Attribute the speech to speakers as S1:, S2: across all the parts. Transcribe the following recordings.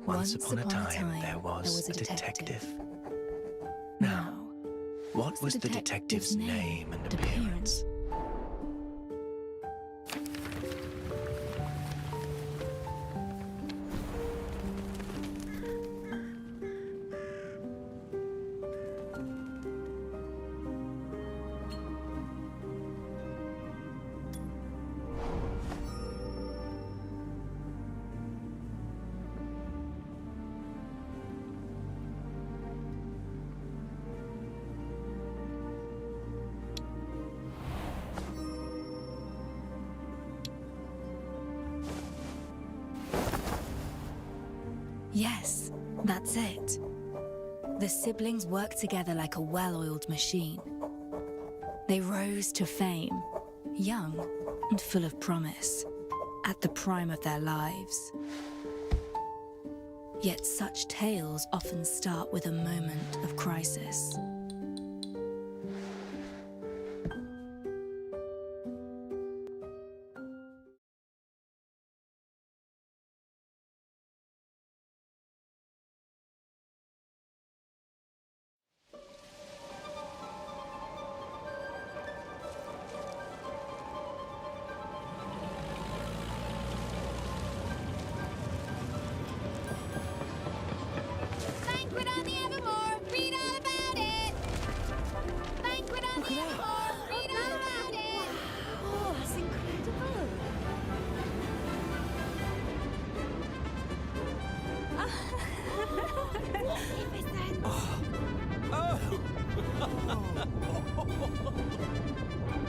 S1: Once upon a time, there was a detective. Now, what was the detective's name and appearance?
S2: Yes, that's it. The siblings worked together like a well-oiled machine. They rose to fame, young and full of promise, at the prime of their lives. Yet such tales often start with a moment of crisis.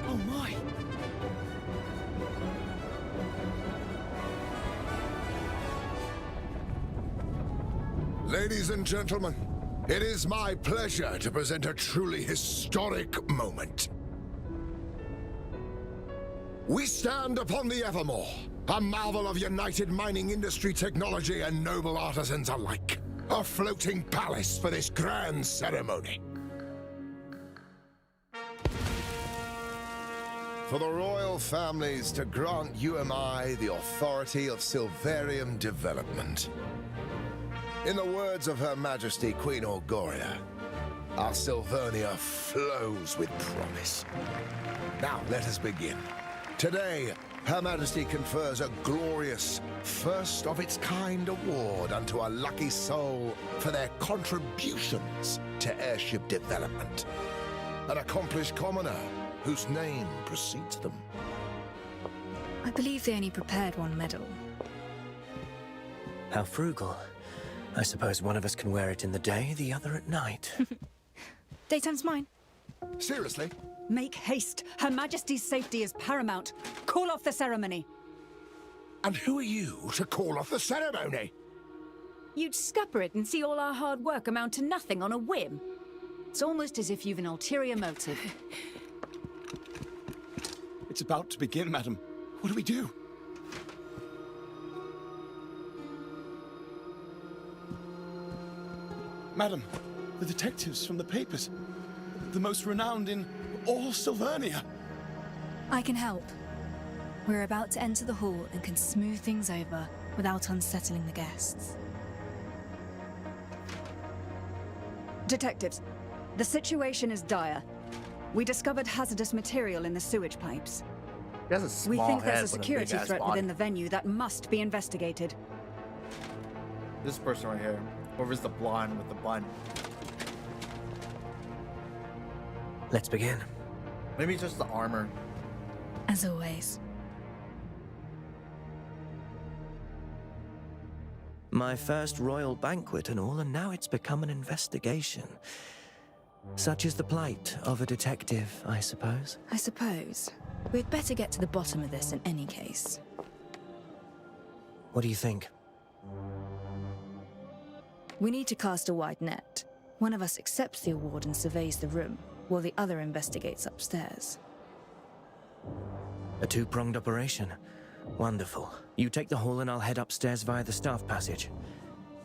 S1: Oh my!
S3: Ladies and gentlemen, it is my pleasure to present a truly historic moment. We stand upon the Evermore, a marvel of united mining industry technology and noble artisans alike. A floating palace for this grand ceremony. For the royal families to grant UMI the authority of Silverium development. In the words of Her Majesty Queen Orgoria, our Silvernia flows with promise. Now let us begin. Today, Her Majesty confers a glorious, first-of-its-kind award unto a lucky soul for their contributions to airship development. An accomplished commoner whose name precedes them.
S2: I believe they only prepared one medal.
S1: How frugal. I suppose one of us can wear it in the day, the other at night.
S2: Daytime's mine.
S3: Seriously?
S4: Make haste. Her Majesty's safety is paramount. Call off the ceremony.
S3: And who are you to call off the ceremony?
S4: You'd scupper it and see all our hard work amount to nothing on a whim. It's almost as if you've an ulterior motive.
S5: It's about to begin, madam. What do we do? Madam, the detectives from the papers. The most renowned in all Silvernia.
S2: I can help. We're about to enter the hall and can smooth things over without unsettling the guests.
S4: Detectives, the situation is dire. We discovered hazardous material in the sewage pipes.
S6: He has a small
S4: We think
S6: head
S4: there's a
S6: with
S4: security
S6: big-ass
S4: threat
S6: body.
S4: within the venue that must be investigated.
S6: This person right here. Whoever's the blonde with the bun.
S1: Let's begin.
S6: Maybe just the armor.
S2: As always.
S1: My first royal banquet and all, and now it's become an investigation. Such is the plight of a detective, I suppose.
S2: I suppose. We'd better get to the bottom of this in any case.
S1: What do you think?
S2: We need to cast a wide net. One of us accepts the award and surveys the room, while the other investigates upstairs.
S1: A two-pronged operation. Wonderful. You take the hall and I'll head upstairs via the staff passage.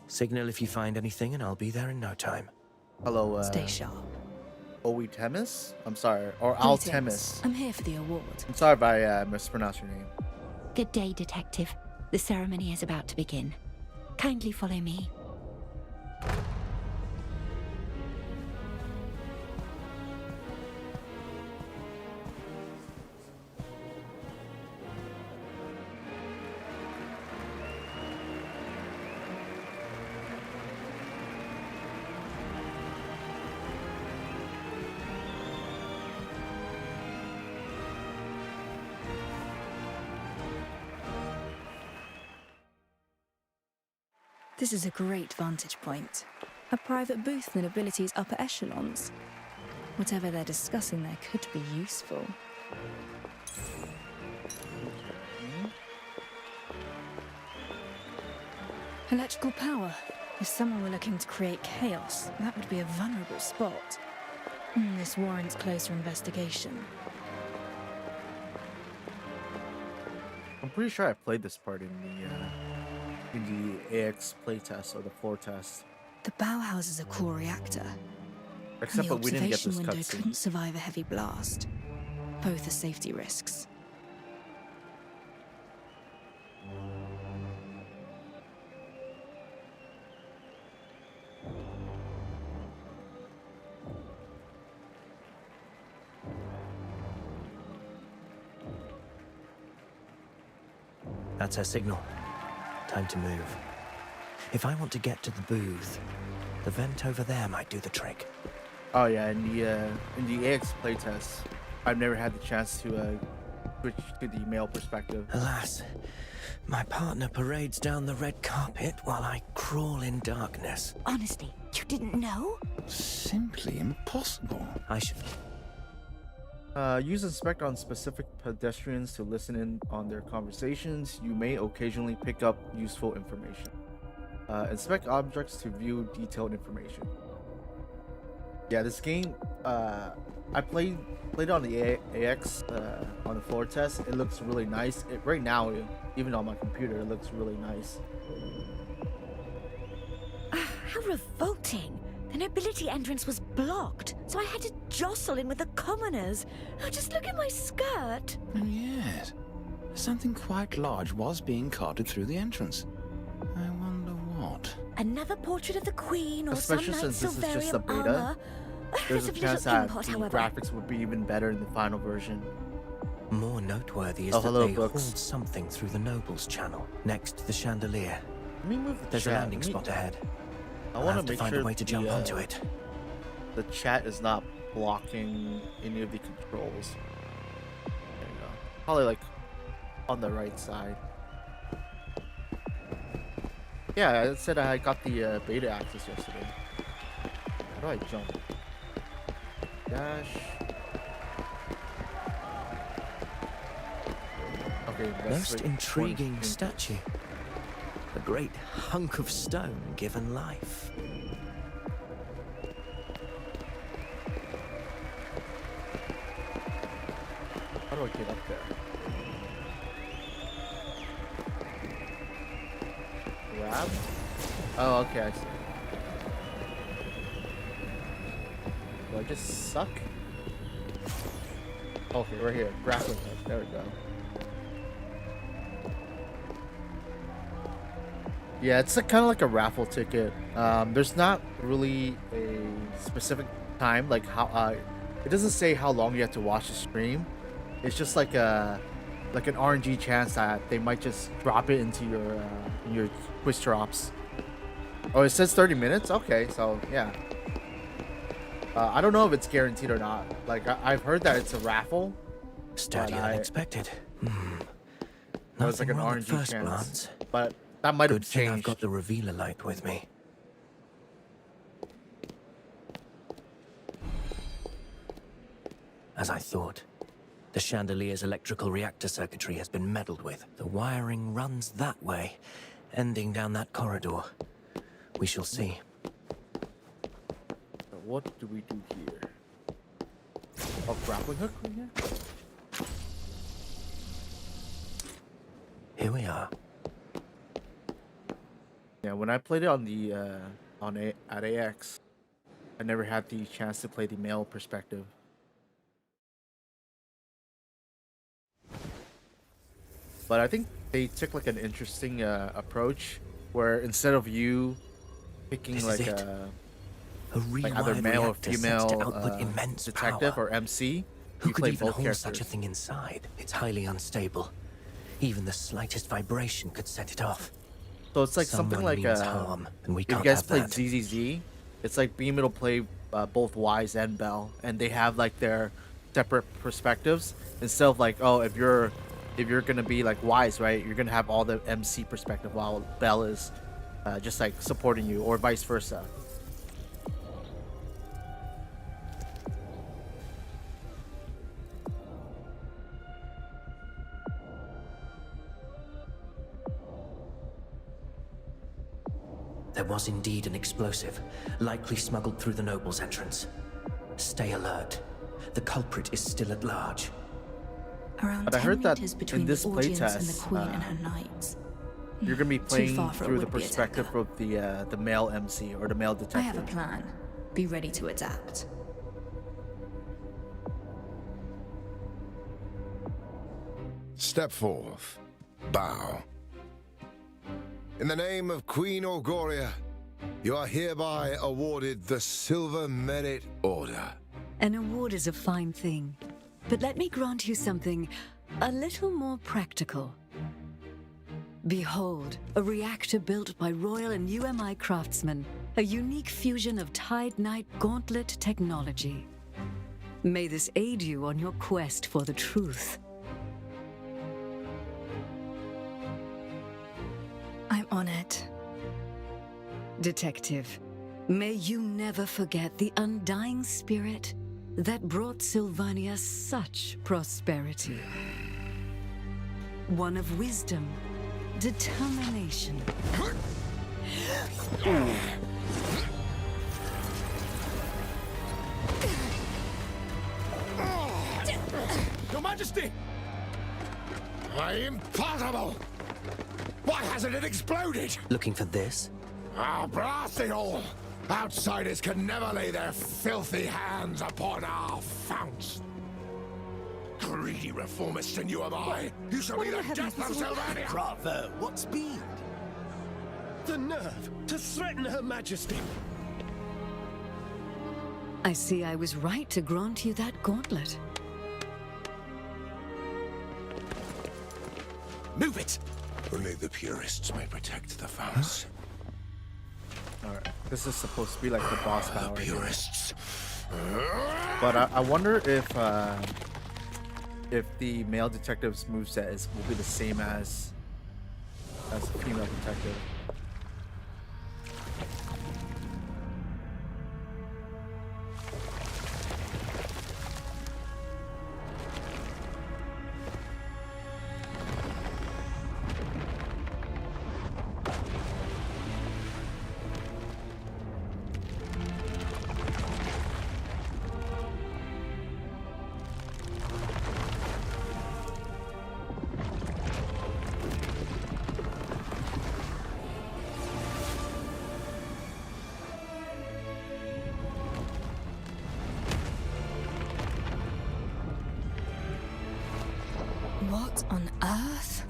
S1: Signal if you find anything and I'll be there in no time.
S6: Hello,
S2: Stay sharp.
S6: Oetemis? I'm sorry. Or
S2: Greetings.
S6: Altemis.
S2: I'm here for the award.
S6: I'm sorry if I mispronounced your name.
S7: Good day, Detective. The ceremony is about to begin.
S2: Kindly follow me. This is a great vantage point. A private booth in the nobility's upper echelons. Whatever they're discussing there could be useful. Electrical power. If someone were looking to create chaos, that would be a vulnerable spot. This warrants closer investigation.
S6: I'm pretty sure I played this part in the AX playtest or the floor test.
S2: The Bauhaus is a core reactor.
S6: Except
S2: and
S6: for we didn't get this
S2: window
S6: cutscene.
S2: couldn't survive a heavy blast. Both are safety risks.
S1: That's her signal. Time to move. If I want to get to the booth, the vent over there might do the trick.
S6: Oh yeah, in the AX playtest, I've never had the chance to switch to the male perspective.
S1: Alas, my partner parades down the red carpet while I crawl in darkness.
S7: Honestly, you didn't know?
S5: Simply impossible.
S1: I should...
S6: Use inspect on specific pedestrians to listen in on their conversations. You may occasionally pick up useful information. Inspect objects to view detailed information. Yeah, this game, I played it on the AX on the floor test. It looks really nice. Right now, even on my computer, it looks really nice.
S7: How revolting. The nobility entrance was blocked, so I had to jostle in with the commoners. Oh, just look at my skirt.
S8: Oh, yes. Something quite large was being carted through the entrance. I wonder what.
S7: Another portrait of the Queen or
S6: Especially
S7: some
S6: since
S7: knight
S6: this is just a
S7: Silverium
S6: beta,
S7: armor.
S6: there's a
S7: Of
S6: chance
S7: little
S6: that
S7: import,
S6: the
S7: however.
S6: graphics would be even better in the final version.
S1: More noteworthy is
S6: Oh,
S1: that
S6: hello,
S1: they
S6: books.
S1: hauled something through the Nobles channel, next to the chandelier.
S6: Let me move the
S1: There's
S6: chat.
S1: a landing spot ahead.
S6: I
S1: I'll
S6: want
S1: have
S6: to
S1: to
S6: make
S1: find
S6: sure
S1: a way to jump onto it.
S6: the chat is not blocking any of the controls. There you go. Probably like on the right side. Yeah, I said I got the beta access yesterday. How do I jump? Dash. Okay, that's
S1: Most
S6: like
S1: intriguing
S6: 20
S1: statue. A great hunk of stone given life.
S6: How do I get up there? Grab? Oh, okay, I see. Do I just suck? Okay, right here. Grappling hook. There we go. Yeah, it's kind of like a raffle ticket. There's not really a specific time, like how it doesn't say how long you have to watch the stream. It's just like an RNG chance that they might just drop it into your quiz drops. Oh, it says 30 minutes. Okay, so yeah. I don't know if it's guaranteed or not. Like I've heard that it's a raffle.
S1: Sturdier than expected.
S6: It was like an
S1: Nothing wrong at
S6: RNG
S1: first
S6: chance,
S1: glance.
S6: but that might have
S1: Good thing I've
S6: changed.
S1: got the revealer light with me. As I thought, the chandelier's electrical reactor circuitry has been meddled with. The wiring runs that way, ending down that corridor. We shall see.
S6: So what do we do here? Oh, grappling hook right here?
S1: Here we are.
S6: Yeah, when I played it on the at AX, I never had the chance to play the male perspective. But I think they took like an interesting approach where instead of you picking
S1: This
S6: like
S1: is it.
S6: a
S1: A
S6: like either
S1: rewired
S6: male or
S1: reactor sets
S6: female
S1: to output immense
S6: detective
S1: power.
S6: or MC,
S1: Who
S6: you
S1: could
S6: play
S1: even
S6: both
S1: hold
S6: characters.
S1: such a thing inside? It's highly unstable. Even the slightest vibration could set it off.
S6: So it's like something
S1: Someone
S6: like
S1: means harm, and we
S6: if you
S1: can't
S6: guys
S1: have
S6: played
S1: that.
S6: ZZZ, it's like being able to play both Wise and Bell, and they have like their separate perspectives. Instead of like, oh, if you're gonna be like Wise, right, you're gonna have all the MC perspective while Bell is just like supporting you, or vice versa.
S1: There was indeed an explosive, likely smuggled through the noble's entrance. Stay alert. The culprit is still at large.
S2: Around
S6: But I
S2: 10
S6: heard that
S2: meters
S6: in
S2: between
S6: this
S2: the audience and the
S6: playtest,
S2: queen and her knights.
S6: You're gonna be playing
S2: far for a
S6: through the
S2: would-be
S6: perspective
S2: attacker.
S6: of the male MC or the male detective.
S2: I have a plan. Be ready to adapt.
S3: Step forth. Bow. In the name of Queen Orgoria, you are hereby awarded the Silver Merit Order.
S9: An award is a fine thing, but let me grant you something a little more practical. Behold, a reactor built by Royal and UMI craftsmen, a unique fusion of Tide Knight gauntlet technology. May this aid you on your quest for the truth.
S2: I'm on it.
S9: Detective, may you never forget the undying spirit that brought Sylvania such prosperity. One of wisdom, determination.
S5: Your Majesty!
S3: Impossible! Why hasn't it exploded?
S1: Looking for this?
S3: Ah, blast it all! Outsiders can never lay their filthy hands upon our founts. Greedy reformists and you am I. You shall be the death of Sylvania!
S5: Bravo! What speed? The nerve to threaten Her Majesty!
S9: I see I was right to grant you that gauntlet.
S5: Move it!
S3: Only the purists may protect the founts.
S6: Alright, this is supposed to be like the boss battle. Right here.
S3: Purists.
S6: But I wonder if the male detective's moveset will be the same as the female detective.
S2: What on earth?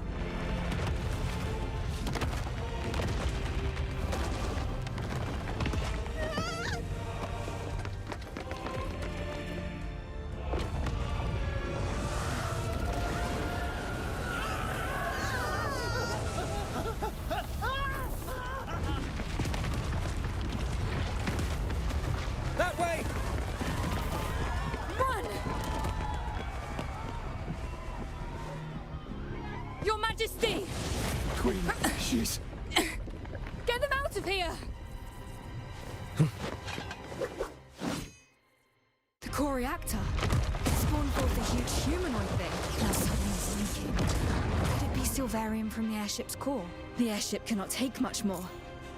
S5: That way!
S7: Run! Your Majesty!
S5: Queen, she's...
S7: Get them out of here! The core reactor. Spawned forth a huge humanoid thing.
S2: Now suddenly thinking. Could it be Silvarium from the airship's core? The airship cannot take much more.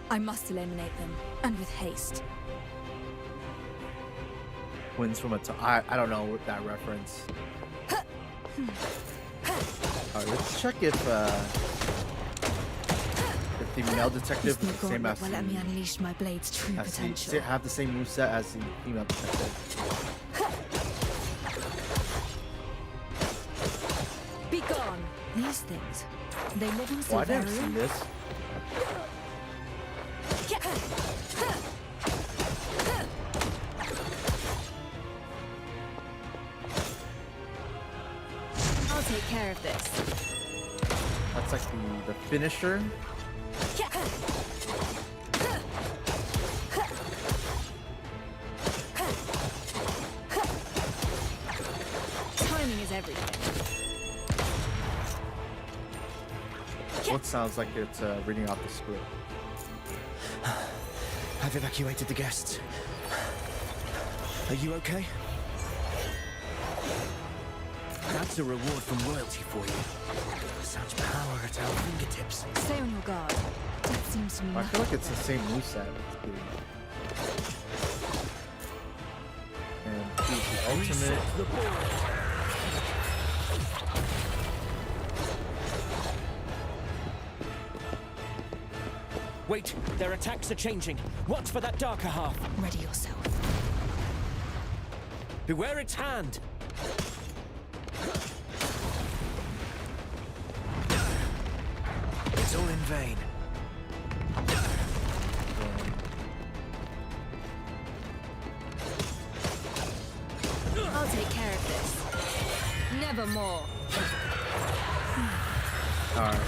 S2: I must eliminate them, and with haste.
S6: Wins from a I don't know that reference. Alright, let's check if the male detective
S2: This
S6: is
S2: new
S6: the same
S2: gauntlet
S6: as
S2: will let me unleash my blade's true
S6: as
S2: potential.
S6: have the same moveset as the female detective.
S2: Be gone! These things, they live in
S6: Oh, I never seen
S2: Silvarium?
S6: this.
S2: I'll take care of this.
S6: That's like the finisher.
S2: Timing is everything.
S6: What sounds like it's reading out the script.
S1: I've evacuated the guests. Are you okay? That's a reward from royalty for you. Such power at our fingertips.
S2: Stay on your guard. That seems to me
S6: I feel like it's the same moveset. And choose the ultimate.
S1: Wait, their attacks are changing. Watch for that darker half.
S2: Ready yourself.
S1: Beware its hand. It's all in vain.
S2: I'll take care of this. Nevermore.
S6: Alright.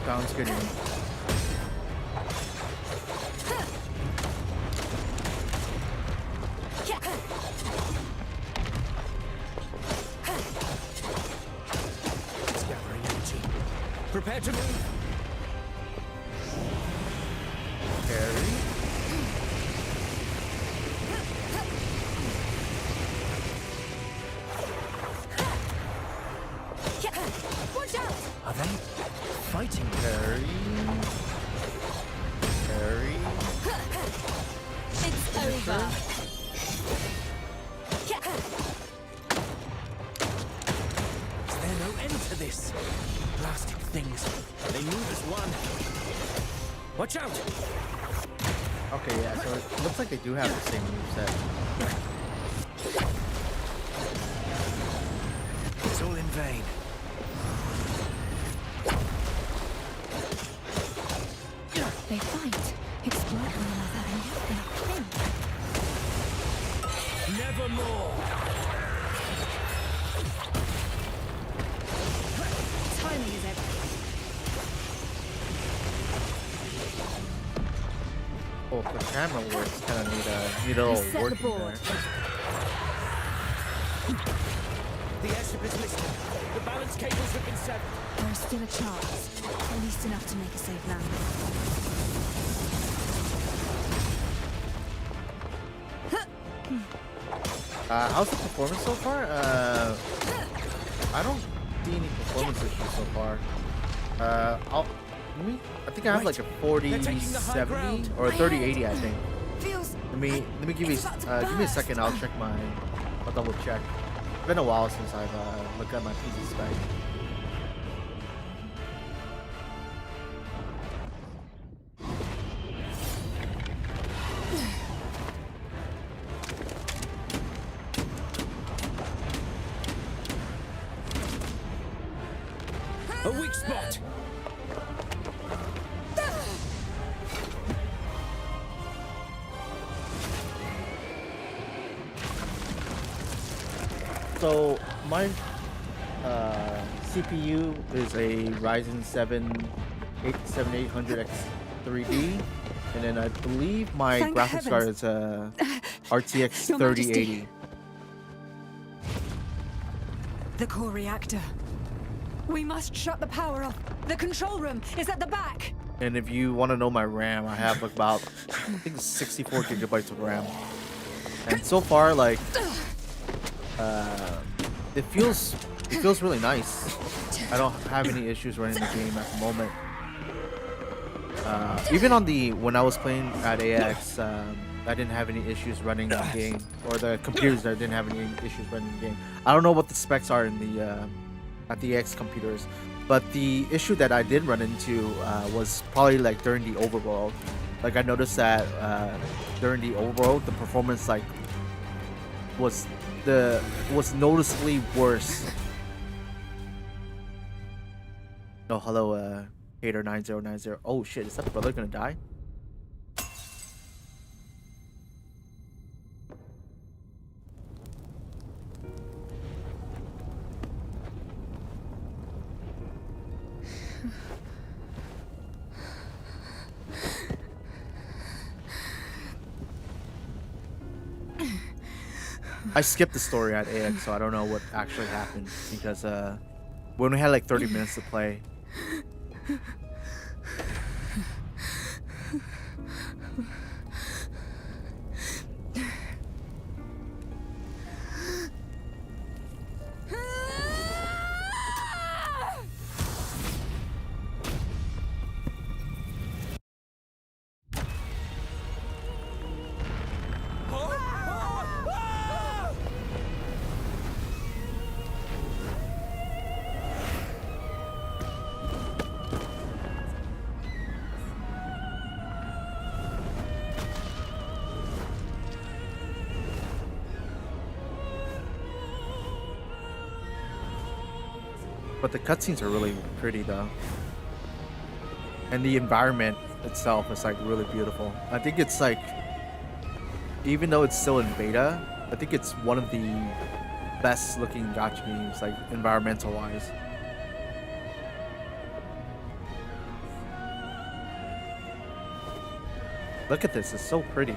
S6: Sounds good to me.
S1: It's gathering energy. Prepare to move.
S6: Carry.
S2: Watch out!
S1: Are they fighting?
S6: Carry. Carry.
S2: It's over.
S1: Is there no end to this? Blasted things. They move as one. Watch out!
S6: Okay, yeah, so it looks like they do have the same moveset.
S1: It's all in vain.
S2: They fight, exploit one another, and yet they think.
S1: Nevermore!
S2: Timing is everything.
S6: Oh, for camera works, kind of need a little
S2: Reset the
S6: working
S2: board.
S6: there.
S1: The airship is listed. The balance cables have been severed.
S2: There is still a chance. At least enough to make a safe landing.
S6: How's the performance so far? I don't see any performance issues so far. I think I have like a 40-70 or a 30-80, I think.
S2: Feels.
S6: Let me give me give me a second. I'll double check. It's been a while since I've looked at my PC spec.
S1: A weak spot.
S6: So my CPU is a Ryzen 7800X 3D, and then I believe my
S4: Thank
S6: graphics card
S4: heavens.
S6: is a RTX
S4: Your
S6: 3080.
S4: Majesty. The core reactor. We must shut the power off. The control room is at the back.
S6: And if you want to know my RAM, I have about I think 64 gigabytes of RAM. And so far, like, it feels really nice. I don't have any issues running the game at the moment. Even on when I was playing at AX, I didn't have any issues running the game, or the computers that didn't have any issues running the game. I don't know what the specs are in the at the AX computers, but the issue that I did run into was probably like during the overworld. Like I noticed that during the overworld, the performance like was noticeably worse. Oh, hello, Hater9090. Oh shit, is that brother gonna die? I skipped the story at AX, so I don't know what actually happened because we only had like 30 minutes to play. But the cutscenes are really pretty though. And the environment itself is like really beautiful. I think it's like, even though it's still in beta, I think it's one of the best looking gacha games, like environmental wise. Look at this, it's so pretty.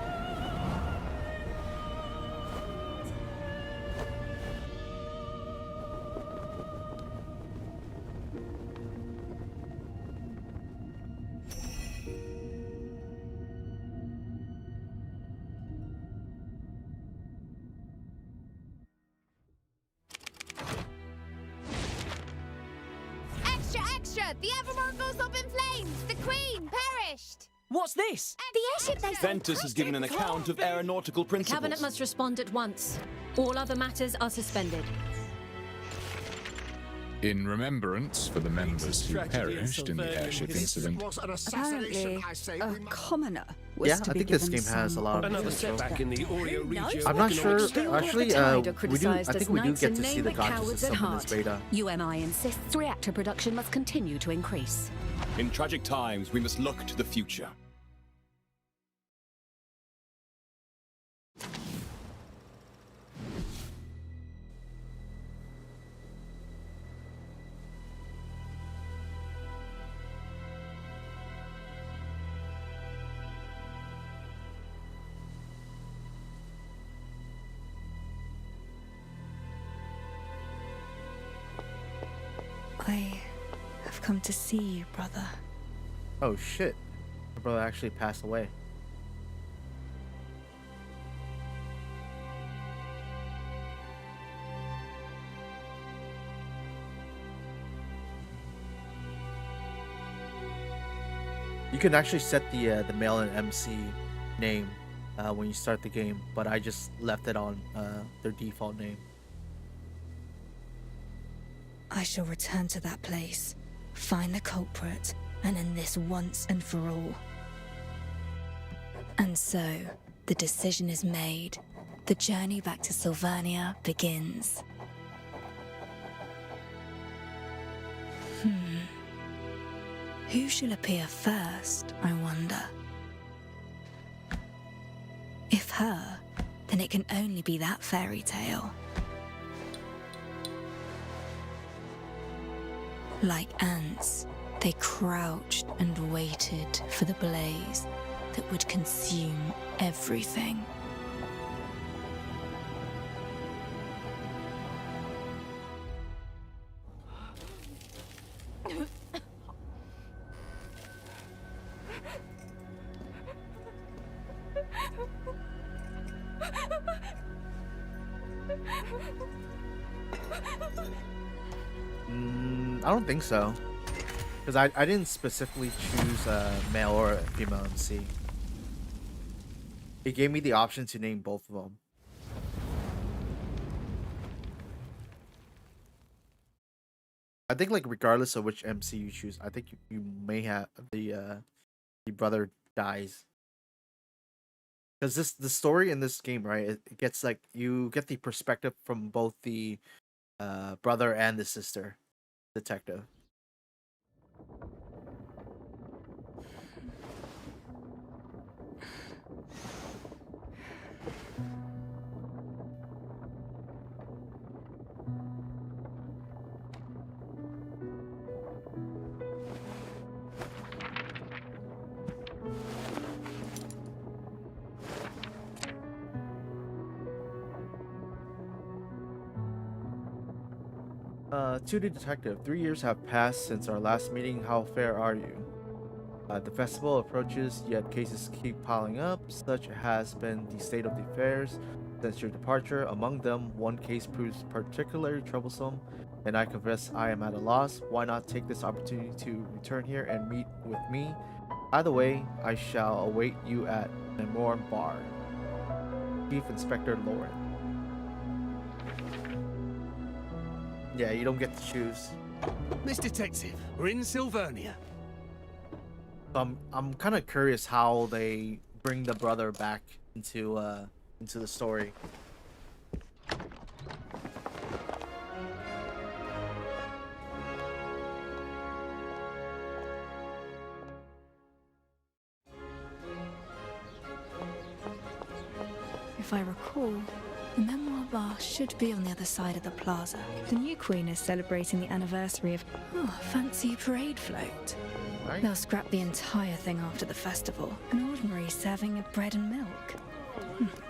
S10: The Evermore goes up in flames! The Queen perished!
S1: What's this?
S10: The airship they
S5: Ventus has given an account of aeronautical
S11: The
S5: principles.
S11: Cabinet must respond at once. All other matters are suspended.
S12: In remembrance for the members who perished in the airship incident.
S4: Apparently, a commoner was
S6: Yeah,
S4: to
S6: I
S4: be
S6: think this
S4: given
S6: game has a
S4: some
S6: lot of
S5: Another
S6: potential.
S5: setback in the Oreo region.
S6: I'm not sure. Actually,
S2: Tide are
S6: we do. I
S2: criticised
S6: think
S2: as
S6: we do
S2: knights
S6: get
S2: and
S6: to see
S2: knave
S6: the
S2: but
S6: gacha
S2: cowards at
S6: system in this
S2: heart.
S6: beta.
S7: UMI insists reactor production must continue to increase.
S5: In tragic times, we must look to the future.
S2: I have come to see you, brother.
S6: Oh shit! My brother actually passed away. You can actually set the male and MC name when you start the game, but I just left it on their default name.
S2: I shall return to that place, find the culprit, and end this once and for all. And so, the decision is made. The journey back to Sylvania begins. Who shall appear first, I wonder? If her, then it can only be that fairy tale. Like ants, they crouched and waited for the blaze that would consume everything.
S6: I don't think so, because I didn't specifically choose male or female MC. It gave me the option to name both of them. I think like regardless of which MC you choose, I think you may have the brother dies. Because the story in this game, right? It gets like you get the perspective from both the brother and the sister detective. To the detective, 3 years have passed since our last meeting. How fair are you? The festival approaches, yet cases keep piling up. Such has been the state of the affairs since your departure. Among them, one case proves particularly troublesome, and I confess I am at a loss. Why not take this opportunity to return here and meet with me? Either way, I shall await you at Memoir Bar. Chief Inspector Lauren. Yeah, you don't get to choose.
S13: Miss Detective, we're in Silvernia.
S6: I'm kind of curious how they bring the brother back into the story.
S2: If I recall, the Memoir Bar should be on the other side of the plaza. The new queen is celebrating the anniversary of... Oh, fancy parade float.
S6: Right.
S2: They'll scrap the entire thing after the festival. An ordinary serving of bread and milk.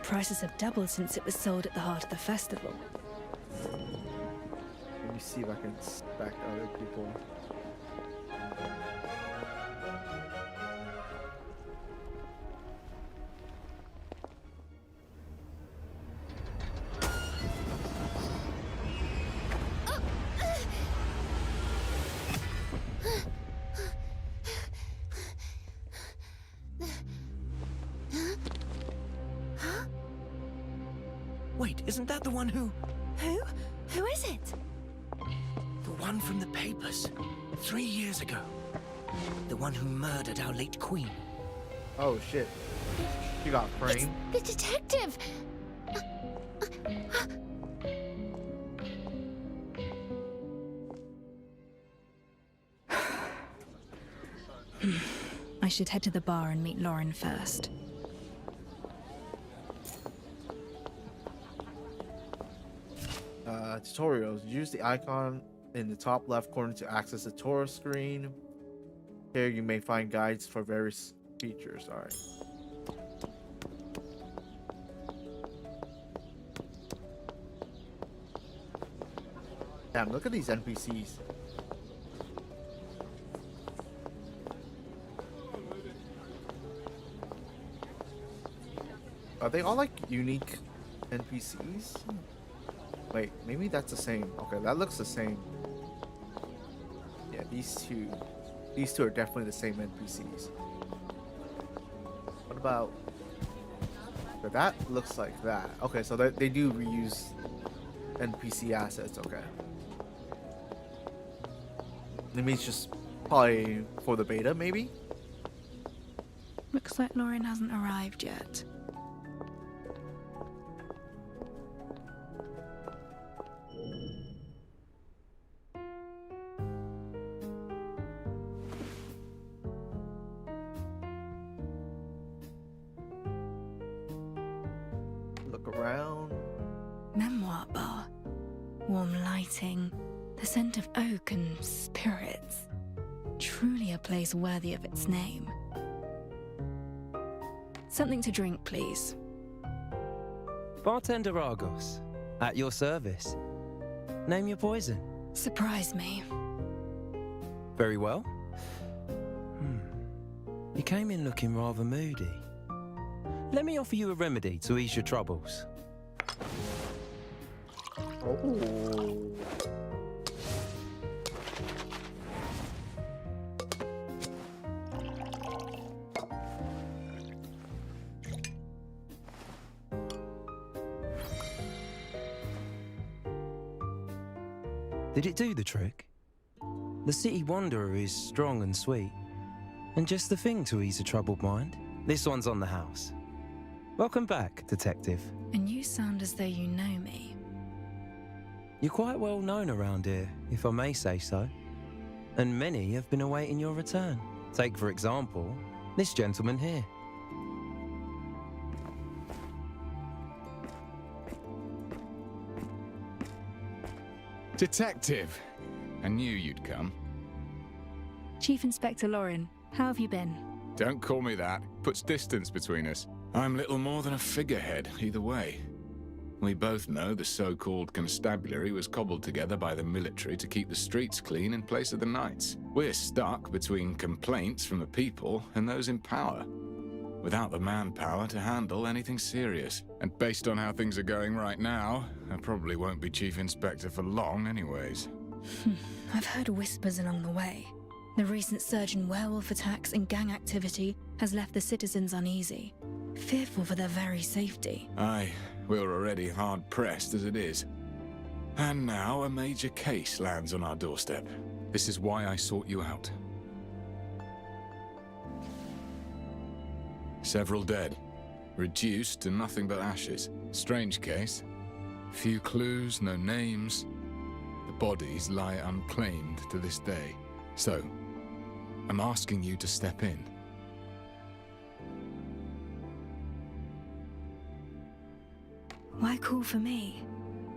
S2: Prices have doubled since it was sold at the heart of the festival.
S6: Let me see if I can inspect other people.
S1: Wait, isn't that the one who...
S7: Who? Who is it?
S1: The one from the papers. 3 years ago. The one who murdered our late queen.
S6: Oh shit. She got framed.
S10: The detective!
S2: I should head to the bar and meet Lauren first.
S6: Tutorials. Use the icon in the top left corner to access the tutorial screen. Here you may find guides for various features. Alright. Damn, look at these NPCs. Are they all like unique NPCs? Wait, maybe that's the same. Okay, that looks the same. Yeah, these two are definitely the same NPCs. What about... Okay, that looks like that. Okay, so they do reuse NPC assets. Okay. Maybe it's just probably for the beta, maybe?
S2: Looks like Lauren hasn't arrived yet.
S6: Look around.
S2: Memoir Bar. Warm lighting, the scent of oak and spirits. Truly a place worthy of its name. Something to drink, please.
S14: Bartender Argos, at your service. Name your poison.
S2: Surprise me.
S14: Very well. You came in looking rather moody. Let me offer you a remedy to ease your troubles.
S6: Oh.
S14: Did it do the trick? The City Wanderer is strong and sweet, and just the thing to ease a troubled mind. This one's on the house. Welcome back, Detective.
S2: And you sound as though you know me.
S14: You're quite well known around here, if I may say so. And many have been awaiting your return. Take, for example, this gentleman here.
S12: Detective! I knew you'd come.
S2: Chief Inspector Lauren, how have you been?
S12: Don't call me that. Puts distance between us. I'm little more than a figurehead, either way. We both know the so-called constabulary was cobbled together by the military to keep the streets clean in place of the knights. We're stuck between complaints from the people and those in power, without the manpower to handle anything serious. And based on how things are going right now, I probably won't be Chief Inspector for long anyways.
S2: I've heard whispers along the way. The recent surge in werewolf attacks and gang activity has left the citizens uneasy, fearful for their very safety.
S12: Aye, we're already hard-pressed as it is. And now a major case lands on our doorstep. This is why I sought you out. Several dead, reduced to nothing but ashes. Strange case. Few clues, no names. The bodies lie unclaimed to this day. So, I'm asking you to step in.
S2: Why call for me?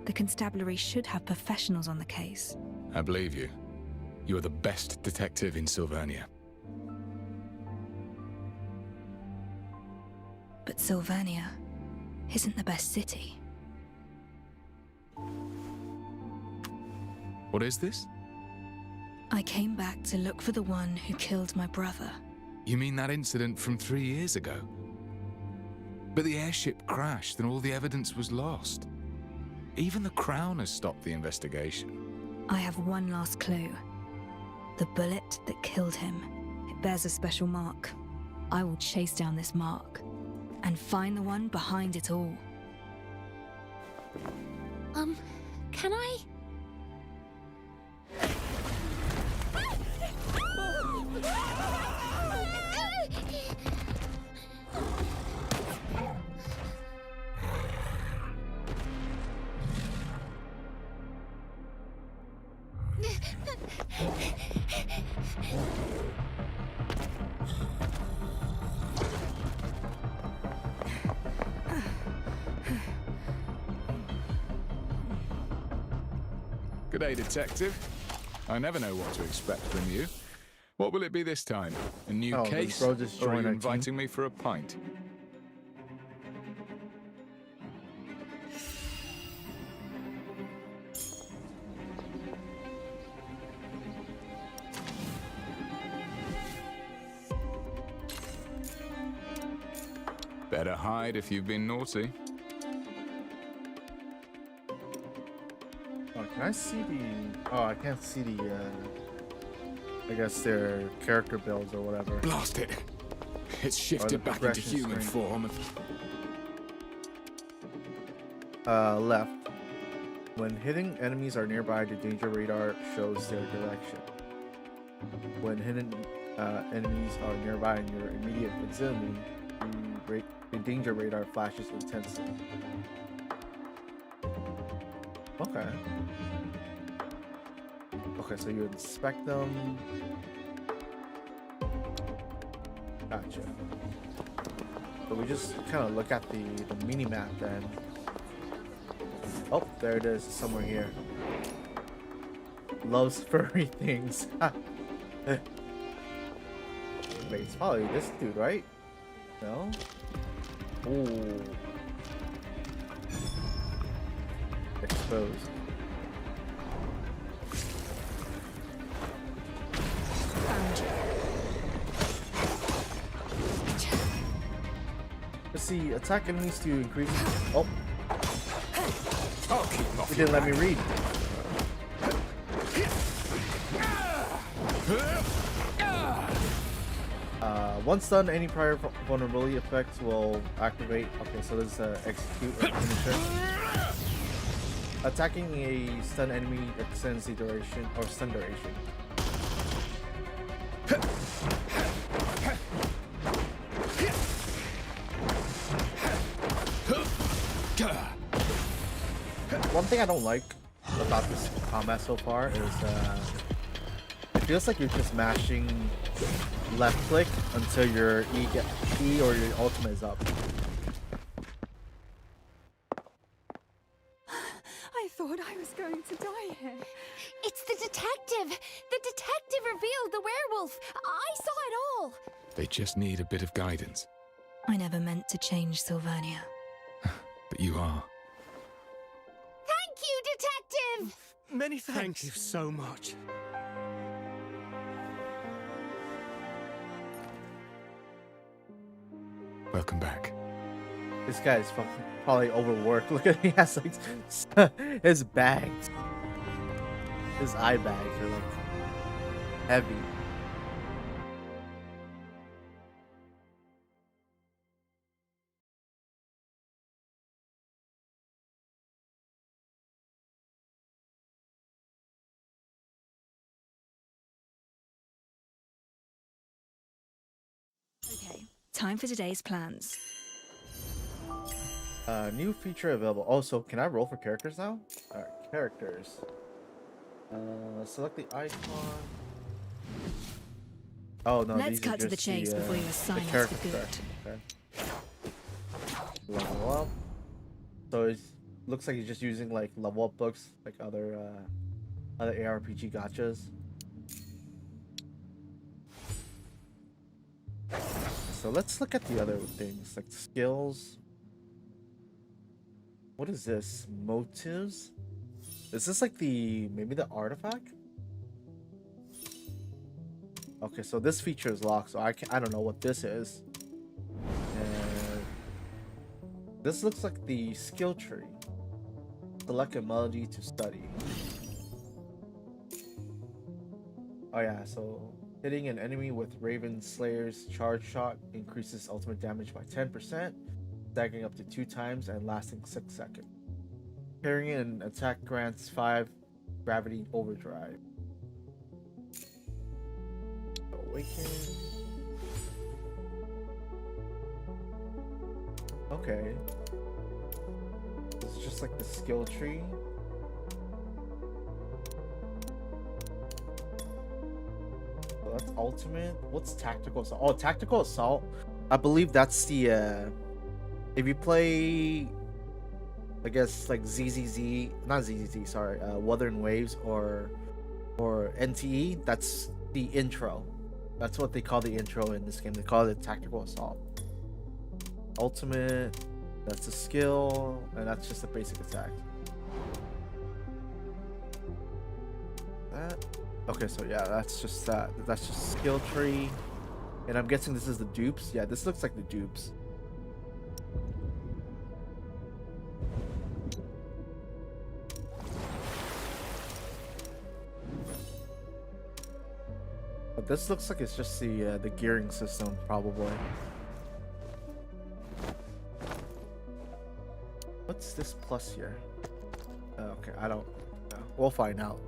S2: The constabulary should have professionals on the case.
S12: I believe you. You are the best detective in Sylvania.
S2: But Sylvania isn't the best city.
S12: What is this?
S2: I came back to look for the one who killed my brother.
S12: You mean that incident from 3 years ago? But the airship crashed and all the evidence was lost. Even the Crown has stopped the investigation.
S2: I have one last clue. The bullet that killed him. It bears a special mark. I will chase down this mark and find the one behind it all.
S10: Can I?
S12: Good day, Detective. I never know what to expect from you. What will it be this time? A new case?
S6: Bro just
S12: Or are
S6: joined
S12: you
S6: our
S12: inviting
S6: team.
S12: me for a pint? Better hide if you've been naughty.
S6: Oh, can I see the... Oh, I can't see the, I guess their character builds or whatever.
S12: Blast it! It's shifted back into human form.
S6: Left. When hitting enemies are nearby, the danger radar shows their direction. When hidden enemies are nearby in your immediate vicinity, the danger radar flashes intensely. Okay. Okay, so you inspect them. Gotcha. So we just kind of look at the mini-map then. Oh, there it is, somewhere here. Loves furry things. Wait, it's probably this dude, right? No? Ooh. Exposed. Let's see, attack enemies to increase. Oh. It didn't let me read. Once done, any prior vulnerability effects will activate. Okay, so this is execute or finisher. Attacking a stun enemy extends the duration or stun duration. One thing I don't like about this combat so far is it feels like you're just mashing left click until your E or your ultimate is up.
S4: I thought I was going to die here.
S10: It's the detective! The detective revealed the werewolf! I saw it all!
S12: They just need a bit of guidance.
S2: I never meant to change Sylvania.
S12: But you are.
S13: Many thanks.
S15: Thank you so much.
S12: Welcome back.
S6: This guy is fucking probably overworked. Look at he has like his bags. His eye bags are like heavy.
S2: Okay, time for today's plans.
S6: New feature available. Also, can I roll for characters now? Alright, characters. Select the icon. Oh no,
S2: Let's
S6: these
S2: cut
S6: are
S2: to the
S6: just
S2: chase before you assign us
S6: character
S2: for good.
S6: Okay. Level up. So it looks like he's just using like level up books, like other ARPG gachas. So let's look at the other things, like skills. What is this? Motives? Is this like maybe the artifact? Okay, so this feature is locked, so I don't know what this is. And this looks like the skill tree. Select a melody to study. Oh yeah, so hitting an enemy with Raven Slayer's charge shot increases ultimate damage by 10%, staggering up to 2 times and lasting 6 seconds. Carrying an attack grants 5 gravity overdrive. Awaken. Okay. This is just like the skill tree. So that's ultimate. What's tactical assault? Oh, tactical assault. I believe that's the if you play, I guess like not ZZZ, sorry, Wuthering Waves or NTE, that's the intro. That's what they call the intro in this game. They call it tactical assault. Ultimate, that's a skill, and that's just a basic attack. That. Okay, so yeah, that's just that. That's just skill tree. And I'm guessing this is the dupes. Yeah, this looks like the dupes. But this looks like it's just the gearing system, probably. What's this plus here? Okay, I don't know. We'll find out.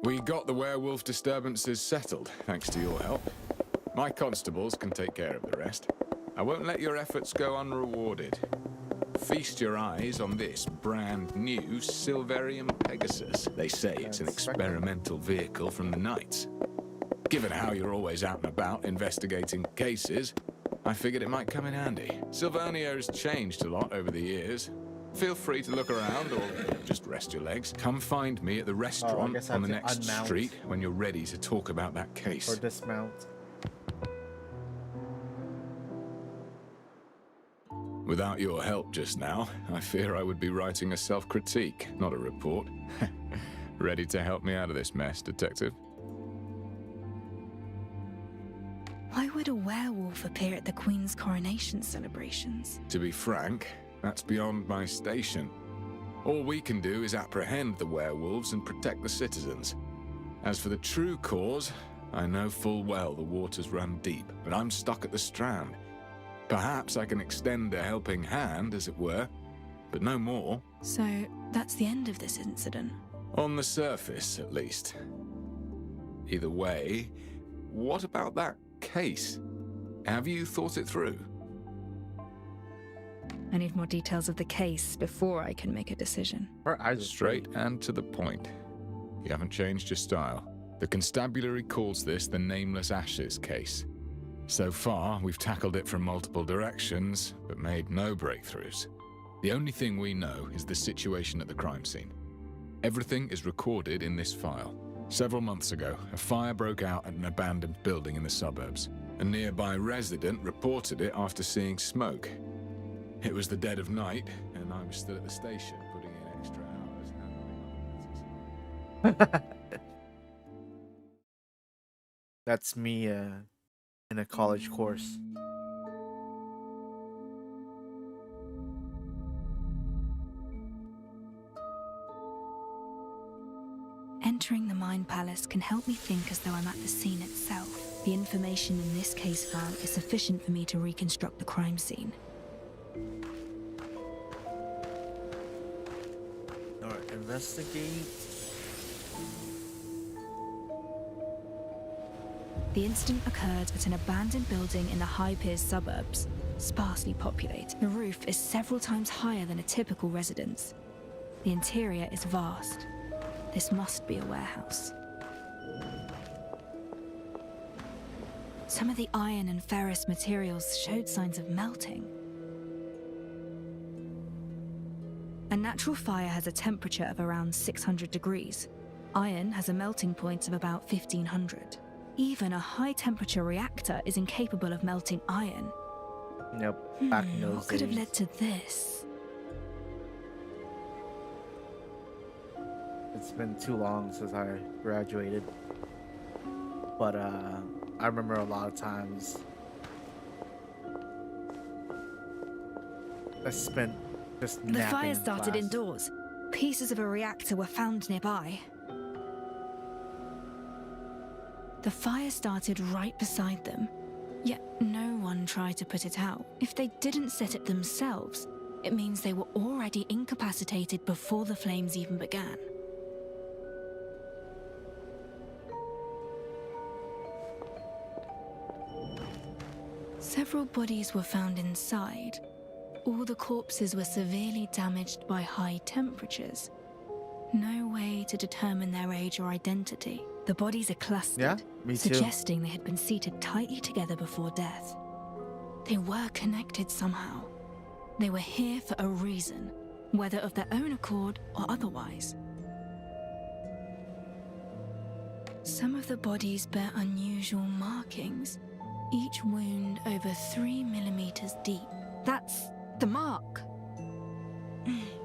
S12: We got the werewolf disturbances settled, thanks to your help. My constables can take care of the rest. I won't let your efforts go unrewarded. Feast your eyes on this brand new Silverium Pegasus. They say it's an experimental vehicle from the Knights. Given how you're always out and about investigating cases, I figured it might come in handy. Silvernia has changed a lot over the years. Feel free to look around or just rest your legs. Come find me at the restaurant on the next street when you're ready to talk about that case.
S6: Or dismount.
S12: Without your help just now, I fear I would be writing a self-critique, not a report. Ready to help me out of this mess, Detective?
S2: Why would a werewolf appear at the Queen's coronation celebrations?
S12: To be frank, that's beyond my station. All we can do is apprehend the werewolves and protect the citizens. As for the true cause, I know full well the waters run deep, but I'm stuck at the Strand. Perhaps I can extend a helping hand, as it were, but no more.
S2: So, that's the end of this incident?
S12: On the surface, at least. Either way, what about that case? Have you thought it through?
S2: I need more details of the case before I can make a decision.
S6: Her eyes are
S12: straight and to the point. You haven't changed your style. The constabulary calls this the Nameless Ashes case. So far, we've tackled it from multiple directions, but made no breakthroughs. The only thing we know is the situation at the crime scene. Everything is recorded in this file. Several months ago, a fire broke out at an abandoned building in the suburbs. A nearby resident reported it after seeing smoke. It was the dead of night, and when I was still at the station, putting in extra hours handling other matters.
S6: That's me in a college course.
S2: Entering the Mind Palace can help me think as though I'm at the scene itself. The information in this case file is sufficient for me to reconstruct the crime scene.
S6: Alright, investigate.
S2: The incident occurred at an abandoned building in the High Piers suburbs, sparsely populated. The roof is several times higher than a typical residence. The interior is vast. This must be a warehouse. Some of the iron and ferrous materials showed signs of melting. A natural fire has a temperature of around 600 degrees. Iron has a melting point of about 1500. Even a high-temperature reactor is incapable of melting iron.
S6: Yep, back in those
S2: What could have
S6: days.
S2: led to this?
S6: It's been too long since I graduated. But I remember a lot of times I spent just
S2: The
S6: napping
S2: fire
S6: in
S2: started
S6: class.
S2: indoors. Pieces of a reactor were found nearby. The fire started right beside them, yet no one tried to put it out. If they didn't set it themselves, it means they were already incapacitated before the flames even began. Several bodies were found inside. All the corpses were severely damaged by high temperatures. No way to determine their age or identity. The bodies are clustered,
S6: Yeah, me too.
S2: suggesting they had been seated tightly together before death. They were connected somehow. They were here for a reason, whether of their own accord or otherwise. Some of the bodies bear unusual markings, each wound over 3 millimeters deep. That's the mark.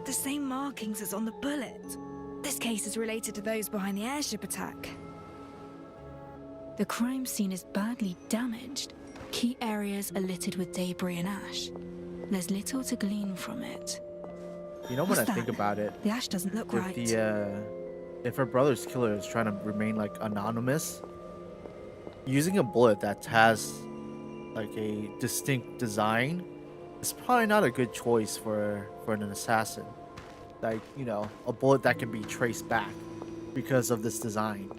S2: The same markings as on the bullet. This case is related to those behind the airship attack. The crime scene is badly damaged. Key areas are littered with debris and ash. There's little to glean from it.
S6: You know, when
S2: What's
S6: I think
S2: that?
S6: about it,
S2: The ash doesn't look
S6: if
S2: right.
S6: if her brother's killer is trying to remain like anonymous, using a bullet that has like a distinct design is probably not a good choice for an assassin. Like, you know, a bullet that can be traced back because of this design.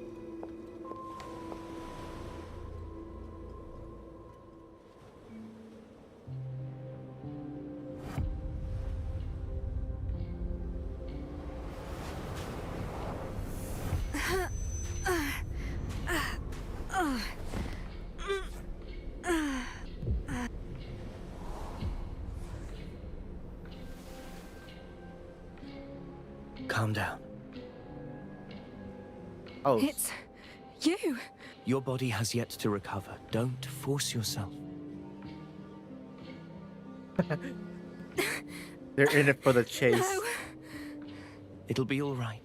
S1: Calm down.
S6: Oh,
S2: It's you.
S1: Your body has yet to recover. Don't force yourself.
S6: they're in it for the chase.
S2: No.
S1: It'll be all right.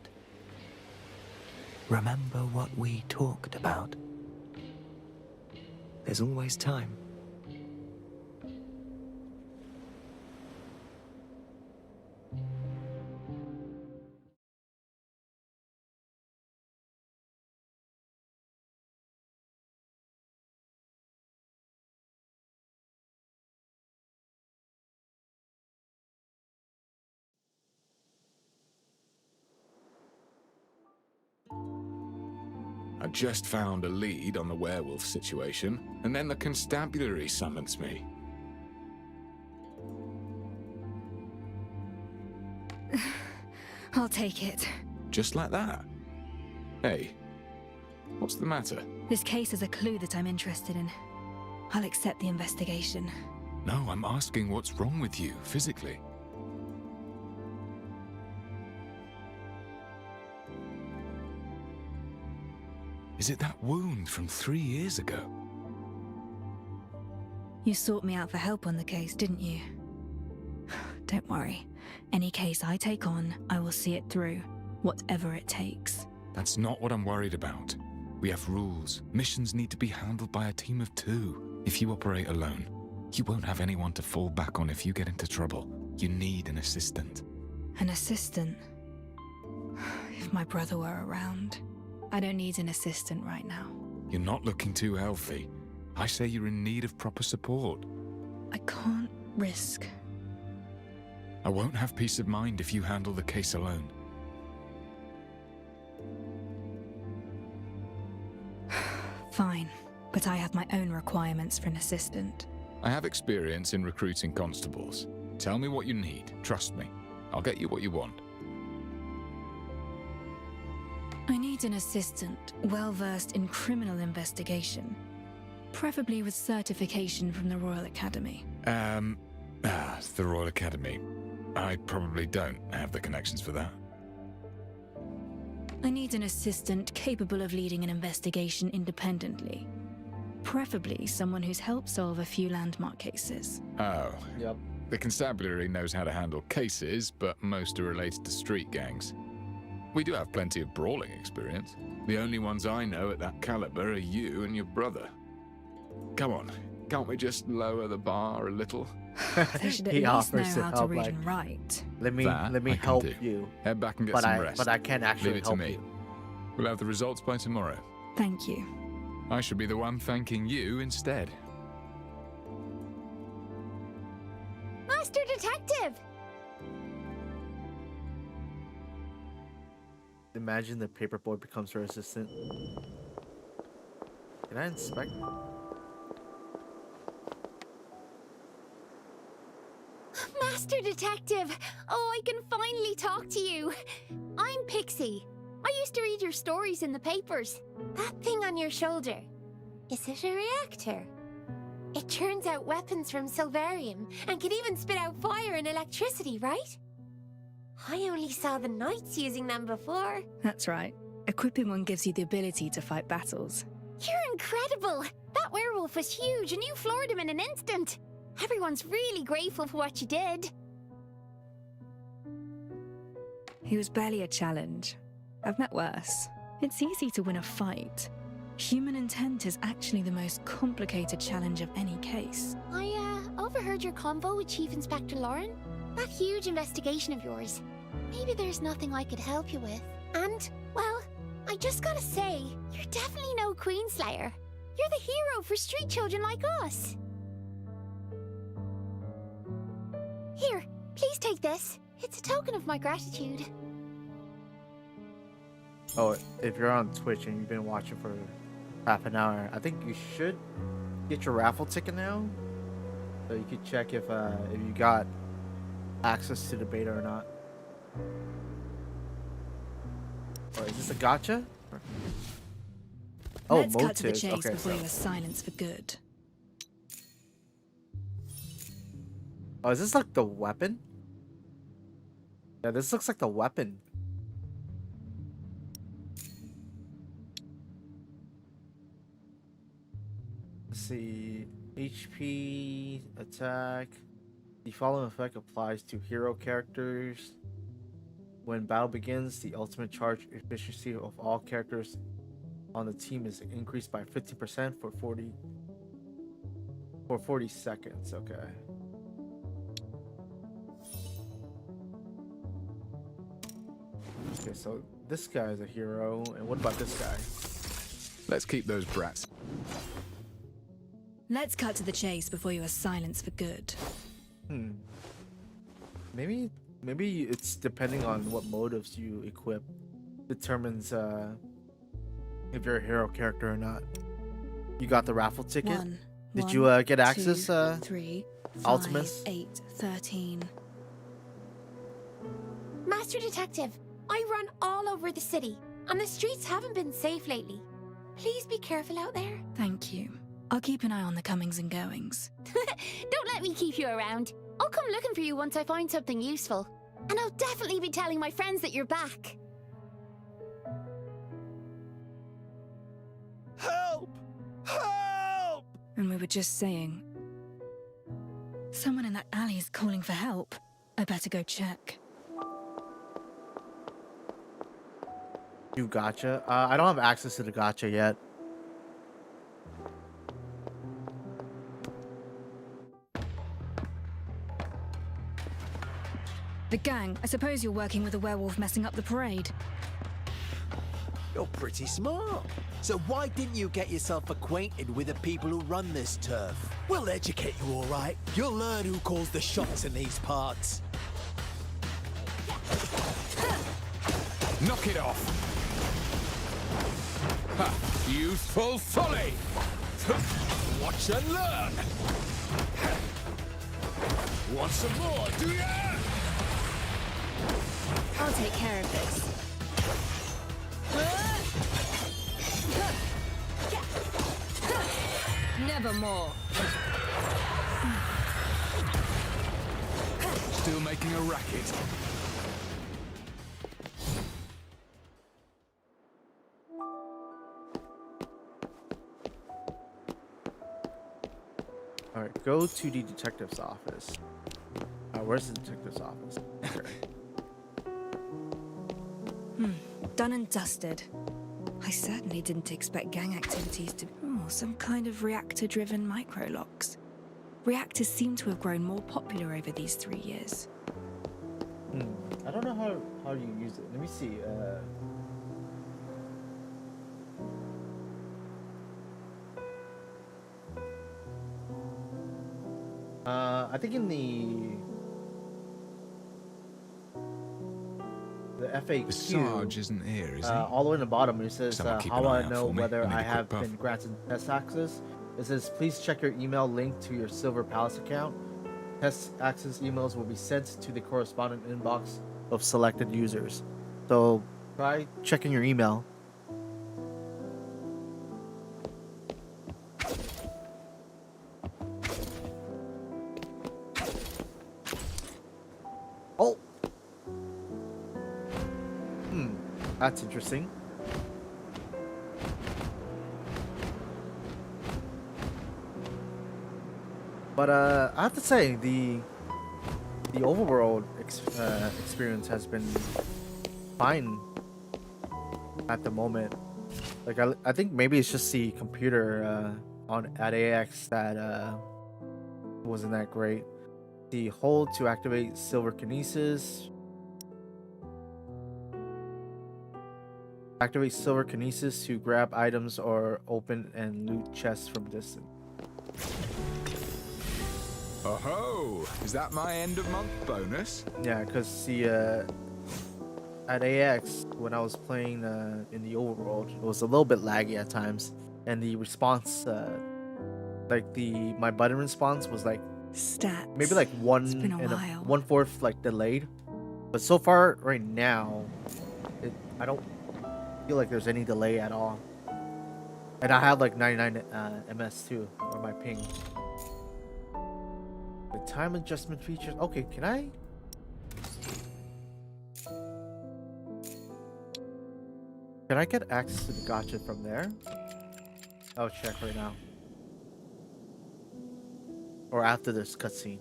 S1: Remember what we talked about. There's always time.
S12: I just found a lead on the werewolf situation, and then the constabulary summons me.
S2: I'll take it.
S12: Just like that. Hey, what's the matter?
S2: This case is a clue that I'm interested in. I'll accept the investigation.
S12: No, I'm asking what's wrong with you, physically. Is it that wound from 3 years ago?
S2: You sought me out for help on the case, didn't you? Don't worry. Any case I take on, I will see it through, whatever it takes.
S12: That's not what I'm worried about. We have rules. Missions need to be handled by a team of 2. If you operate alone, you won't have anyone to fall back on if you get into trouble. You need an assistant.
S2: An assistant? If my brother were around. I don't need an assistant right now.
S12: You're not looking too healthy. I say you're in need of proper support.
S2: I can't risk.
S12: I won't have peace of mind if you handle the case alone.
S2: Fine, but I have my own requirements for an assistant.
S12: I have experience in recruiting constables. Tell me what you need. Trust me. I'll get you what you want.
S2: I need an assistant well-versed in criminal investigation, preferably with certification from the Royal Academy.
S12: The Royal Academy. I probably don't have the connections for that.
S2: I need an assistant capable of leading an investigation independently. Preferably someone who's helped solve a few landmark cases.
S12: Oh.
S6: Yep.
S12: The constabulary knows how to handle cases, but most are related to street gangs. We do have plenty of brawling experience. The only ones I know at that caliber are you and your brother. Come on, can't we just lower the bar a little?
S2: They should at
S6: He
S2: least know
S6: offers to
S2: how to
S6: help,
S2: read
S6: like,
S2: and write.
S6: Let me
S12: That I can
S6: help
S12: do.
S6: you.
S12: Head back and get
S6: But
S12: some
S6: I
S12: rest.
S6: but I can't actually
S12: Leave it to
S6: help
S12: me.
S6: you.
S12: We'll have the results by tomorrow.
S2: Thank you.
S12: I should be the one thanking you instead.
S10: Master Detective!
S6: Imagine the paperboy becomes her assistant. Can I inspect?
S10: Master Detective! Oh, I can finally talk to you. I'm Pixie. I used to read your stories in the papers. That thing on your shoulder, is it a reactor? It churns out weapons from Silverium and can even spit out fire and electricity, right? I only saw the Knights using them before.
S2: That's right. Equipping one gives you the ability to fight battles.
S10: You're incredible! That werewolf was huge and you floored him in an instant. Everyone's really grateful for what you did.
S2: He was barely a challenge. I've met worse. It's easy to win a fight. Human intent is actually the most complicated challenge of any case.
S10: I overheard your convo with Chief Inspector Lauren. That huge investigation of yours. Maybe there's nothing I could help you with. And, well, I just gotta say, you're definitely no Queenslayer. You're the hero for street children like us. Here, please take this. It's a token of my gratitude.
S6: Oh, if you're on Twitch and you've been watching for half an hour, I think you should get your raffle ticket now, so you can check if you got access to the beta or not. Or is this a gotcha? Oh,
S2: Let's cut to the
S6: motives.
S2: chase
S6: Okay,
S2: before
S6: so.
S2: you are silenced for good.
S6: Oh, is this like the weapon? Yeah, this looks like the weapon. Let's see. HP, attack. The following effect applies to hero characters. When battle begins, the ultimate charge efficiency of all characters on the team is increased by 15% for 40 seconds. Okay. Okay, so this guy is a hero, and what about this guy?
S12: Let's keep those brats.
S2: Let's cut to the chase before you are silenced for good.
S6: Maybe it's depending on what motives you equip determines if you're a hero character or not. You got the raffle ticket? Did you get access?
S2: 2, 3, 5,
S6: Ultimates?
S2: 8, 13.
S10: Master Detective, I run all over the city, and the streets haven't been safe lately. Please be careful out there.
S2: Thank you. I'll keep an eye on the comings and goings.
S10: Don't let me keep you around. I'll come looking for you once I find something useful. And I'll definitely be telling my friends that you're back.
S5: Help! Help!
S2: And we were just saying... Someone in that alley is calling for help. I better go check.
S6: You gotcha. I don't have access to the gotcha yet.
S2: The gang, I suppose you're working with a werewolf messing up the parade.
S15: You're pretty smart. So why didn't you get yourself acquainted with the people who run this turf? We'll educate you, all right. You'll learn who calls the shots in these parts.
S12: Knock it off! Ha! Youthful folly! Watch and learn! Want some more, do ya?
S2: I'll take care of this. Nevermore.
S12: Still making a racket.
S6: Alright, go to the detective's office. Where's the detective's office? Okay.
S2: Done and dusted. I certainly didn't expect gang activities to... Oh, some kind of reactor-driven microlocks. Reactors seem to have grown more popular over these 3 years.
S6: I don't know how you use it. Let me see. I think in the FAQ,
S12: The Sarge isn't here, is he?
S6: all the way in the bottom, it says,
S12: Someone keep
S6: how
S12: an eye
S6: I
S12: out
S6: know
S12: for me.
S6: whether
S12: I need
S6: I
S12: a quick
S6: have
S12: puff.
S6: been granted test access. It says, please check your email link to your Silver Palace account. Test access emails will be sent to the correspondent inbox of selected users. So try checking your email. Oh! That's interesting. But I have to say the overworld experience has been fine at the moment. Like I think maybe it's just the computer at AX that wasn't that great. The hold to activate silver kinesis. Activate silver kinesis to grab items or open and loot chests from distance.
S12: Oh ho! Is that my end of month bonus?
S6: Yeah, because the at AX when I was playing in the overworld, it was a little bit laggy at times, and the response, like my button response was like
S2: Stats.
S6: maybe like
S2: It's been a while.
S6: 1/4 like delayed. But so far right now, I don't feel like there's any delay at all, and I have like 99 ms too, or my ping. The time adjustment features. Okay, can I? Can I get access to the gacha from there? I'll check right now. Or after this cutscene.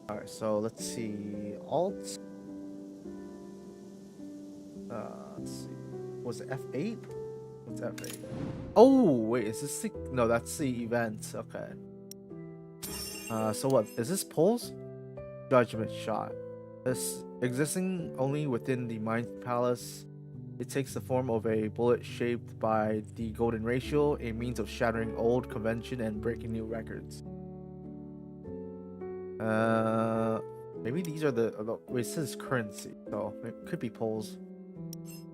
S6: Alright, so let's see. Alt. Let's see. Was it F8? What's F8? Oh, wait, is this the... No, that's the event. Okay. So what? Is this pulse? Judgment shot. This existing only within the Mind Palace. It takes the form of a bullet shaped by the golden ratio, a means of shattering old convention and breaking new records. Maybe these are the wait, it says currency, so it could be polls.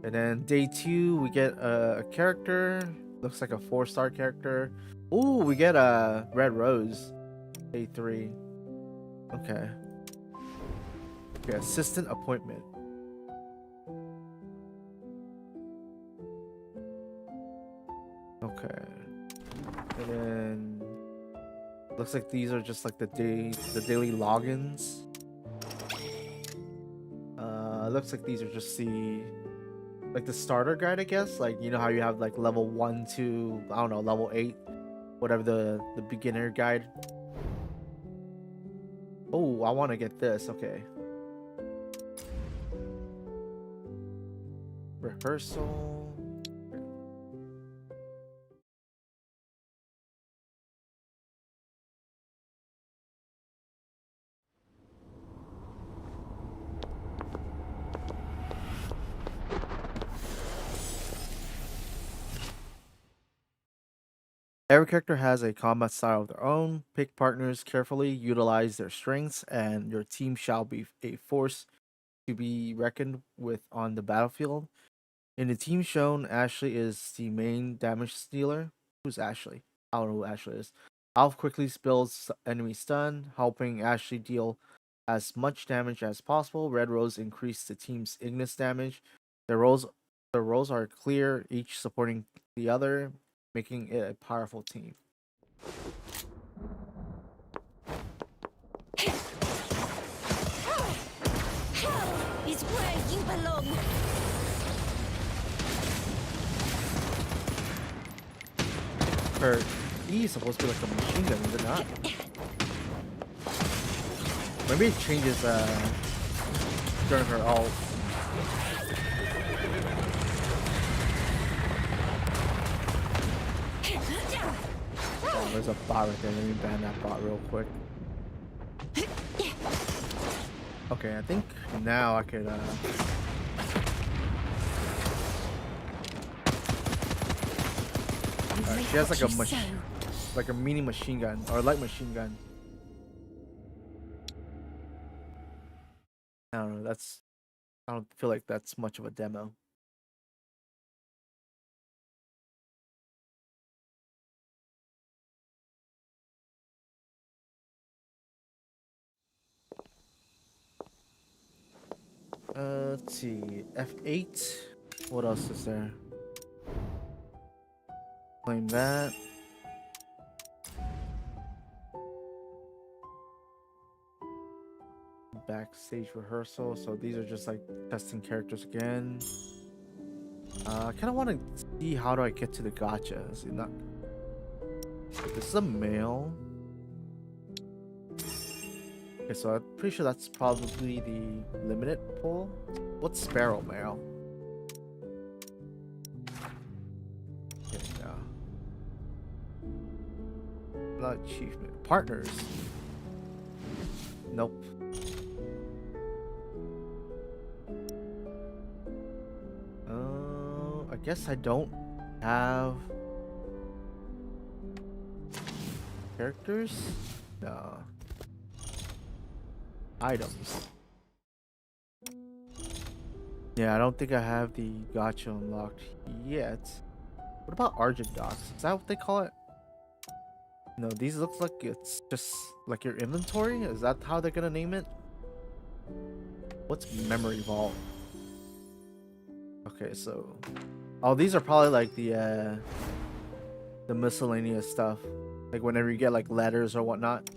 S6: And then day 2, we get a character. Looks like a 4-star character. Ooh, we get a red rose. Day 3. Okay. Okay, assistant appointment. Okay. And then looks like these are just like the daily logins. Looks like these are just the like the starter guide, I guess. Like, you know how you have like level 1 to, I don't know, level 8, whatever the beginner guide. Oh, I want to get this. Okay. Rehearsal. Every character has a combat style of their own. Pick partners carefully, utilize their strengths, and your team shall be a force to be reckoned with on the battlefield. In the team shown, Ashley is the main damage dealer. Who's Ashley? I don't know who Ashley is. Alf quickly spills enemy stun, helping Ashley deal as much damage as possible. Red Rose increase the team's Ignis damage. The roles are clear, each supporting the other, making it a powerful team.
S7: Hell is where you belong.
S6: Her E is supposed to be like a machine gun, is it not? Maybe it changes during her ult. Oh, there's a bot right there. Let me ban that bot real quick. Okay, I think now I could she has like a mini machine gun or light machine gun. I don't know. I don't feel like that's much of a demo. Let's see. F8. What else is there? Claim that. Backstage rehearsal. So these are just like testing characters again. I kind of want to see how do I get to the gacha. Is it not? This is a male. Okay, so I'm pretty sure that's probably the limited pull. What's Sparrow Mail? Okay, no. Not achievement. Partners. Nope. I guess I don't have characters? No. Items. Yeah, I don't think I have the gacha unlocked yet. What about Argent Docs? Is that what they call it? No, these looks like it's just like your inventory? Is that how they're gonna name it? What's Memory Vault? Okay, so... Oh, these are probably like the miscellaneous stuff. Like whenever you get like letters or whatnot.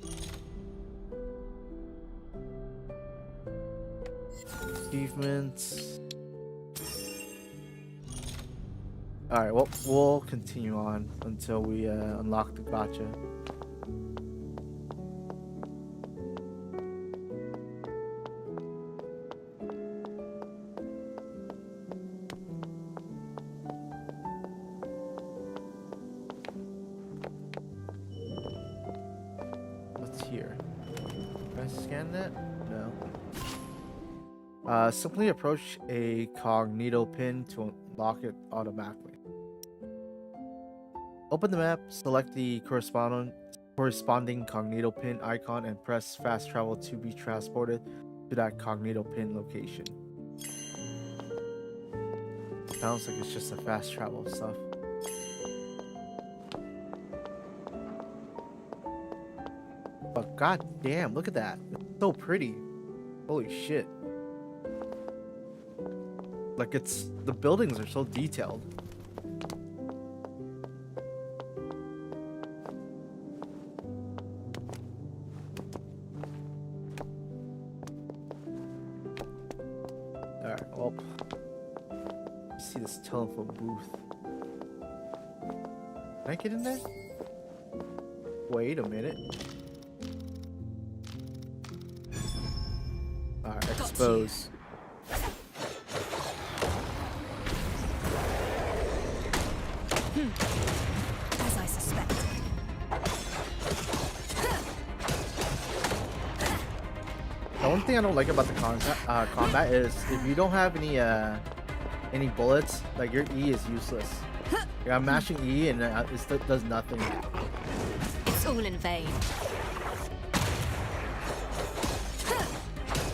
S6: Achievements. Alright, well, we'll continue on until we unlock the gacha. What's here? Can I scan that? No. Simply approach a cognito pin to unlock it automatically. Open the map, select the corresponding cognito pin icon, and press fast travel to be transported to that cognito pin location. Sounds like it's just a fast travel stuff. But god damn, look at that. It's so pretty. Holy shit. Like the buildings are so detailed. Alright, well. see this telephone booth. Can I get in there? Wait a minute. Alright, expose.
S2: As I suspected.
S6: The one thing I don't like about the combat is if you don't have any bullets, like your E is useless. Like, I'm mashing E and it does nothing.
S11: It's all in vain.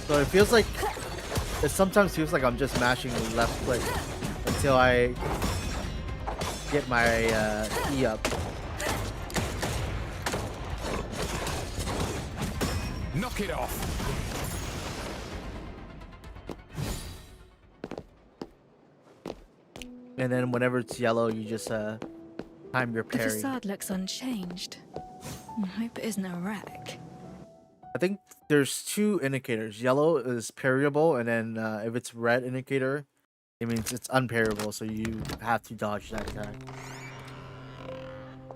S6: So it feels like it sometimes feels like I'm just mashing left click until I get my E up.
S12: Knock it off.
S6: And then whenever it's yellow, you just time your
S2: The
S6: parry.
S2: facade looks unchanged. I hope it isn't a wreck.
S6: I think there's two indicators. Yellow is parryable, and then if it's red indicator, it means it's unparryable, so you have to dodge that attack.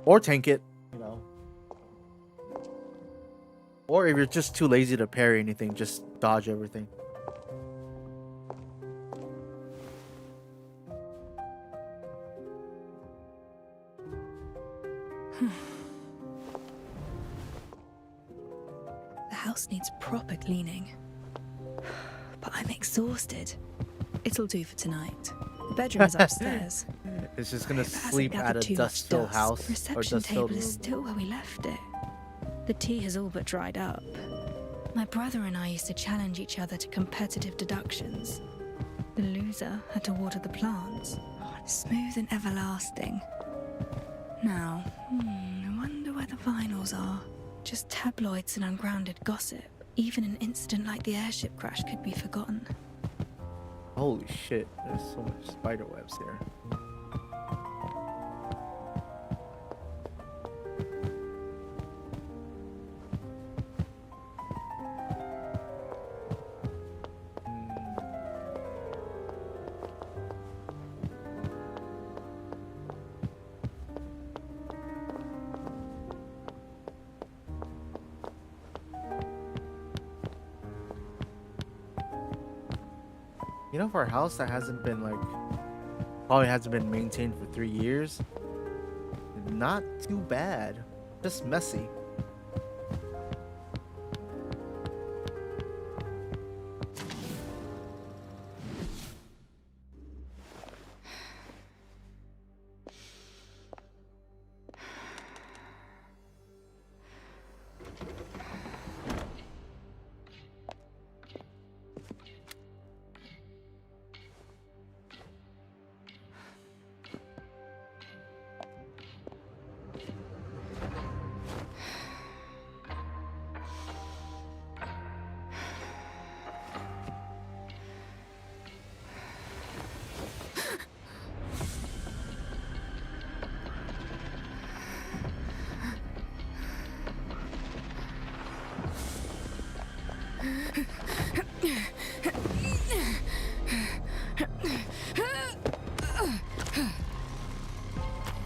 S6: Or tank it, you know. Or if you're just too lazy to parry anything, just dodge everything.
S2: The house needs proper cleaning. But I'm exhausted. It'll do for tonight. The bedroom is upstairs.
S6: It's just gonna
S2: It hasn't
S6: sleep at
S2: gathered
S6: a
S2: too much
S6: dust-filled
S2: dust.
S6: house
S2: The
S6: or
S2: reception
S6: dust-filled
S2: table is
S6: room.
S2: still where we left it. The tea has all but dried up. My brother and I used to challenge each other to competitive deductions. The loser had to water the plants. Smooth and everlasting. Now, I wonder where the vinyls are. Just tabloids and ungrounded gossip. Even an incident like the airship crash could be forgotten.
S6: Holy shit, there's so much spider webs here. You know, for a house that hasn't been probably hasn't been maintained for 3 years, not too bad. Just messy.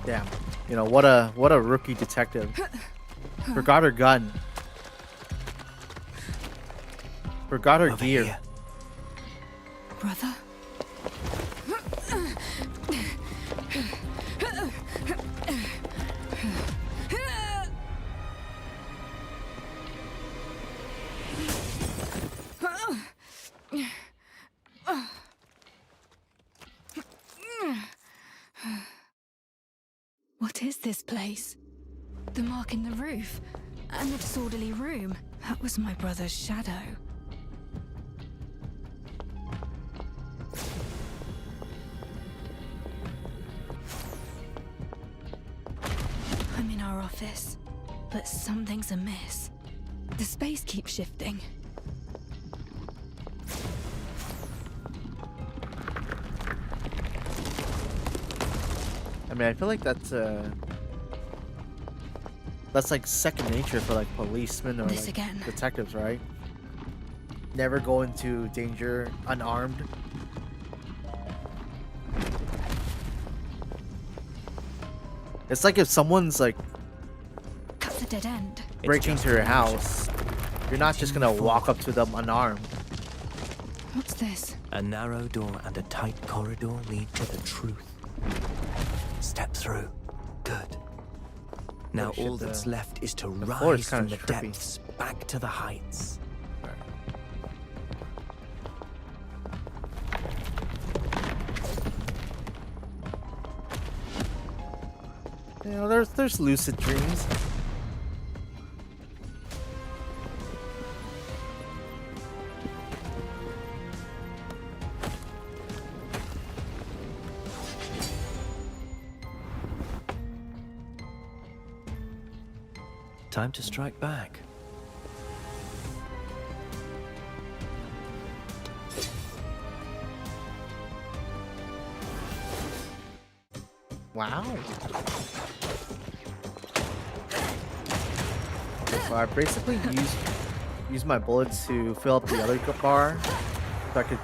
S6: Damn. You know, what a rookie detective. Forgot her gun. Forgot her gear.
S1: Here.
S2: Brother? What is this place? The mark in the roof and the disorderly room. That was my brother's shadow. I'm in our office, but something's amiss. The space keeps shifting.
S6: I mean, I feel like that's like second nature for like policemen or
S2: This
S6: like
S2: again.
S6: detectives, right? Never go into danger unarmed. It's like if someone's like
S2: That's a dead end.
S6: breaking into your house, you're not just gonna walk up to them unarmed.
S2: What's this?
S1: A narrow door and a tight corridor lead to the truth. Step through. Good. Now
S6: shit,
S1: all that's left is to
S6: floor is
S1: rise from
S6: kinda
S1: the
S6: trippy.
S1: depths back to the heights.
S6: You know, there's lucid dreams.
S1: Time to strike back.
S6: Wow. So I basically use my bullets to fill up the other bar, so I could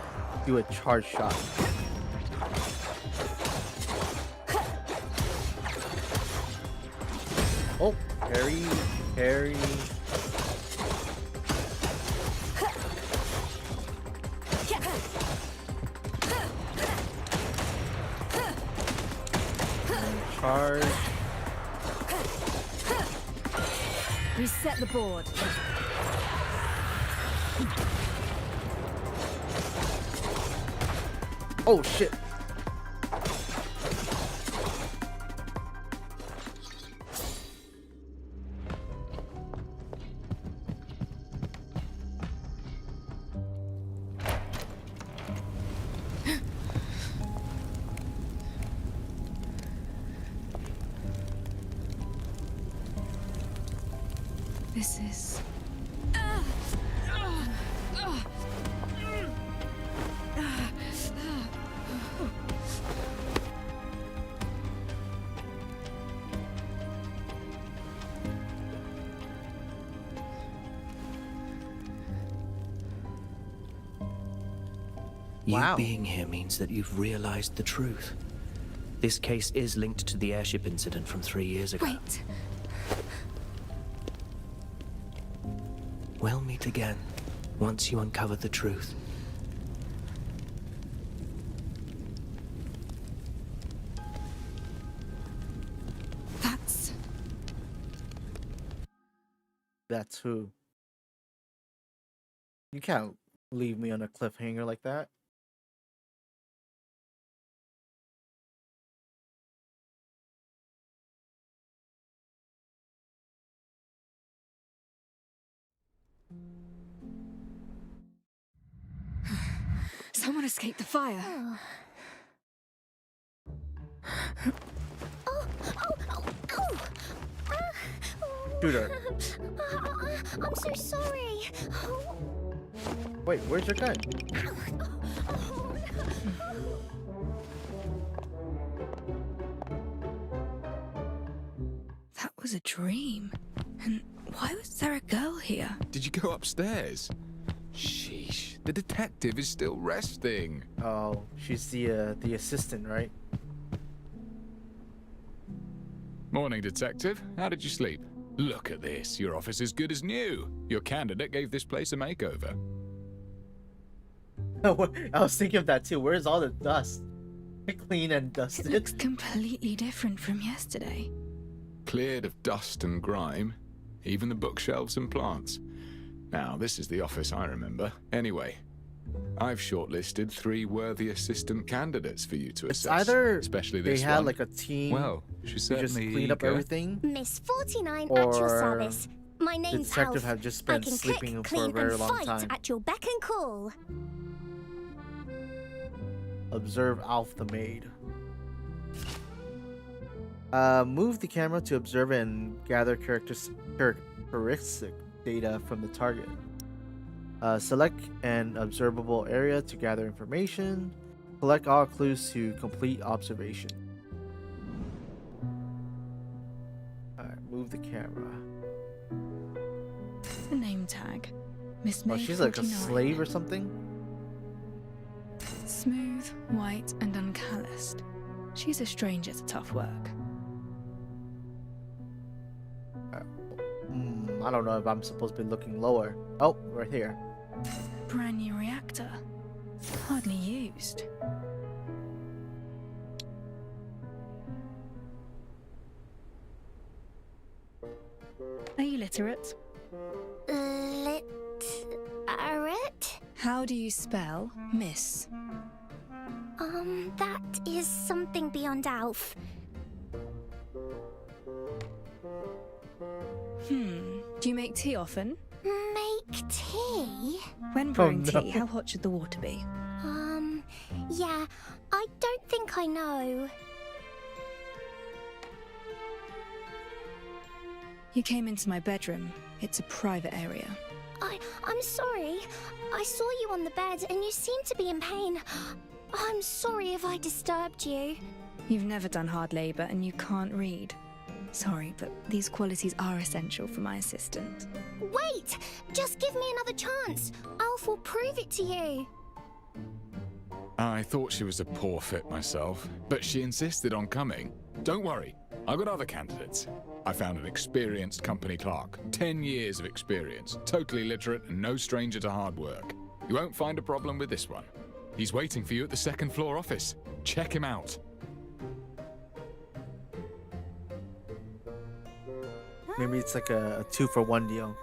S6: do a charge shot. Oh, parry. Charge.
S2: Reset the board.
S6: Oh shit.
S2: This is...
S1: You being here means that you've realized the truth. This case is linked to the airship incident from 3 years ago.
S2: Wait.
S1: We'll meet again, once you uncover the truth.
S6: That's who. You can't leave me on a cliffhanger like that.
S2: Someone escaped the fire.
S6: Shoot her.
S10: I'm so sorry.
S6: Wait, where's your gun?
S2: That was a dream. And why was there a girl here?
S12: Did you go upstairs? Sheesh, the detective is still resting.
S6: Oh, she's the assistant, right?
S12: Morning, detective. How did you sleep? Look at this. Your office is good as new. Your candidate gave this place a makeover.
S6: I was thinking of that too. Where's all the dust? Clean and dusted.
S2: It looks completely different from yesterday.
S12: Cleared of dust and grime. Even the bookshelves and plants. Now, this is the office I remember. Anyway, I've shortlisted 3 worthy assistant candidates for you to
S6: It's
S12: assess.
S6: either
S12: especially
S6: they
S12: this
S6: had
S12: one.
S6: like a team.
S12: Well, she
S6: who
S12: certainly
S6: just cleaned up
S12: eager.
S6: everything.
S10: Miss 49 at your
S6: Or
S10: service. My
S6: the
S10: name's
S6: detective
S10: Health.
S6: had just
S10: I
S6: been
S10: can
S6: sleeping
S10: cook,
S6: for a
S10: clean,
S6: very
S10: and
S6: long
S10: fight
S6: time.
S10: at your beck and call.
S6: Observe Alf the maid. Move the camera to observe and gather characteristic data from the target. Select an observable area to gather information. Collect all clues to complete observation. Alright, move the camera.
S2: The name tag. Miss
S6: Oh,
S2: May
S6: she's like a
S2: 49.
S6: slave or something?
S2: Smooth, white, and uncalloused. She's a stranger to tough work.
S6: I don't know if I'm supposed to be looking lower. Oh, right here.
S2: Brand new reactor. Hardly used. Are you literate?
S10: Literate?
S2: How do you spell miss?
S10: That is something beyond Alf.
S2: Do you make tea often?
S10: Make tea?
S2: When brewing tea, how hot should the water be?
S10: Yeah, I don't think I know.
S2: You came into my bedroom. It's a private area.
S10: I'm sorry. I saw you on the bed and you seemed to be in pain. I'm sorry if I disturbed you.
S2: You've never done hard labor and you can't read. Sorry, but these qualities are essential for my assistant.
S10: Wait! Just give me another chance. Alf will prove it to you.
S12: I thought she was a poor fit myself, but she insisted on coming. Don't worry, I've got other candidates. I found an experienced company clerk, 10 years of experience, totally literate and no stranger to hard work. You won't find a problem with this one. He's waiting for you at the second floor office. Check him out.
S6: Maybe it's like a 2-for-1 deal.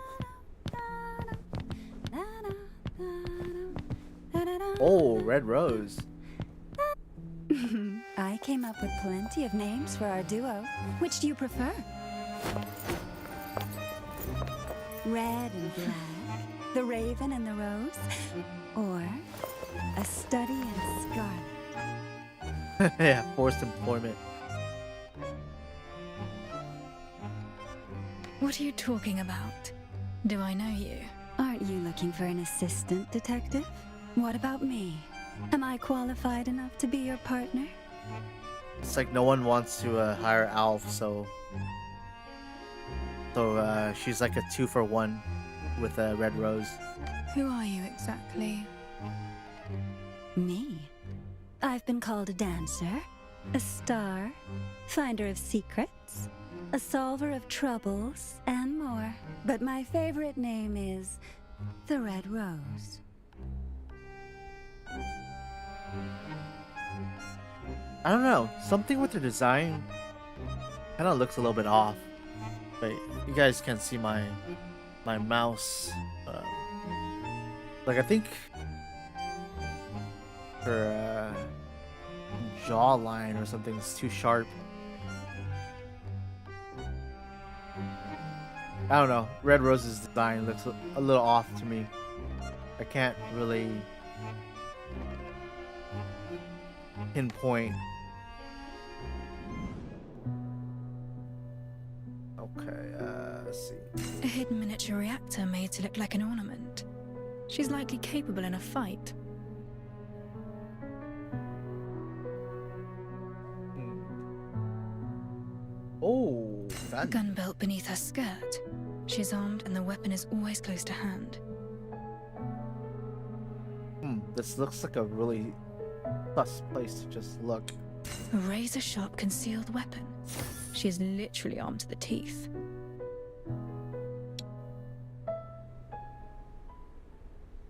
S6: Oh, Red Rose.
S4: I came up with plenty of names for our duo. Which do you prefer? Red and black, the raven and the rose, or a study in scarlet?
S6: Yeah, forced employment.
S2: What are you talking about? Do I know you?
S4: Aren't you looking for an assistant, detective? What about me? Am I qualified enough to be your partner?
S6: It's like no one wants to hire Alf, so she's like a 2-for-1 with a Red Rose.
S2: Who are you exactly?
S4: Me? I've been called a dancer, a star, finder of secrets, a solver of troubles, and more. But my favorite name is the Red Rose.
S6: I don't know, something with the design kind of looks a little bit off. But you guys can see my mouse. Like I think her jawline or something is too sharp. I don't know. Red Rose's design looks a little off to me. I can't really pinpoint. Okay, let's see.
S2: A hidden miniature reactor made to look like an ornament. She's likely capable in a fight.
S6: Oh,
S2: A gun belt beneath her skirt. She's armed and the weapon is always close to hand.
S6: This looks like a really sus place to just look.
S2: A razor-sharp concealed weapon. She is literally armed to the teeth.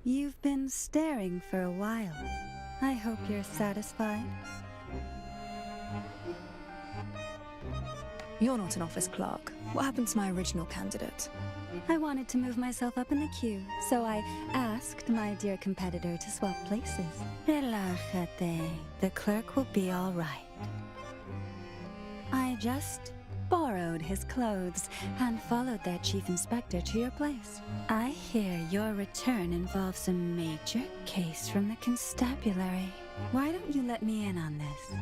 S4: You've been staring for a while. I hope you're satisfied.
S2: You're not an office clerk. What happened to my original candidate?
S4: I wanted to move myself up in the queue, so I asked my dear competitor to swap places. Relájate. The clerk will be all right. I just borrowed his clothes and followed their chief inspector to your place. I hear your return involves a major case from the constabulary. Why don't you let me in on this?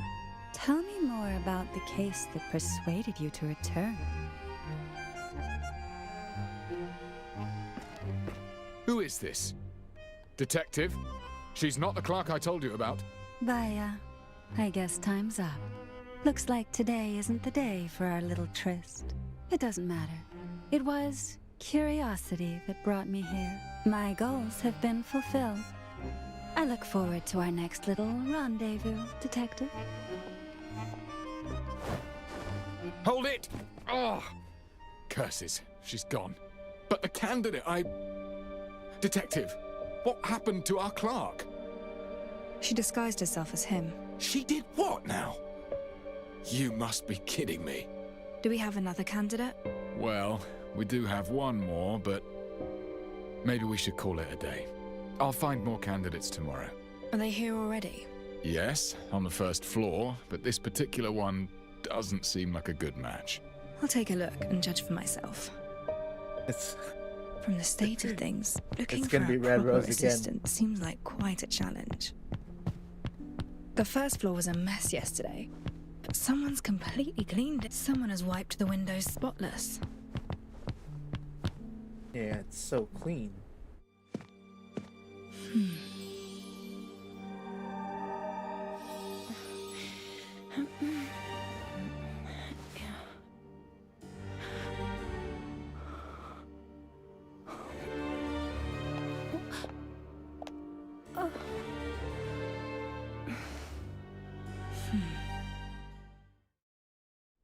S4: Tell me more about the case that persuaded you to return.
S12: Who is this? Detective? She's not the clerk I told you about.
S4: Vaya, I guess time's up. Looks like today isn't the day for our little tryst. It doesn't matter. It was curiosity that brought me here. My goals have been fulfilled. I look forward to our next little rendezvous, detective.
S12: Hold it! Oh! Curses, she's gone. But the candidate Detective, what happened to our clerk?
S2: She disguised herself as him.
S12: She did what now? You must be kidding me.
S2: Do we have another candidate?
S12: Well, we do have one more, but maybe we should call it a day. I'll find more candidates tomorrow.
S2: Are they here already?
S12: Yes, on the first floor, but this particular one doesn't seem like a good match.
S2: I'll take a look and judge for myself. From the state of things, looking
S6: It's
S2: for
S6: gonna be
S2: a
S6: Red
S2: proper
S6: Rose again.
S2: assistant seems like quite a challenge. The first floor was a mess yesterday, but someone's completely cleaned it. Someone has wiped the windows spotless.
S6: Yeah, it's so clean.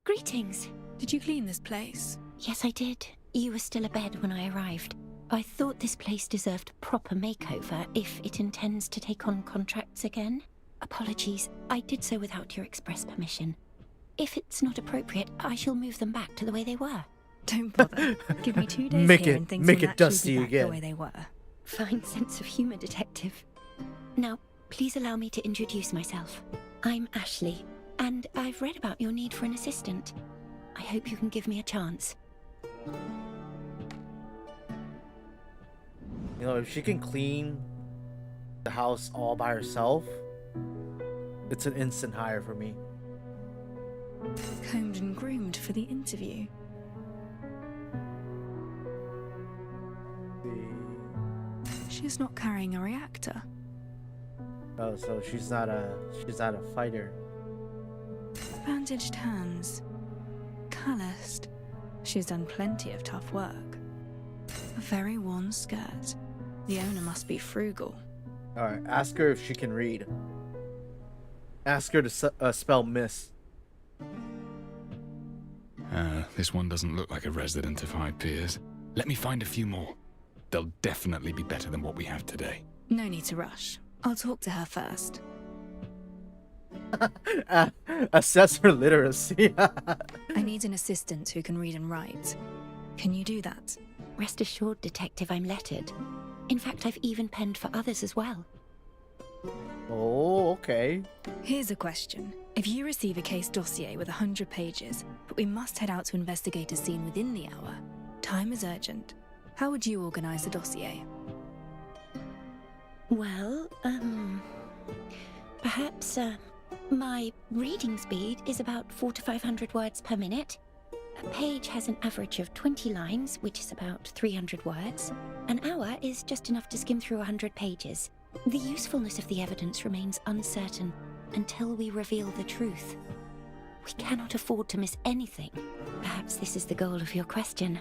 S7: Greetings.
S2: Did you clean this place?
S7: Yes, I did. You were still abed when I arrived. I thought this place deserved a proper makeover if it intends to take on contracts again. Apologies, I did so without your express permission. If it's not appropriate, I shall move them back to the way they were.
S2: Don't bother. Give me 2 days
S6: Make
S2: here
S6: it-
S2: and things
S6: make
S2: will
S6: it
S2: naturally
S6: dusty
S2: be back
S6: again.
S2: the way they were.
S7: Fine sense of humour, Detective. Now, please allow me to introduce myself. I'm Ashley, and I've read about your need for an assistant. I hope you can give me a chance.
S6: You know, if she can clean the house all by herself, it's an instant hire for me.
S2: Combed and groomed for the interview. She's not carrying a reactor.
S6: Oh, so she's not a fighter.
S2: Bandaged hands. Calloused. She's done plenty of tough work. A very worn skirt. The owner must be frugal.
S6: All right, ask her if she can read. Ask her to spell miss.
S12: This one doesn't look like a resident of High Piers. Let me find a few more. They'll definitely be better than what we have today.
S2: No need to rush. I'll talk to her first.
S6: Assess her literacy.
S2: I need an assistant who can read and write. Can you do that?
S7: Rest assured, Detective, I'm lettered. In fact, I've even penned for others as well.
S6: Oh, okay.
S2: Here's a question. If you receive a case dossier with 100 pages, but we must head out to investigate a scene within the hour, time is urgent. How would you organize the dossier?
S7: Well, perhaps, my reading speed is about 400 to 500 words per minute. A page has an average of 20 lines, which is about 300 words. An hour is just enough to skim through 100 pages. The usefulness of the evidence remains uncertain until we reveal the truth. We cannot afford to miss anything. Perhaps this is the goal of your question.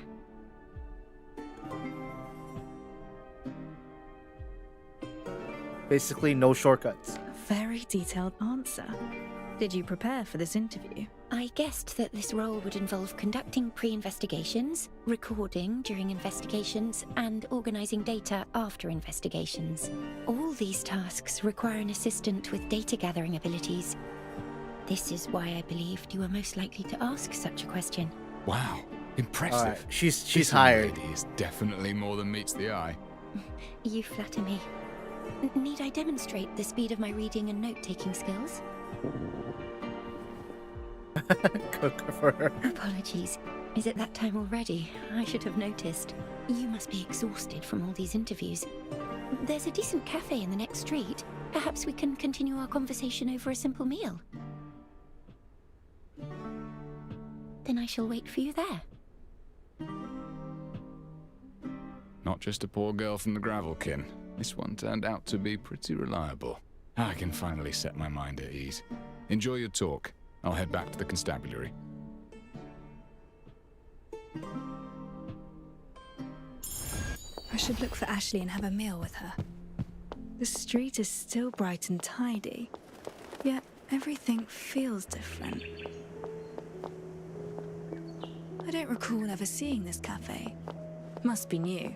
S6: Basically, no shortcuts.
S2: A very detailed answer. Did you prepare for this interview?
S7: I guessed that this role would involve conducting pre-investigations, recording during investigations, and organizing data after investigations. All these tasks require an assistant with data-gathering abilities. This is why I believed you were most likely to ask such a question.
S12: Wow, impressive.
S6: All right, she's
S12: This
S6: hired.
S12: lady is definitely more than meets the eye.
S7: You flatter me. Need I demonstrate the speed of my reading and note-taking skills?
S6: Cook for her.
S7: Apologies. Is it that time already? I should have noticed. You must be exhausted from all these interviews. There's a decent cafe in the next street. Perhaps we can continue our conversation over a simple meal. Then I shall wait for you there.
S12: Not just a poor girl from the Gravelkin. This one turned out to be pretty reliable. I can finally set my mind at ease. Enjoy your talk. I'll head back to the constabulary.
S2: I should look for Ashley and have a meal with her. The street is still bright and tidy, yet everything feels different. I don't recall ever seeing this cafe. Must be new.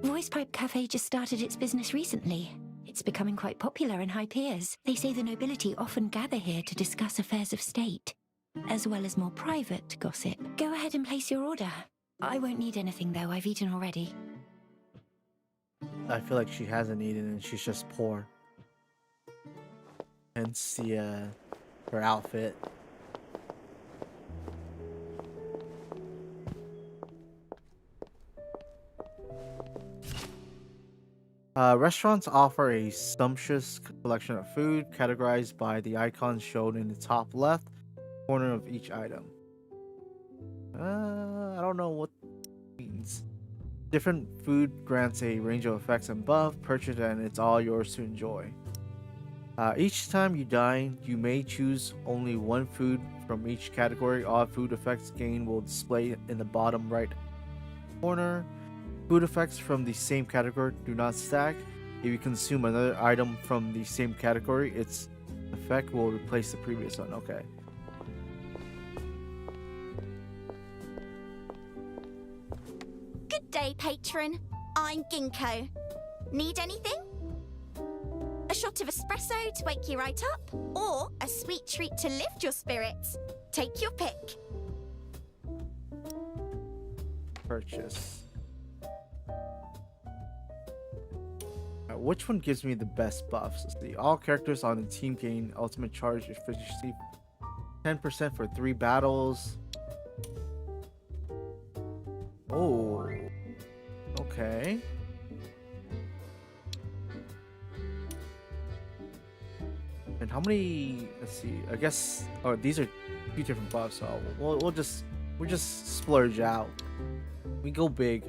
S7: Voice Pipe Cafe just started its business recently. It's becoming quite popular in High Piers. They say the nobility often gather here to discuss affairs of state, as well as more private gossip. Go ahead and place your order. I won't need anything, though. I've eaten already.
S6: I feel like she hasn't eaten and she's just poor. Hence the, her outfit. Restaurants offer a sumptuous collection of food categorized by the icons shown in the top left corner of each item. I don't know what it means. Different food grants a range of effects and buff. Purchase and it's all yours to enjoy. Each time you dine, you may choose only one food from each category. All food effects gained will display in the bottom right corner. Food effects from the same category do not stack. If you consume another item from the same category, its effect will replace the previous one. Okay.
S10: Good day, patron. I'm Ginkgo. Need anything? A shot of espresso to wake you right up? Or a sweet treat to lift your spirits? Take your pick.
S6: Purchase. Which one gives me the best buffs? Let's see. All characters on the team gain ultimate charge efficiency 10% for 3 battles. Oh. Okay. And how many? Let's see. I guess. Oh, these are 2 different buffs. So we'll just splurge out. We go big.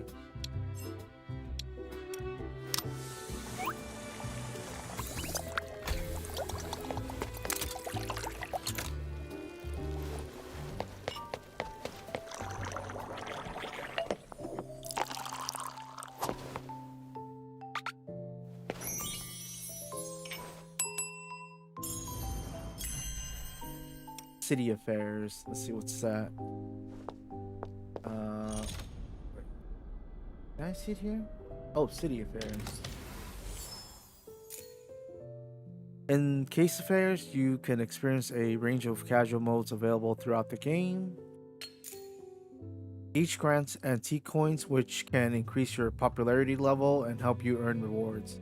S6: City affairs. Let's see what's that. Wait. Can I see it here? Oh, city affairs. In case affairs, you can experience a range of casual modes available throughout the game. Each grants antique coins, which can increase your popularity level and help you earn rewards.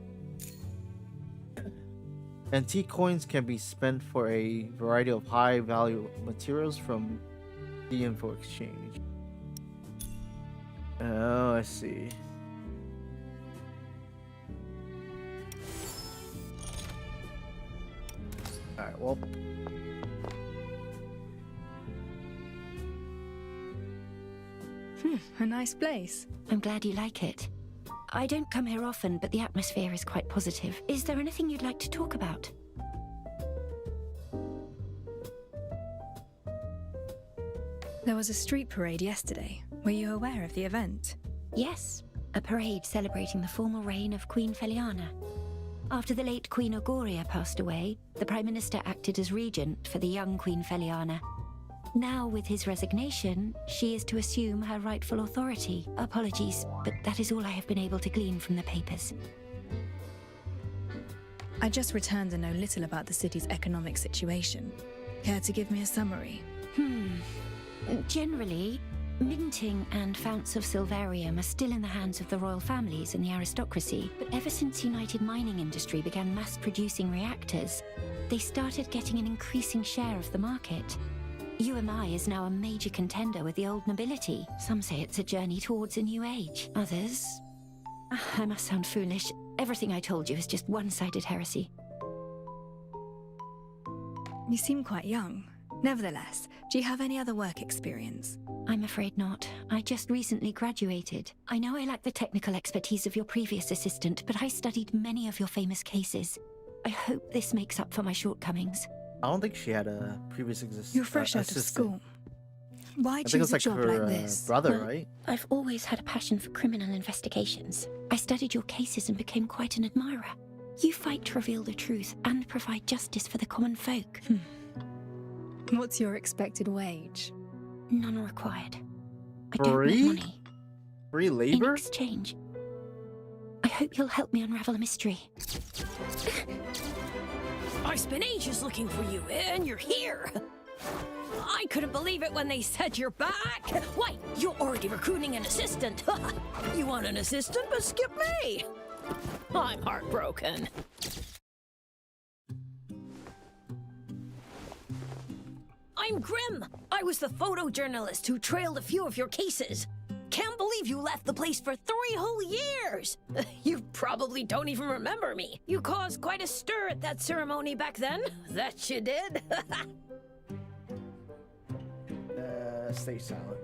S6: Antique coins can be spent for a variety of high-value materials from the info exchange. Oh, I see. Alright, well.
S2: A nice place.
S7: I'm glad you like it. I don't come here often, but the atmosphere is quite positive. Is there anything you'd like to talk about?
S2: There was a street parade yesterday. Were you aware of the event?
S7: Yes, a parade celebrating the formal reign of Queen Feliana. After the late Queen Ogoria passed away, the Prime Minister acted as regent for the young Queen Feliana. Now, with his resignation, she is to assume her rightful authority. Apologies, but that is all I have been able to glean from the papers.
S2: I just returned and know little about the city's economic situation. Care to give me a summary?
S7: Generally, minting and founts of silvarium are still in the hands of the royal families and the aristocracy, but ever since United Mining Industry began mass-producing reactors, they started getting an increasing share of the market. UMI is now a major contender with the old nobility. Some say it's a journey towards a new age. Others... I must sound foolish. Everything I told you is just one-sided heresy.
S2: You seem quite young. Nevertheless, do you have any other work experience?
S7: I'm afraid not. I just recently graduated. I know I lack the technical expertise of your previous assistant, but I studied many of your famous cases. I hope this makes up for my shortcomings.
S6: I don't think she had a previous existence.
S2: You're fresh out of school. Why choose a job
S6: her,
S2: like this?
S6: Brother,
S7: Well,
S6: right?
S7: I've always had a passion for criminal investigations. I studied your cases and became quite an admirer. You fight to reveal the truth and provide justice for the common folk.
S2: What's your expected wage?
S7: None required. I don't
S6: Free?
S7: want money.
S6: Free
S7: In
S6: labor?
S7: exchange, I hope you'll help me unravel a mystery.
S11: I've spent ages looking for you, and you're here. I couldn't believe it when they said you're back. Why, you're already recruiting an assistant. You want an assistant, but skip me. I'm heartbroken. I'm Grim. I was the photojournalist who trailed a few of your cases. Can't believe you left the place for 3 whole years. You probably don't even remember me. You caused quite a stir at that ceremony back then. That you did.
S6: Stay silent.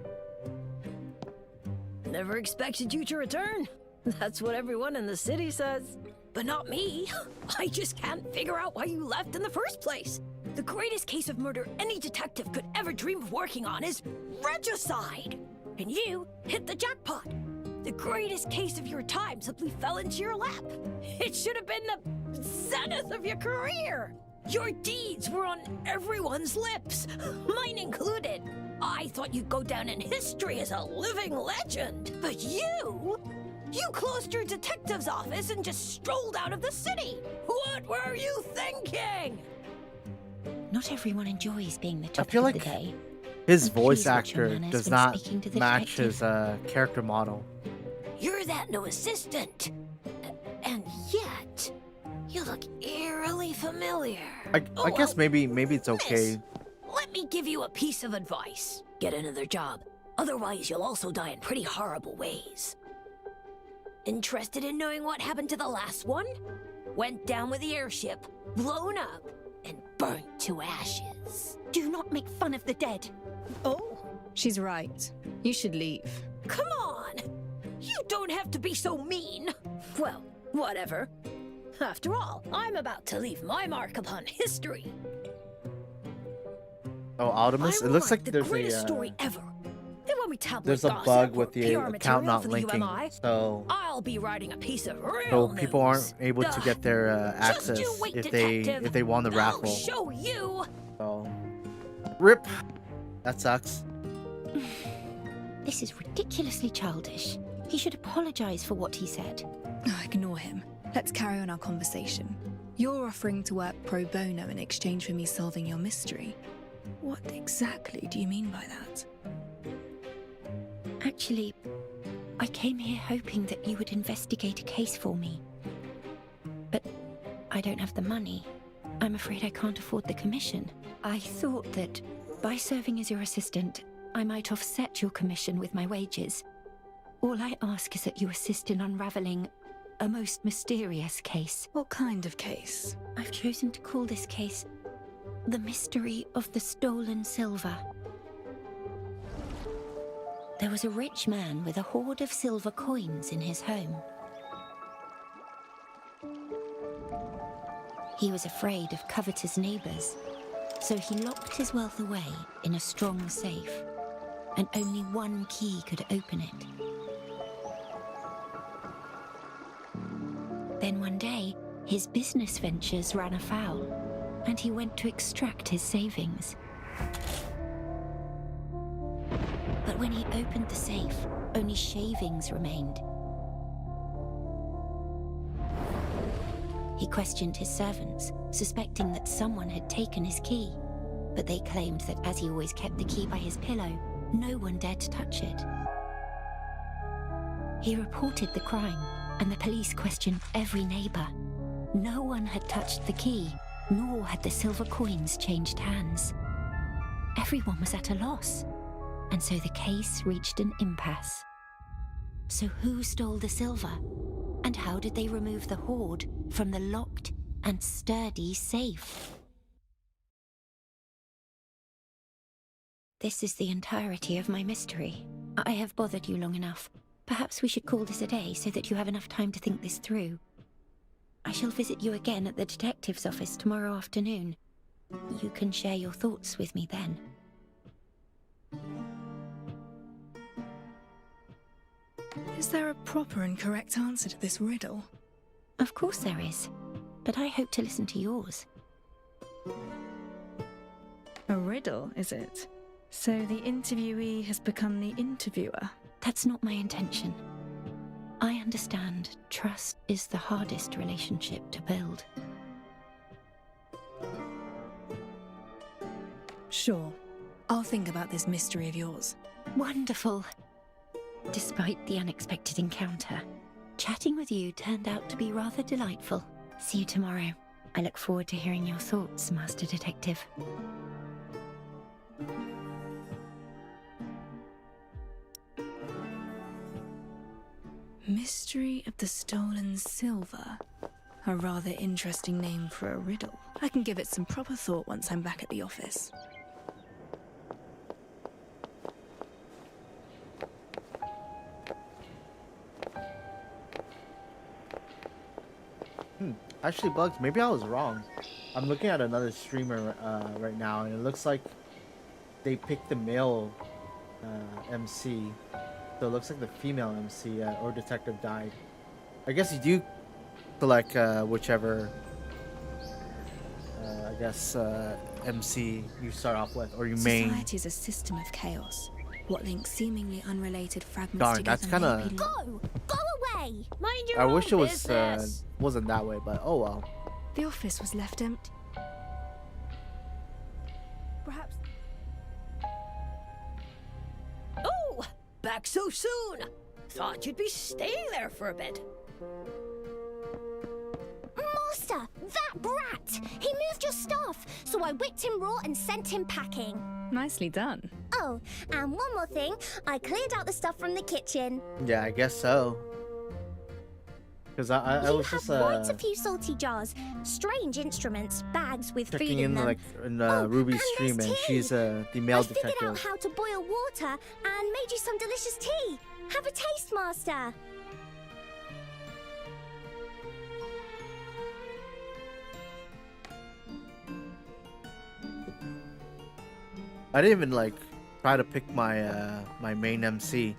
S11: Never expected you to return. That's what everyone in the city says. But not me. I just can't figure out why you left in the first place. The greatest case of murder any detective could ever dream of working on is regicide. And you hit the jackpot. The greatest case of your time simply fell into your lap. It should have been the zenith of your career. Your deeds were on everyone's lips, mine included. I thought you'd go down in history as a living legend. But you closed your detective's office and just strolled out of the city. What were you thinking?
S7: Not everyone enjoys being the
S6: I
S7: top
S6: feel
S7: of
S6: like
S7: the day.
S6: his
S7: And
S6: voice
S7: please watch your
S6: actor
S7: manners
S6: does
S7: when
S6: not
S7: speaking to the
S6: match
S7: detective.
S6: his character model.
S11: You're that new assistant. And yet, you look eerily familiar.
S6: I guess maybe it's okay.
S11: Let me give you a piece of advice. Get another job. Otherwise, you'll also die in pretty horrible ways. Interested in knowing what happened to the last one? Went down with the airship, blown up, and burnt to ashes.
S7: Do not make fun of the dead.
S11: Oh?
S2: She's right. You should leave.
S11: Come on! You don't have to be so mean. Well, whatever. After all, I'm about to leave my mark upon history.
S6: Oh, Artemis? It looks like
S11: the
S6: there's
S11: greatest
S6: a
S11: story ever. They want me tabloid
S6: there's a
S11: gossip
S6: bug
S11: or
S6: with the
S11: PR
S6: account
S11: material
S6: not
S11: for the
S6: linking,
S11: UMI.
S6: so
S11: I'll be writing a piece of real
S6: so people
S11: news.
S6: aren't able to get their
S11: Just
S6: access
S11: you wait,
S6: if
S11: detective.
S6: they won the
S11: I'll
S6: raffle.
S11: show you.
S6: So rip. That sucks.
S7: This is ridiculously childish. He should apologize for what he said.
S2: Oh, ignore him. Let's carry on our conversation. You're offering to work pro bono in exchange for me solving your mystery. What exactly do you mean by that?
S7: Actually, I came here hoping that you would investigate a case for me. But I don't have the money. I'm afraid I can't afford the commission. I thought that by serving as your assistant, I might offset your commission with my wages. All I ask is that you assist in unraveling a most mysterious case.
S2: What kind of case?
S7: I've chosen to call this case The Mystery of the Stolen Silver. There was a rich man with a hoard of silver coins in his home. He was afraid of covetous neighbors, so he locked his wealth away in a strong safe, and only one key could open it. Then one day, his business ventures ran afoul, and he went to extract his savings. But when he opened the safe, only shavings remained. He questioned his servants, suspecting that someone had taken his key, but they claimed that as he always kept the key by his pillow, no one dared to touch it. He reported the crime, and the police questioned every neighbor. No one had touched the key, nor had the silver coins changed hands. Everyone was at a loss, and so the case reached an impasse. So who stole the silver? And how did they remove the hoard from the locked and sturdy safe? This is the entirety of my mystery. I have bothered you long enough. Perhaps we should call this a day so that you have enough time to think this through. I shall visit you again at the detective's office tomorrow afternoon. You can share your thoughts with me then.
S2: Is there a proper and correct answer to this riddle?
S7: Of course there is, but I hope to listen to yours.
S2: A riddle? riddle, is it? So the interviewee has become the interviewer?
S7: That's not my intention. I understand trust is the hardest relationship to build.
S2: Sure. I'll think about this mystery of yours.
S7: Wonderful. Despite the unexpected encounter, chatting with you turned out to be rather delightful. See you tomorrow. I look forward to hearing your thoughts, Master Detective.
S2: Mystery of the Stolen Silver. A rather interesting name for a riddle. I can give it some proper thought once I'm back at the office.
S6: Actually, Bugs, maybe I was wrong. I'm looking at another streamer right now, and it looks like they picked the male MC. So it looks like the female MC or detective died. I guess you do select whichever, I guess, MC you start off with, or you main.
S2: Society is a system of chaos. What links seemingly unrelated fragments
S6: Darn,
S2: together?
S6: that's kind of.
S2: may be
S10: Go away! Mind your
S6: I
S10: own
S6: wish it was
S10: business.
S6: wasn't that way, but oh well.
S2: The office was left empty.
S11: Perhaps. Oh, back so soon. Thought you'd be staying there for a bit.
S10: Master, that brat! He moved your stuff, so I whipped him raw and sent him packing.
S2: Nicely done.
S10: Oh, and one more thing. I cleared out the stuff from the kitchen.
S6: Yeah, I guess so. Because I was just
S10: quite a few salty jars, strange instruments, bags with food
S6: checking
S10: in
S6: in
S10: them.
S6: like in Ruby's stream, and she's the male
S10: I figured out
S6: detective.
S10: how to boil water and made you some delicious tea. Have a taste, Master.
S6: I didn't even like try to pick my my main MC.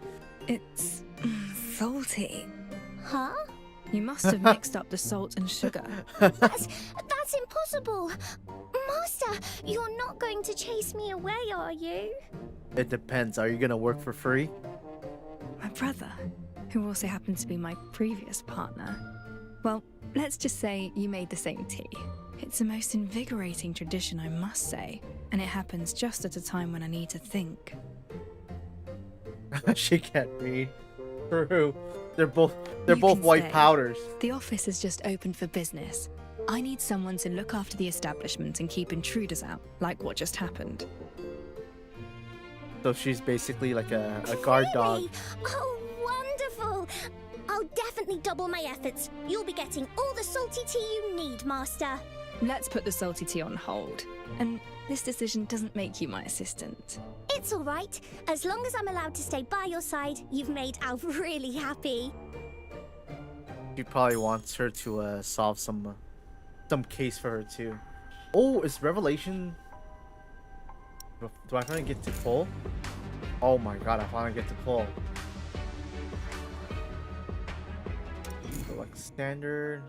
S2: It's salty.
S10: Huh?
S2: You must have mixed up the salt and sugar.
S10: That's impossible. Master, you're not going to chase me away, are you?
S6: It depends. Are you gonna work for free?
S2: My brother, who also happened to be my previous partner. Well, let's just say you made the same tea. It's the most invigorating tradition, I must say, and it happens just at a time when I need to think.
S6: She can't read. True. They're both
S2: You
S6: both
S2: can
S6: white
S2: stay.
S6: powders.
S2: The office is just open for business. I need someone to look after the establishment and keep intruders out, like what just happened.
S6: So she's basically like a guard dog.
S10: Really? Oh, wonderful. I'll definitely double my efforts. You'll be getting all the salty tea you need, Master.
S2: Let's put the salty tea on hold. And this decision doesn't make you my assistant.
S10: It's all right. As long as I'm allowed to stay by your side, you've made Alf really happy.
S6: She probably wants her to solve some case for her too. Oh, is Revelation? Do I finally get to pull? Oh my god, I finally get to pull. So like standard.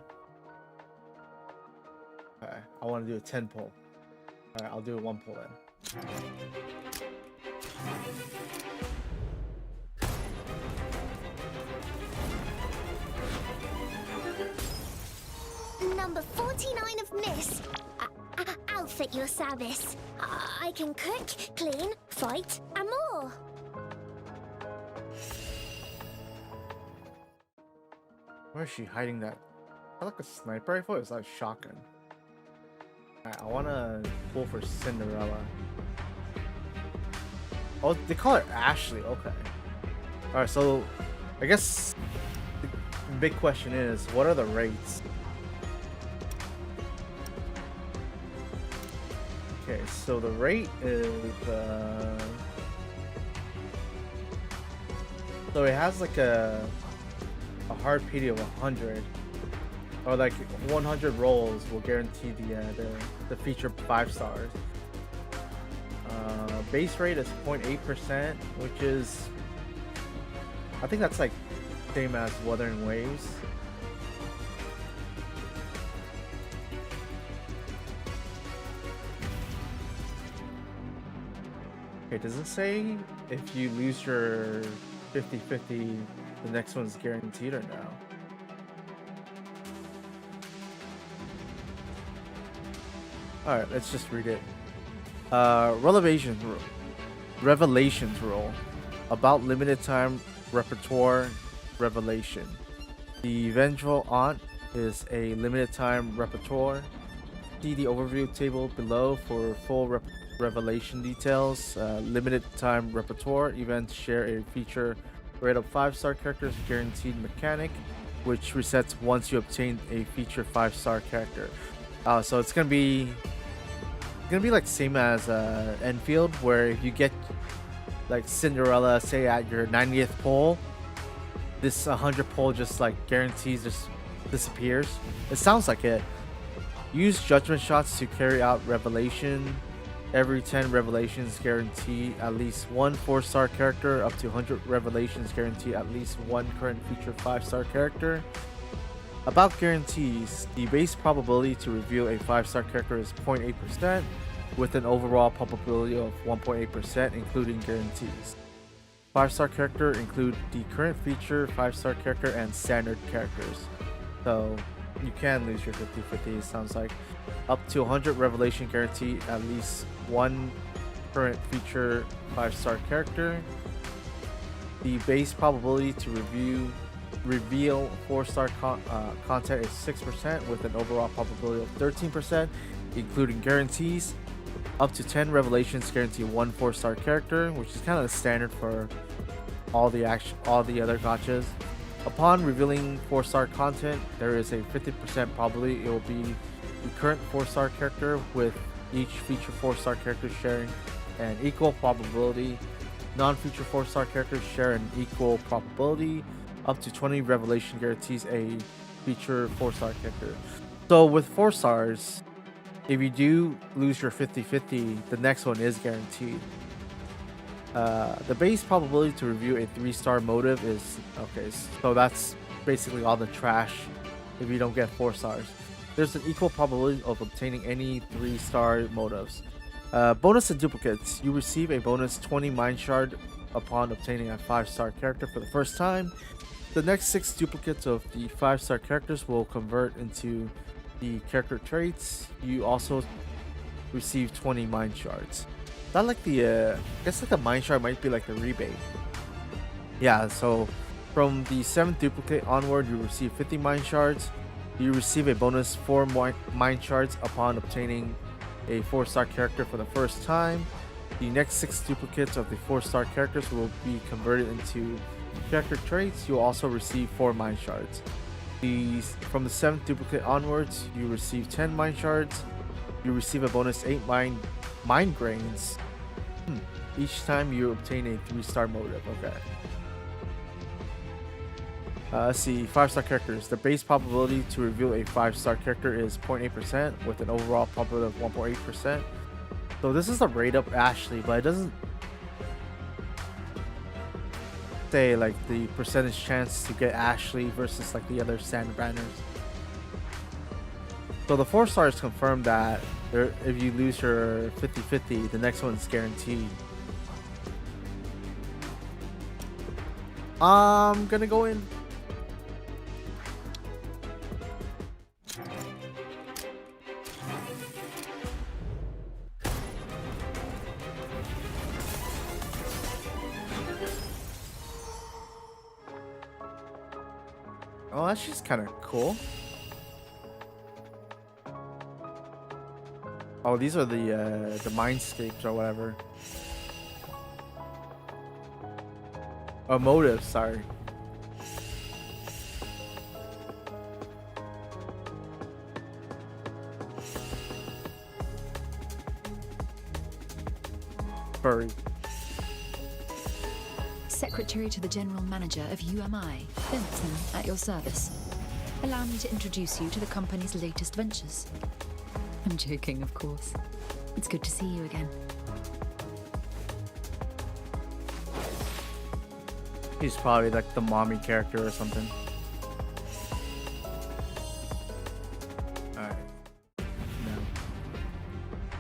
S6: Okay, I want to do a 10 pull. Alright, I'll do a 1 pull then.
S10: Number 49 of Miss. Alf at your service. I can cook, clean, fight, and more.
S6: Where is she hiding that? Is that like a sniper rifle or is that a shotgun? Alright, I wanna pull for Cinderella. Oh, they call her Ashley, okay. Alright, so I guess the big question is, what are the rates? Okay, so the rate is so it has like a hard PD of 100, or like 100 rolls will guarantee the feature 5 stars. Base rate is 0.8%, which is, I think that's like same as Wuthering Waves. Okay, does it say if you lose your 50/50, the next one's guaranteed or no? Alright, let's just read it. Revelations rule. About limited time repertoire revelation. The Vengeful Aunt is a limited time repertoire. See the overview table below for full revelation details. Limited time repertoire events share a feature rate of 5-star characters guaranteed mechanic, which resets once you obtain a feature 5-star character. So it's gonna be like same as Endfield, where if you get like Cinderella, say at your 90th pull, this 100 pull just like guarantees just disappears. It sounds like it. Use judgment shots to carry out revelation. Every 10 revelations guarantee at least one 4-star character. Up to 100 revelations guarantee at least one current feature 5-star character. About guarantees, the base probability to reveal a 5-star character is 0.8%, with an overall probability of 1.8%, including guarantees. 5-star character include the current feature, 5-star character, and standard characters. So you can lose your 50/50, it sounds like. Up to 100 revelation guarantee at least one current feature 5-star character. The base probability to reveal 4-star content is 6%, with an overall probability of 13%, including guarantees. Up to 10 revelations guarantee one 4-star character, which is kind of the standard for all the other gachas. Upon revealing 4-star content, there is a 50% probability it will be the current 4-star character, with each feature 4-star character sharing an equal probability. Non-feature 4-star characters share an equal probability. Up to 20 revelation guarantees a feature 4-star character. So with 4 stars, if you do lose your 50/50, the next one is guaranteed. The base probability to review a 3-star motive is okay, so that's basically all the trash if you don't get 4 stars. There's an equal probability of obtaining any 3-star motives. Bonus and duplicates. You receive a bonus 20 mind shard upon obtaining a 5-star character for the first time. The next 6 duplicates of the 5-star characters will convert into the character traits. You also receive 20 mind shards. Not like the I guess like the mind shard might be like the rebate. Yeah, so from the 7th duplicate onward, you receive 50 mind shards. You receive a bonus 4 mind shards upon obtaining a 4-star character for the first time. The next 6 duplicates of the 4-star characters will be converted into character traits. You will also receive 4 mind shards. From the 7th duplicate onwards, you receive 10 mind shards. You receive a bonus 8 mind grains each time you obtain a 3-star motive. Okay. Let's see, 5-star characters. The base probability to reveal a 5-star character is 0.8%, with an overall probability of 1.8%. So this is the rate of Ashley, but it doesn't say like the percentage chance to get Ashley versus like the other standard banners. So the 4 stars confirm that if you lose your 50/50, the next one's guaranteed. I'm gonna go in. Oh, that's just kind of cool. Oh, these are the mindscapes or whatever. Oh, motives, sorry. Furry.
S2: Secretary to the General Manager of UMI, Benson, at your service. Allow me to introduce you to the company's latest ventures. I'm joking, of course. It's good to see you again.
S6: He's probably like the mommy character or something. Alright. No.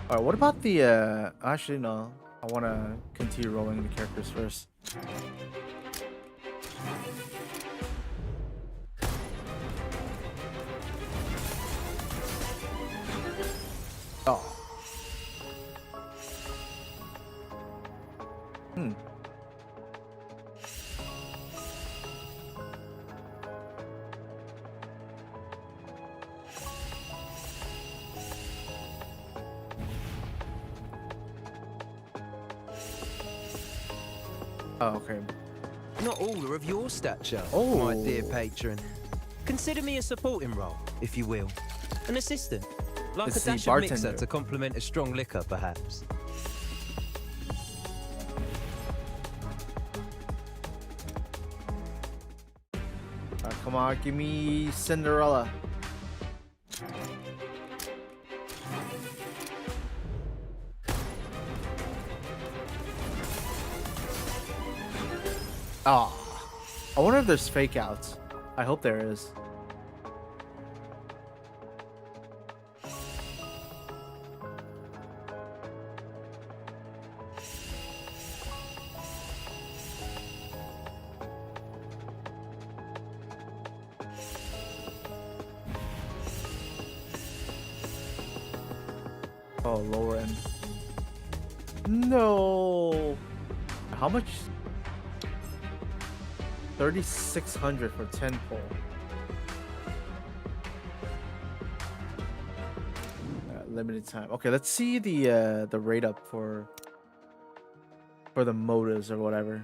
S6: Alright, what about the actually no. I want to continue rolling the characters first. Oh. Oh, okay.
S14: Not all are of your stature,
S6: Oh.
S14: my dear patron. Consider me a supporting role, if you will. An assistant. Like
S6: It's
S14: a
S6: the
S14: dash of mixer
S6: bartender.
S14: to complement a strong liquor, perhaps.
S6: Come on, give me Cinderella. Oh, I wonder if there's fake outs. I hope there is. Oh, lower end. No. How much? 3,600 for 10 pull. Limited time. Okay, let's see the rate up for the motives or whatever.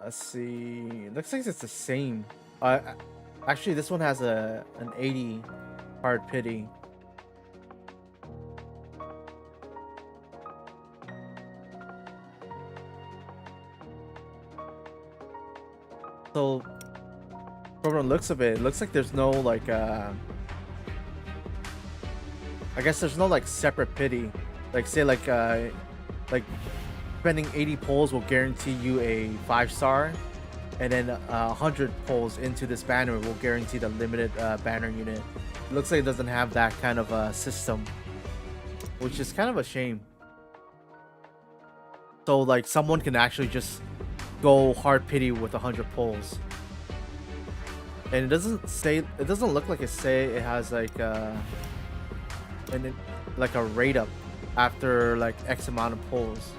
S6: Let's see. Looks like it's the same. Actually, this one has an 80 hard pity. So, from the looks of it, it looks like there's no like I guess there's no like separate pity. Like say like spending 80 pulls will guarantee you a 5-star, and then 100 pulls into this banner will guarantee the limited banner unit. It looks like it doesn't have that kind of system, which is kind of a shame. So like someone can actually just go hard pity with 100 pulls, and it doesn't look like it has like like a rate up after like X amount of pulls.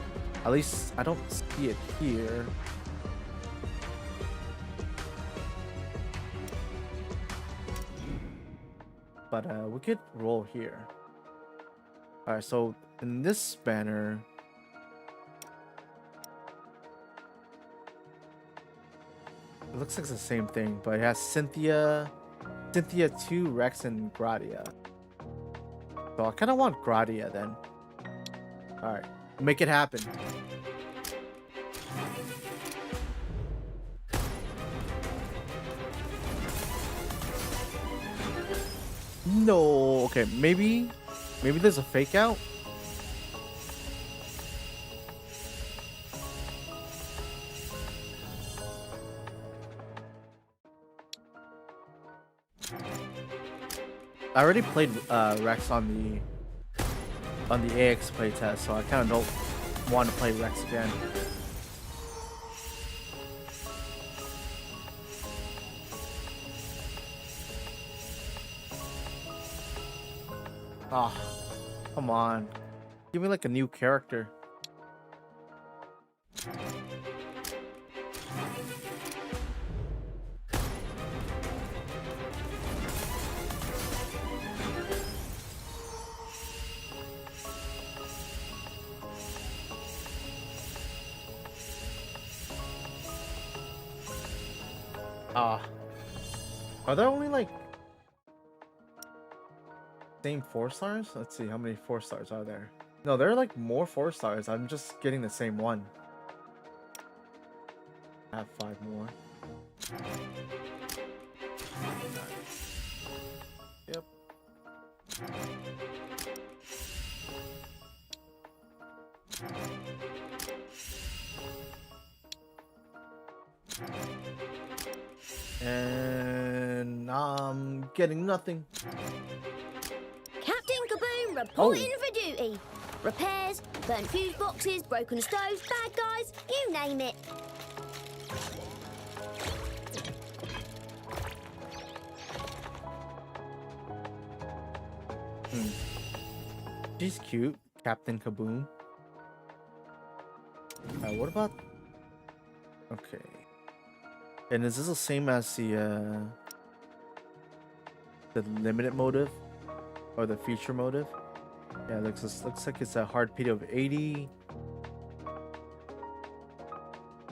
S6: At least I don't see it here. But we could roll here. All right, so in this banner, it looks like it's the same thing, but it has Cynthia 2, Rex, and Gradia. So I kind of want Gradia then. All right, make it happen. No, okay, maybe there's a fake out. I already played Rex on the AX playtest, so I kind of don't want to play Rex again. Ah, oh, come on. Give me like a new character. Are there only like same 4-stars? Let's see, how many 4-stars are there? No, there are like more 4-stars. I'm just getting the same one. I have 5 more. Yep. And I'm getting nothing.
S11: Captain Kaboom reporting for duty.
S10: Repairs, burnt fuse boxes, broken stoves, bad guys, you name it.
S6: She's cute, Captain Kaboom. What about? Okay. And is this the same as the limited motive or the feature motive? Yeah, looks like it's a hard PD of 80.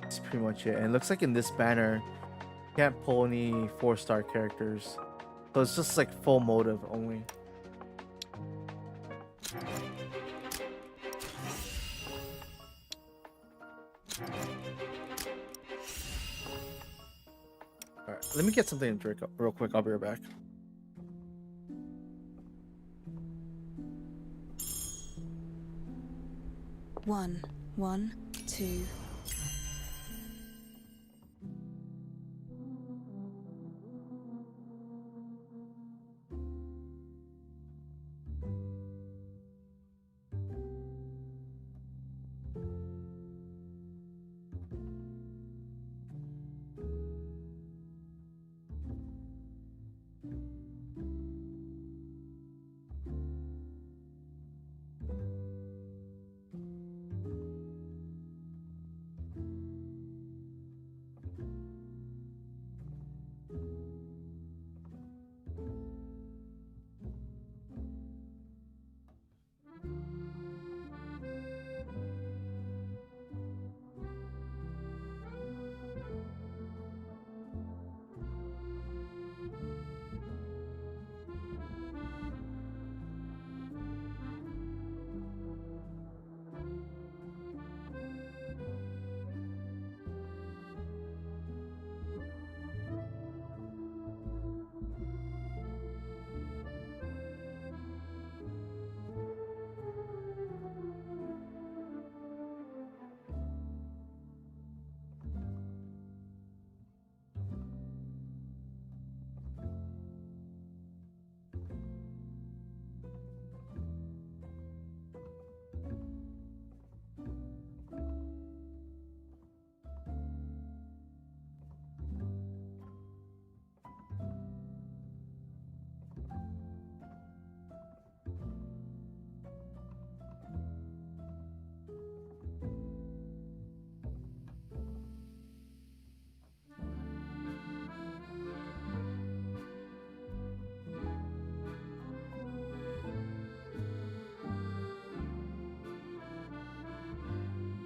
S6: That's pretty much it. And it looks like in this banner, you can't pull any 4-star characters, so it's just like full motive only. Alright, let me get something to drink real quick. I'll be right back.
S2: One, 2.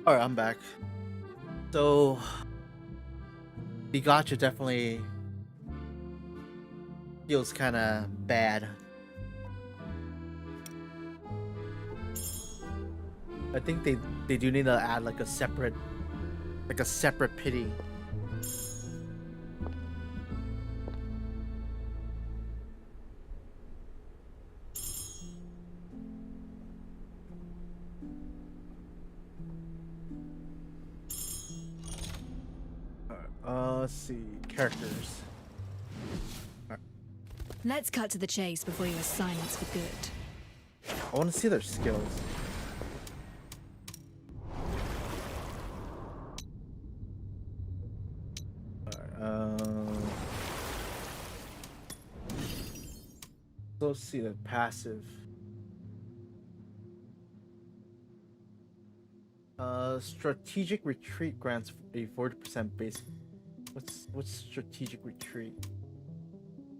S6: Alright, I'm back. So the gacha definitely feels kind of bad. I think they do need to add like a separate pity. Let's see, characters.
S2: Let's cut to the chase before you are silenced for good.
S6: I want to see their skills. Let's see the passive. Strategic retreat grants a 40% base. What's strategic retreat?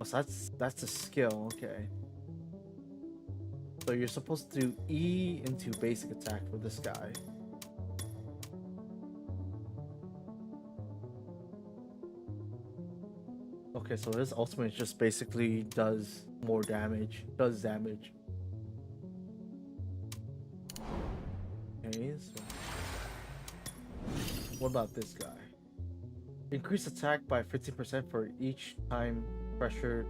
S6: Oh, so that's a skill. Okay. So you're supposed to do E into basic attack for this guy. Okay, so his ultimate just basically does more damage. Does damage. Okay, so what about this guy? Increase attack by 15% for each time pressure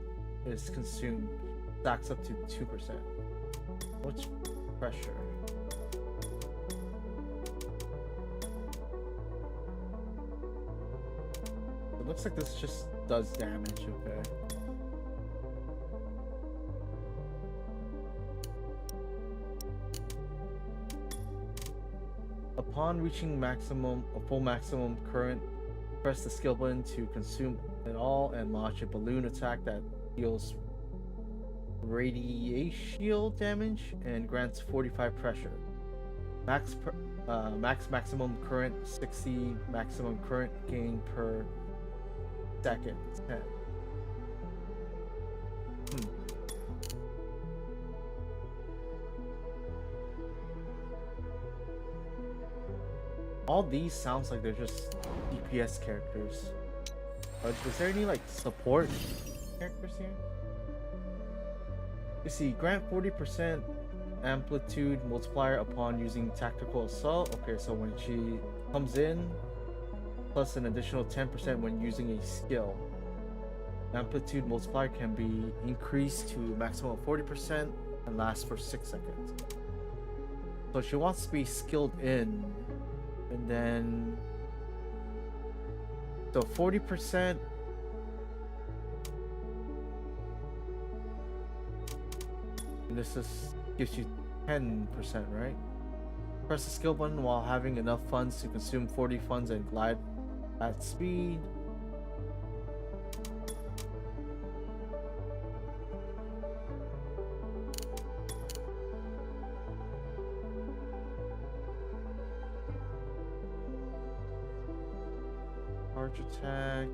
S6: is consumed. Stacks up to 2%. What's pressure? It looks like this just does damage, okay. Upon reaching full maximum current, press the skill button to consume it all and launch a balloon attack that deals radiation damage and grants 45 pressure. Max maximum current 60, maximum current gain per second 10. All these sounds like they're just DPS characters. But is there any like support characters here? You see, grant 40% amplitude multiplier upon using tactical assault. Okay, so when she comes in, plus an additional 10% when using a skill. Amplitude multiplier can be increased to maximum of 40% and lasts for 6 seconds. So she wants to be skilled in, and then so 40%. And this gives you 10%, right? Press the skill button while having enough funds to consume 40 funds and glide at speed. Charge attack.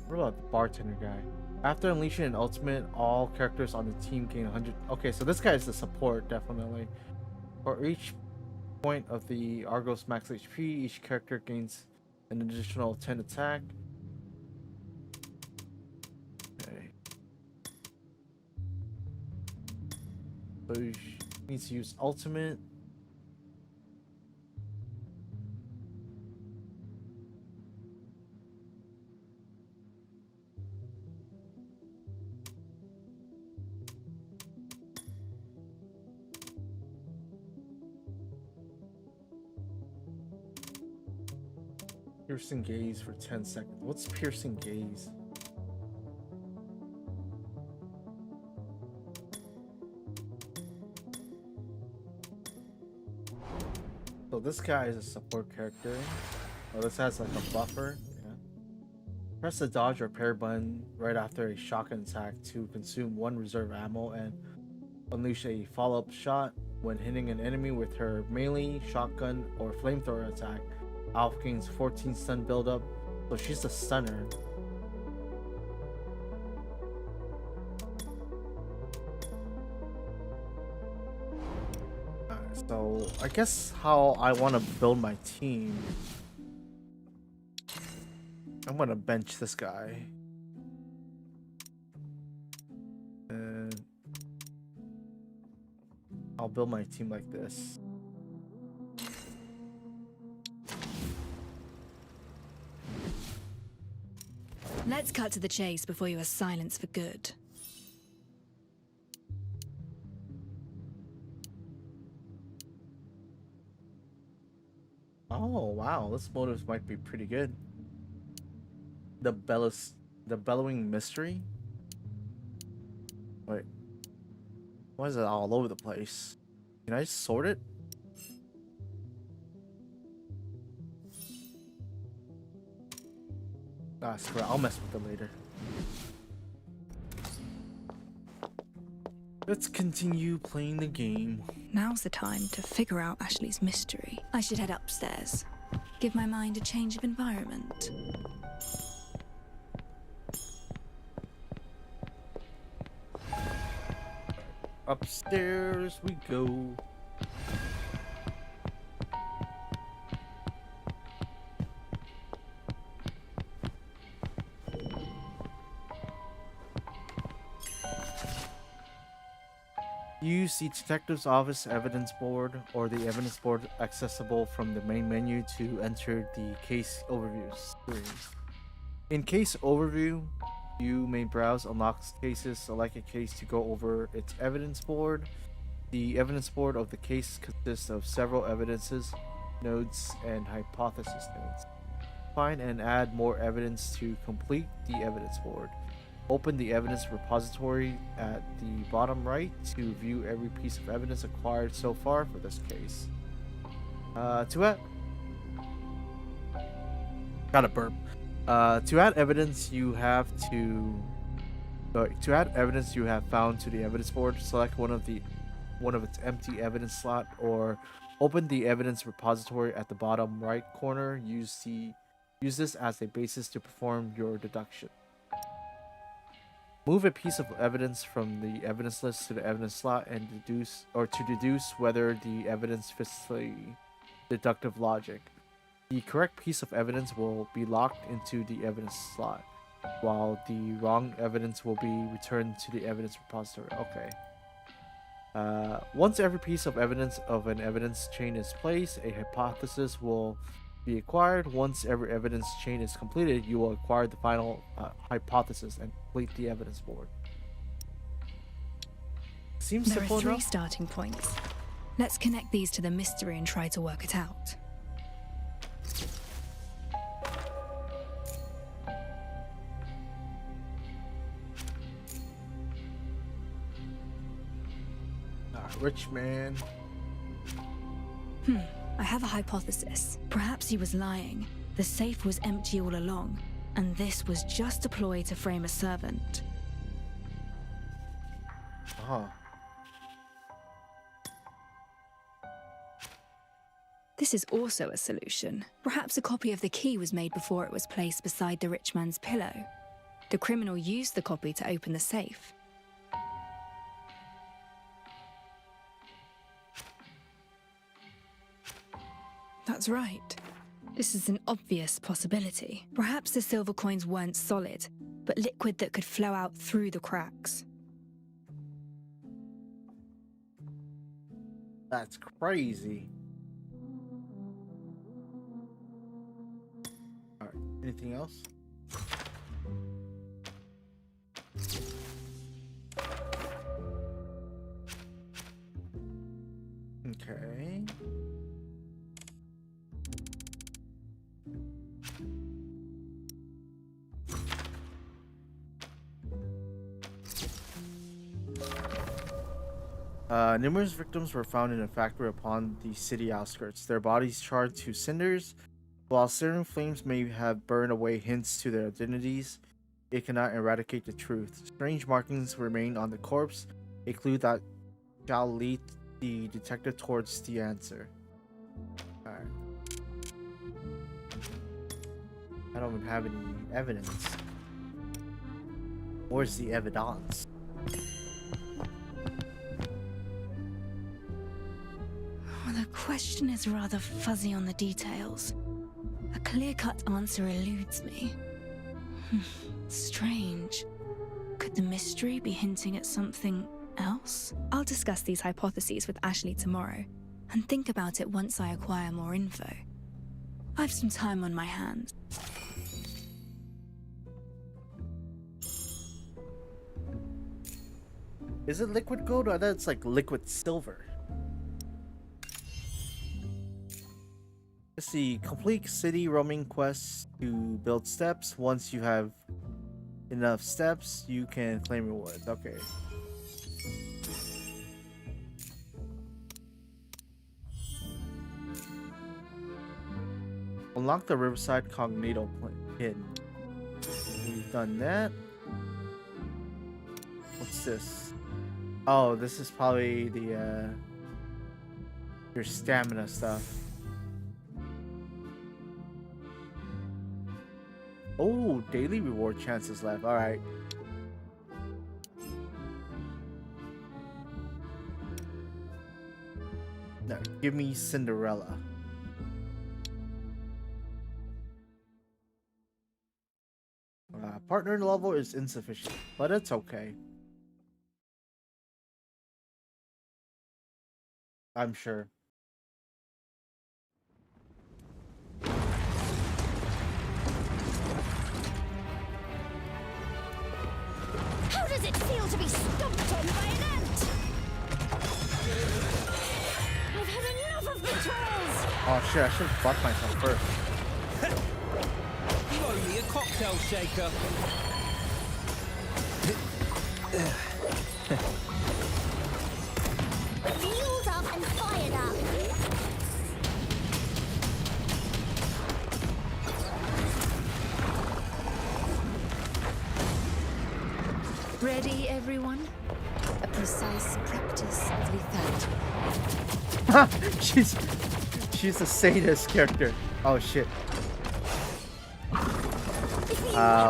S6: What about the bartender guy? After unleashing an ultimate, all characters on the team gain 100. Okay, so this guy is the support, definitely. For each point of the Argos max HP, each character gains an additional 10 attack. Okay. So he needs to use ultimate. Piercing gaze for 10 seconds. What's piercing gaze? So this guy is a support character. Oh, this has like a buffer. Yeah. Press the dodge or parry button right after a shotgun attack to consume 1 reserve ammo and unleash a follow-up shot when hitting an enemy with her melee, shotgun, or flamethrower attack. Alf gains 14 stun buildup, so she's a stunner. So I guess how I want to build my team, I'm gonna bench this guy. And I'll build my team like this.
S2: Let's cut to the chase before you are silenced for good.
S6: Oh wow, this motive might be pretty good. The bellowing mystery. Wait, why is it all over the place? Can I just sort it? Ah, screw it. I'll mess with it later. Let's continue playing the game.
S2: Now's the time to figure out Ashley's mystery. I should head upstairs. Give my mind a change of environment.
S6: Upstairs we go. Use the detective's office evidence board or the evidence board accessible from the main menu to enter the case overview screen. In case overview, you may browse unlocked cases, select a case to go over its evidence board. The evidence board of the case consists of several evidences, nodes, and hypothesis nodes. Find and add more evidence to complete the evidence board. Open the evidence repository at the bottom right to view every piece of evidence acquired so far for this case. Gotta burp. To add evidence you have found to the evidence board, select one of its empty evidence slot or open the evidence repository at the bottom right corner. Use this as a basis to perform your deduction. Move a piece of evidence from the evidence list to the evidence slot and deduce whether the evidence fits the deductive logic. The correct piece of evidence will be locked into the evidence slot, while the wrong evidence will be returned to the evidence repository. Okay. Once every piece of evidence of an evidence chain is placed, a hypothesis will be acquired. Once every evidence chain is completed, you will acquire the final hypothesis and complete the evidence board. Seems
S2: There
S6: simple
S2: are 3
S6: enough.
S2: starting points. Let's connect these to the mystery and try to work it out.
S6: Rich man.
S2: I have a hypothesis. Perhaps he was lying. The safe was empty all along, and this was just a ploy to frame a servant. This is also a solution. Perhaps a copy of the key was made before it was placed beside the rich man's pillow. The criminal used the copy to open the safe. That's right. This is an obvious possibility. Perhaps the silver coins weren't solid, but liquid that could flow out through the cracks.
S6: That's crazy. Alright, anything else? Okay. Numerous victims were found in a factory upon the city outskirts, their bodies charred to cinders. While certain flames may have burned away hints to their identities, it cannot eradicate the truth. Strange markings remain on the corpse, a clue that shall lead the detective towards the answer. Alright. I don't even have any evidence. Where's the evidence?
S2: The question is rather fuzzy on the details. A clear-cut answer eludes me. Strange. Could the mystery be hinting at something else? I'll discuss these hypotheses with Ashley tomorrow, and think about it once I acquire more info. I've some time on my hands.
S6: Is it liquid gold or I thought it's like liquid silver? Let's see. Complete city roaming quests to build steps. Once you have enough steps, you can claim rewards. Okay. Unlock the Riverside Cognito pin. We've done that. What's this? Oh, this is probably the your stamina stuff. Oh, daily reward chances left. All right. Now, give me Cinderella. Partner level is insufficient, but it's okay. I'm sure.
S10: How does it feel to be stomped on by an ant? I've had enough of betrayals!
S6: Oh shit, I should have fucked myself first.
S15: You owe me a cocktail shaker.
S10: Fueled up and fired up.
S2: Ready, everyone? A precise practice of lethality.
S6: She's a sadist character. Oh shit.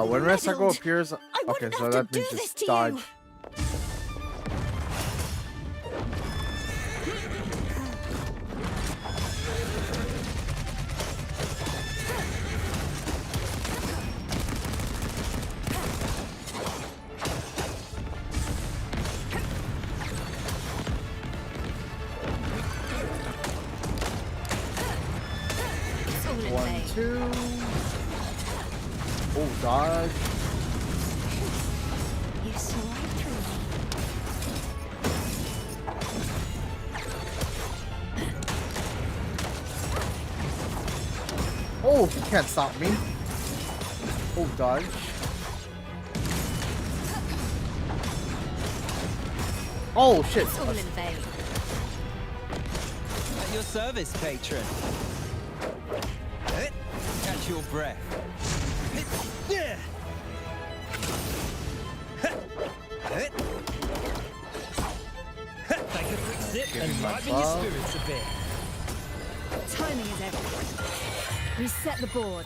S6: When Red Circle appears, okay, so that means just dodge. One, two. Oh, dodge.
S10: You saw right through me.
S6: Oh, you can't stop me. Oh, dodge. Oh, shit.
S2: It's all in vain.
S16: At your service, patron. Catch your breath. Take a quick sip and liven your spirits a bit.
S2: Timing is everything. Reset the board.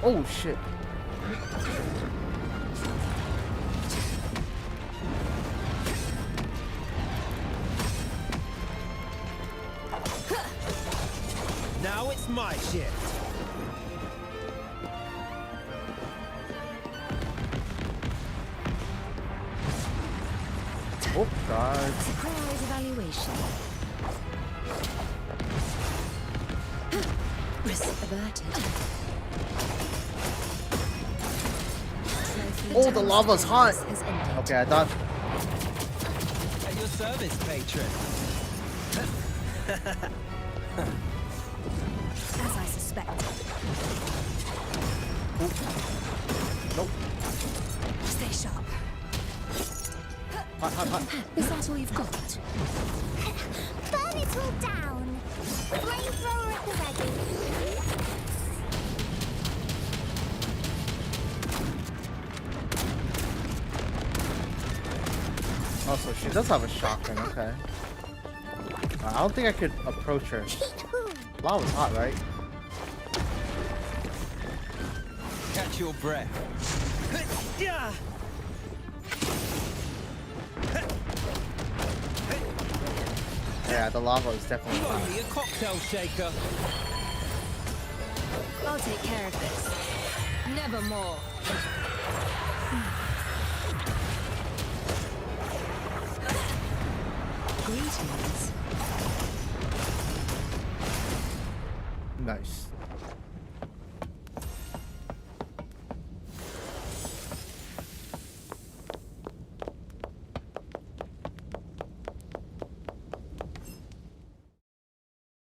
S6: Oh, shit.
S16: Now it's my shift.
S6: Oh, God.
S2: Surprise evaluation. Risk averted.
S6: Oh, the lava's hot. Okay, I thought.
S16: At your service, patron.
S2: As I suspected.
S6: Nope.
S2: Stay sharp.
S6: Hot, hot, hot.
S2: Is that all you've got?
S10: Burn it all down. Flamethrower at the ready.
S6: Oh, so she does have a shotgun, okay. I don't think I could approach her. Lava's hot, right?
S16: Catch your breath.
S6: Yeah, the lava is definitely
S16: You
S6: hot.
S16: owe me a cocktail shaker.
S2: I'll take care of this. Never more. Greetings.
S6: Nice.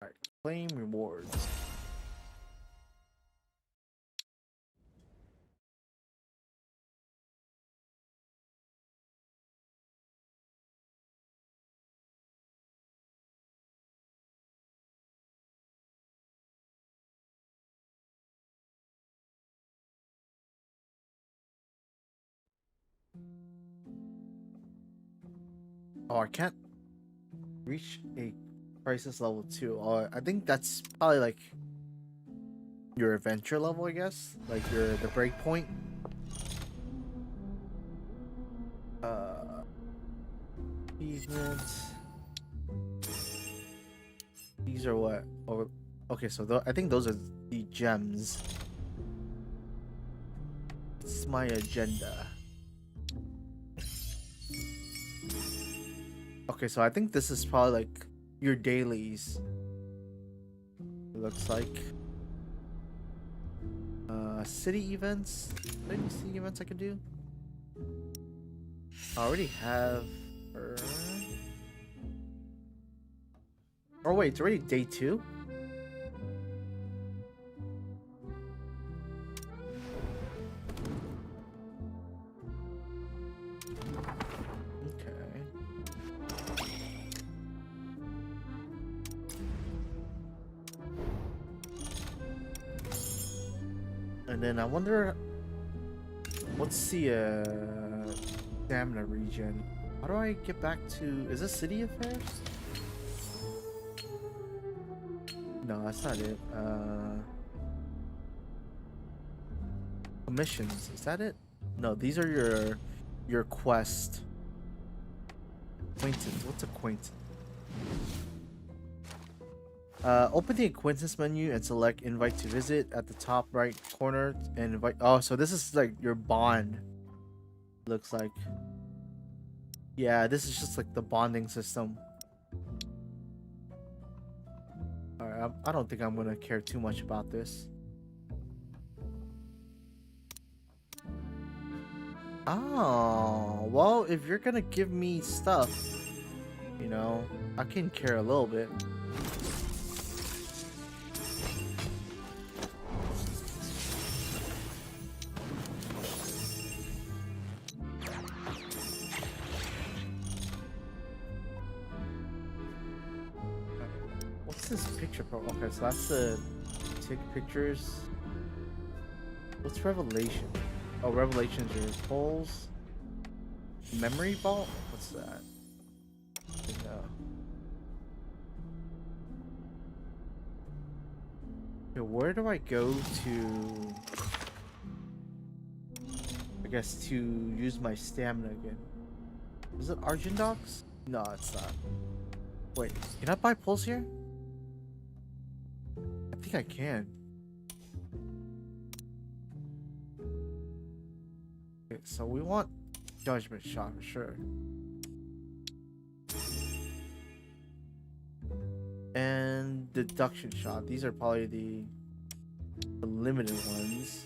S6: Alright, claim rewards. Oh, I can't reach a crisis level 2. Oh, I think that's probably like your adventure level, I guess. Like the break point. Achievements. These are what? Oh, okay, so I think those are the gems. It's my agenda. Okay, so I think this is probably like your dailies. It looks like. City events. Any city events I could do? I already have Oh wait, it's already day 2? Okay. And then I wonder, what's the stamina regen? How do I get back to, is this City Affairs? No, that's not it. Missions, is that it? No, these are your quest. Acquaintance, what's acquaintance? Open the acquaintance menu and select invite to visit at the top right corner and invite. Oh, so this is like your bond. Looks like. Yeah, this is just like the bonding system. Alright, I don't think I'm gonna care too much about this. Oh, well, if you're gonna give me stuff, you know, I can care a little bit. What's this picture pro? Okay, so that's the take pictures. What's Revelation? Oh, Revelations are polls. Memory vault? What's that? No. Okay, where do I go to? I guess to use my stamina again. Is it Argendox? No, it's not. Wait, can I buy pulls here? I think I can. Okay, so we want Judgment Shot for sure. And Deduction Shot. These are probably the limited ones.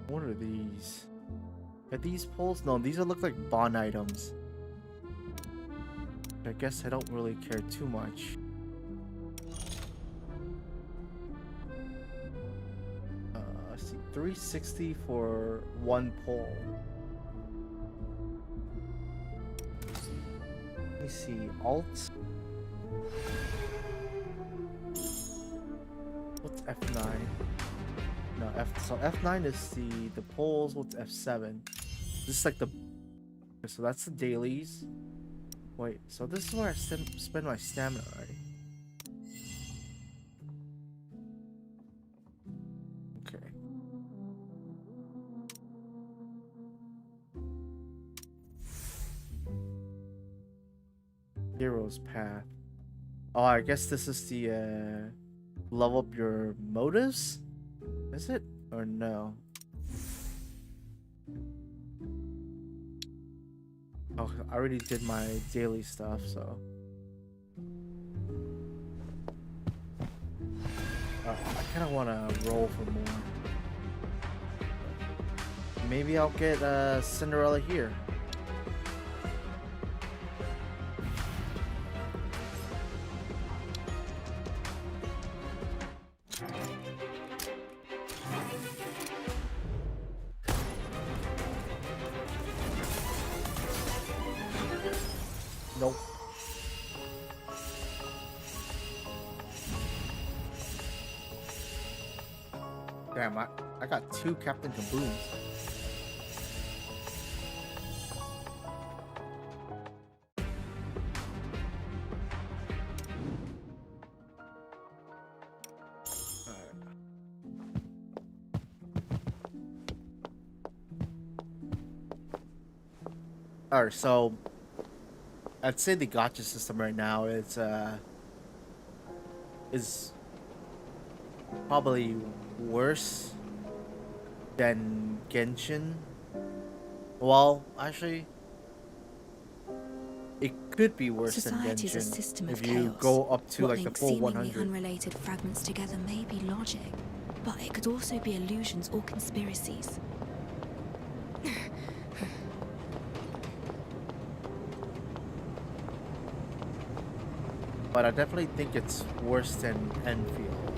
S6: What are these? Are these pulls? No, these look like bond items. I guess I don't really care too much. Let's see, 360 for one pull. Let me see, alt. What's F9? No, so F9 is the polls. What's F7? This is like the, so that's the dailies. Wait, so this is where I spend my stamina, right? Okay. Hero's Path. Oh, I guess this is the level up your motives? Is it? Or no? Oh, I already did my daily stuff, so. I kind of want to roll for more. Maybe I'll get Cinderella here. Nope. Damn, I got 2 Captain Kabooms. Alright, so I'd say the gacha system right now is probably worse than Genshin. Well, actually, it could be worse
S2: Society is
S6: than
S2: a
S6: Genshin
S2: system of
S6: if you
S2: chaos.
S6: go up to
S2: What
S6: like the
S2: links
S6: full
S2: seemingly
S6: 100.
S2: unrelated fragments together may be logic, but it could also be illusions or conspiracies.
S6: But I definitely think it's worse than Endfield.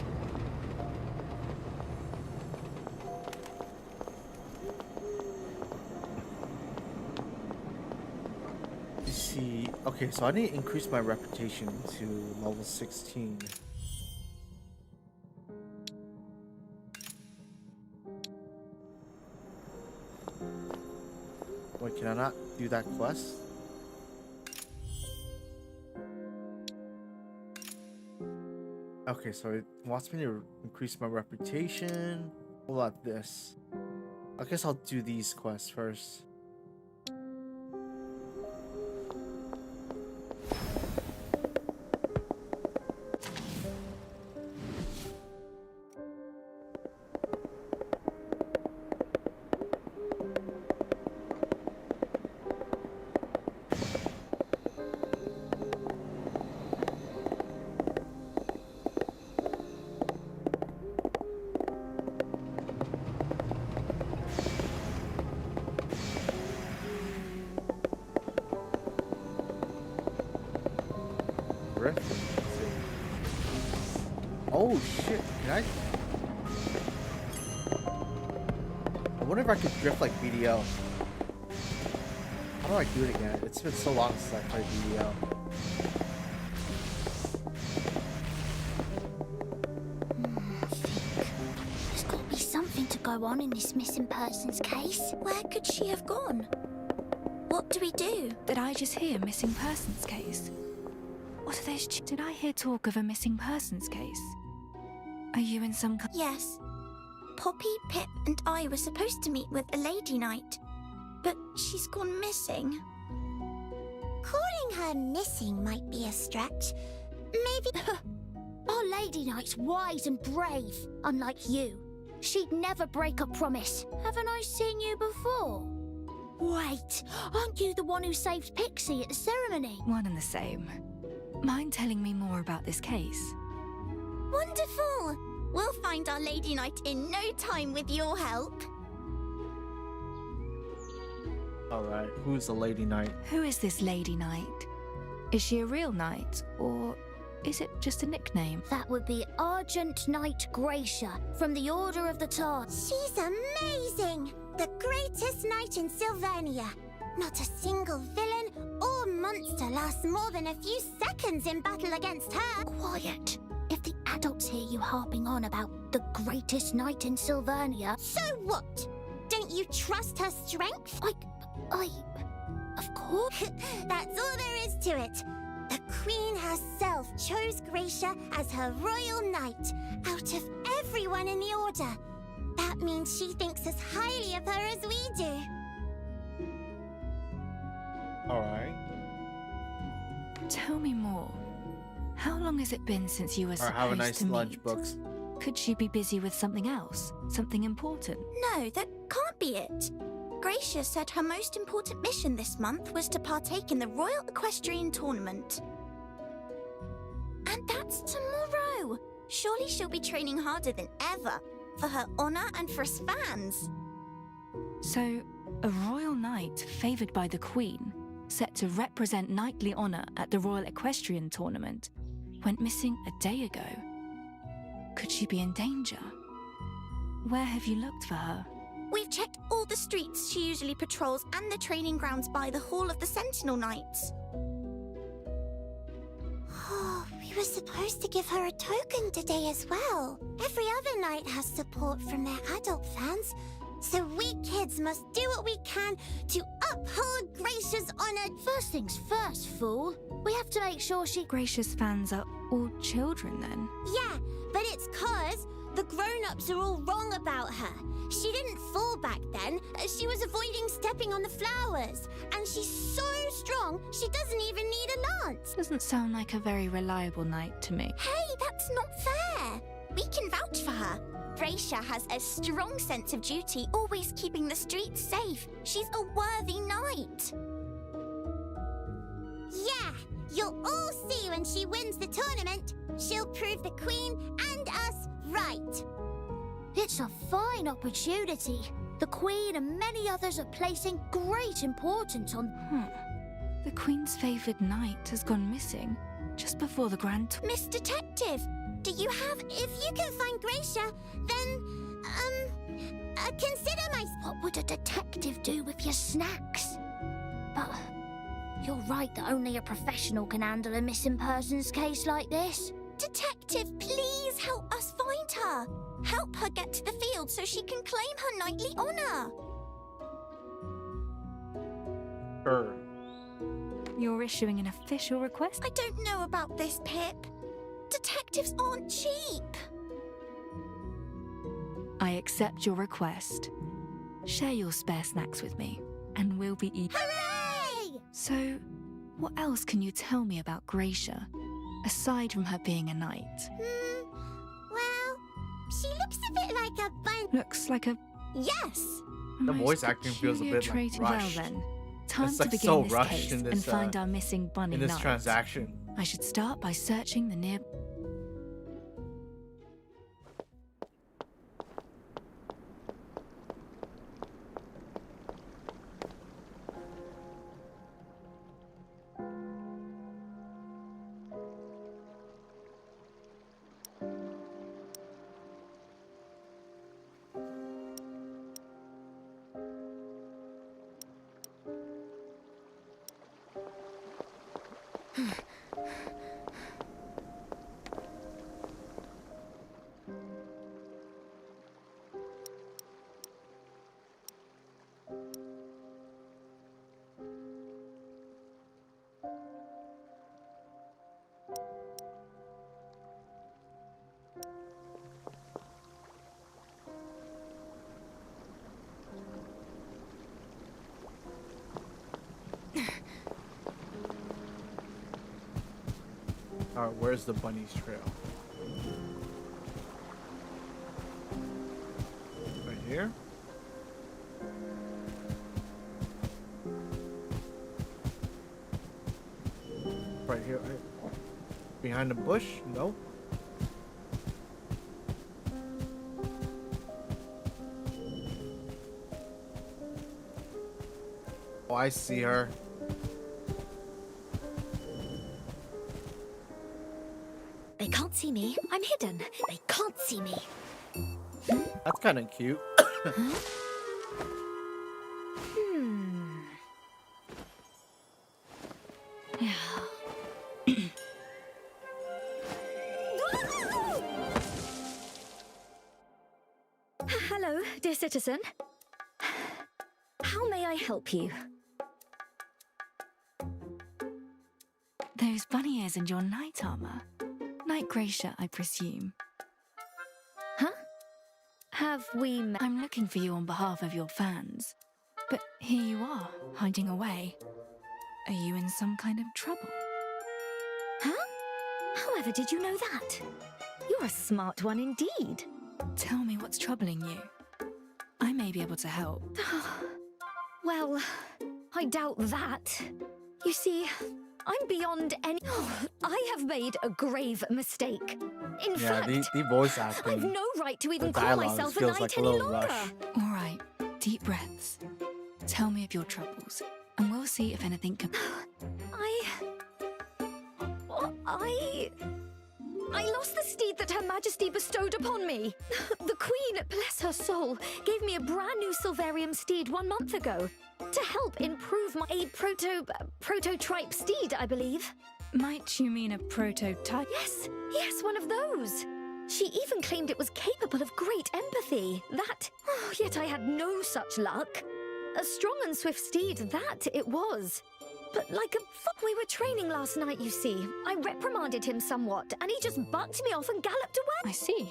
S6: You see, okay, so I need to increase my reputation to level 16. Wait, can I not do that quest? Okay, so it wants me to increase my reputation. What about this? I guess I'll do these quests first. Oh shit, can I? I wonder if I could drift like BDO. How do I do it again? It's been so long since I played BDO.
S10: There's got to be something to go on in this missing persons case. Where could she have gone? What do we do?
S2: Did I just hear missing persons case? What are those? Did I hear talk of a missing persons case? Are you in some kind?
S10: Yes. Poppy, Pip, and I were supposed to meet with a lady knight, but she's gone missing. Calling her missing might be a stretch. Maybe.
S17: Our lady knight's wise and brave, unlike you. She'd never break a promise. Haven't I seen you before? Wait, aren't you the one who saved Pixie at the ceremony?
S2: One and the same. Mind telling me more about this case?
S10: Wonderful! We'll find our lady knight in no time with your help.
S6: Alright, who's the lady knight?
S2: Who is this lady knight? Is she a real knight, or is it just a nickname?
S17: That would be Argent Knight Gracia from the Order of the Tar.
S10: She's amazing! The greatest knight in Silvernia. Not a single villain or monster lasts more than a few seconds in battle against her.
S17: Quiet. If the adults hear you harping on about the greatest knight in Silvernia...
S10: So what? Don't you trust her strength?
S17: Of course.
S10: That's all there is to it. The Queen herself chose Gracia as her royal knight out of everyone in the Order. That means she thinks as highly of her as we do.
S6: Alright.
S2: Tell me more. How long has it been since you were supposed to meet?
S6: Have a nice lunch, books.
S2: Could she be busy with something else? Something important?
S10: No, that can't be it. Gracia said her most important mission this month was to partake in the Royal Equestrian Tournament. And that's tomorrow. Surely she'll be training harder than ever, for her honor and for us fans.
S2: So, a royal knight favoured by the Queen, set to represent knightly honour at the Royal Equestrian Tournament, went missing a day ago. Could she be in danger? Where have you looked for her?
S10: We've checked all the streets she usually patrols and the training grounds by the Hall of the Sentinel Knights. We were supposed to give her a token today as well. Every other knight has support from their adult fans, so we kids must do what we can to uphold Gracia's honor.
S17: First things first, fool. We have to make sure she...
S2: Gracia's fans are all children, then?
S10: Yeah, but it's 'cause the grown-ups are all wrong about her. She didn't fall back then. She was avoiding stepping on the flowers. And she's so strong, she doesn't even need a lance.
S2: Doesn't sound like a very reliable knight to me.
S10: Hey, that's not fair. We can vouch for her. Gracia has a strong sense of duty, always keeping the streets safe. She's a worthy knight.
S17: You'll all see when she wins the tournament. She'll prove the Queen and us right. It's a fine opportunity. The Queen and many others are placing great importance on...
S2: The Queen's favoured knight has gone missing just before the grand...
S17: Miss Detective, do you have... If you can find Gracia, then... consider my... What would a detective do with your snacks? But... You're right that only a professional can handle a missing persons case like this. Detective, please help us find her. Help her get to the field so she can claim her knightly honour.
S6: Sure.
S2: You're issuing an official request?
S17: I don't know about this, Pip. Detectives aren't cheap.
S2: I accept your request. Share your spare snacks with me, and we'll be eating.
S17: Hooray!
S2: So, what else can you tell me about Gracia, aside from her being a knight?
S17: Well, she looks a bit like a bun.
S2: Looks like a...
S17: Yes!
S6: The voice acting feels a bit like rushed.
S2: Well then, time
S6: It's
S2: to
S6: like
S2: begin
S6: so
S2: this
S6: rushed
S2: case
S6: in this,
S2: and find our missing bunny
S6: in this
S2: knight.
S6: transaction.
S2: I should start by searching the near...
S6: Alright, where's the bunny's trail? Right here? Right here. Behind the bush? No. Oh, I see her.
S11: They can't see me. I'm hidden. They can't see me.
S6: That's kind of cute.
S11: Hello, dear citizen. How may I help you?
S2: Those bunny ears and your knight armor. Knight Gracia, I presume.
S11: Huh? Have we met?
S2: I'm looking for you on behalf of your fans. But here you are, hiding away. Are you in some kind of trouble?
S11: Huh? However did you know that? You're a smart one indeed.
S2: Tell me what's troubling you. I may be able to help.
S11: Well, I doubt that. You see, I'm beyond any... I have made a grave mistake. In fact,
S6: the voice acting.
S11: I've no right to even call myself a knight
S6: like
S11: any
S6: a little
S11: longer.
S6: rush.
S2: All right, deep breaths. Tell me of your troubles, and we'll see if anything can...
S11: I lost the steed that Her Majesty bestowed upon me. The Queen, bless her soul, gave me a brand new Silverium steed 1 month ago to help improve my prototype steed, I believe.
S2: Might you mean a prototype?
S11: Yes, one of those. She even claimed it was capable of great empathy. Yet I had no such luck. A strong and swift steed, that it was. But like we were training last night, you see. I reprimanded him somewhat, and he just bucked me off and galloped away.
S2: I see.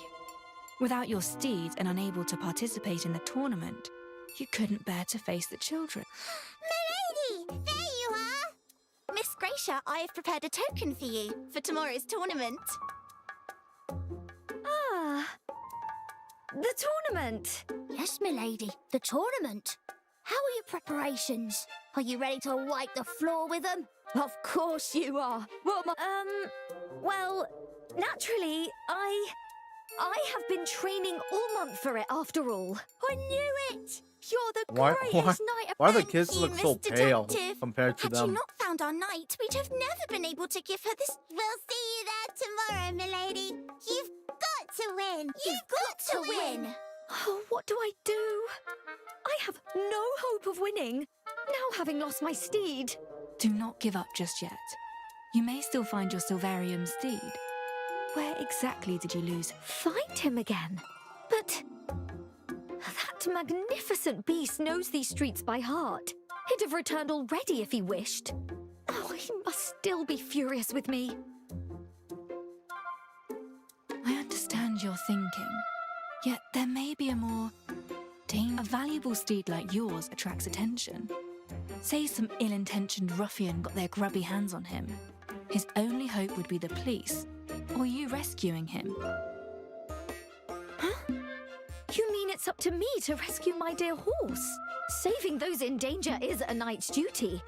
S2: Without your steed and unable to participate in the tournament, you couldn't bear to face the children.
S17: Milady! There you are! Miss Gracia, I have prepared a token for you for tomorrow's tournament.
S11: Ah, the tournament.
S17: Yes, milady, the tournament. How are your preparations? Are you ready to wipe the floor with them?
S11: Of course you are. Well, naturally, I have been training all month for it after all.
S17: I knew it! You're the
S6: Why
S17: greatest knight
S6: why
S17: around.
S6: do the kids
S17: you,
S6: look so
S17: Mr.
S6: pale
S17: Detective.
S6: compared to
S17: Had
S6: them?
S17: you not found our knight, we'd have never been able to give her this.
S10: We'll see you there tomorrow, milady. You've got to win.
S17: You've got to win!
S11: Oh, what do I do? I have no hope of winning, now having lost my steed.
S2: Do not give up just yet. You may still find your Silvarium steed. Where exactly did you lose?
S11: Find him again. But that magnificent beast knows these streets by heart. He'd have returned already if he wished. Oh, he must still be furious with me.
S2: I understand your thinking. Yet there may be a more a valuable steed like yours attracts attention. Say some ill-intentioned ruffian got their grubby hands on him. His only hope would be the police, or you rescuing him.
S11: Huh? You mean it's up to me to rescue my dear horse? Saving those in danger is a knight's duty,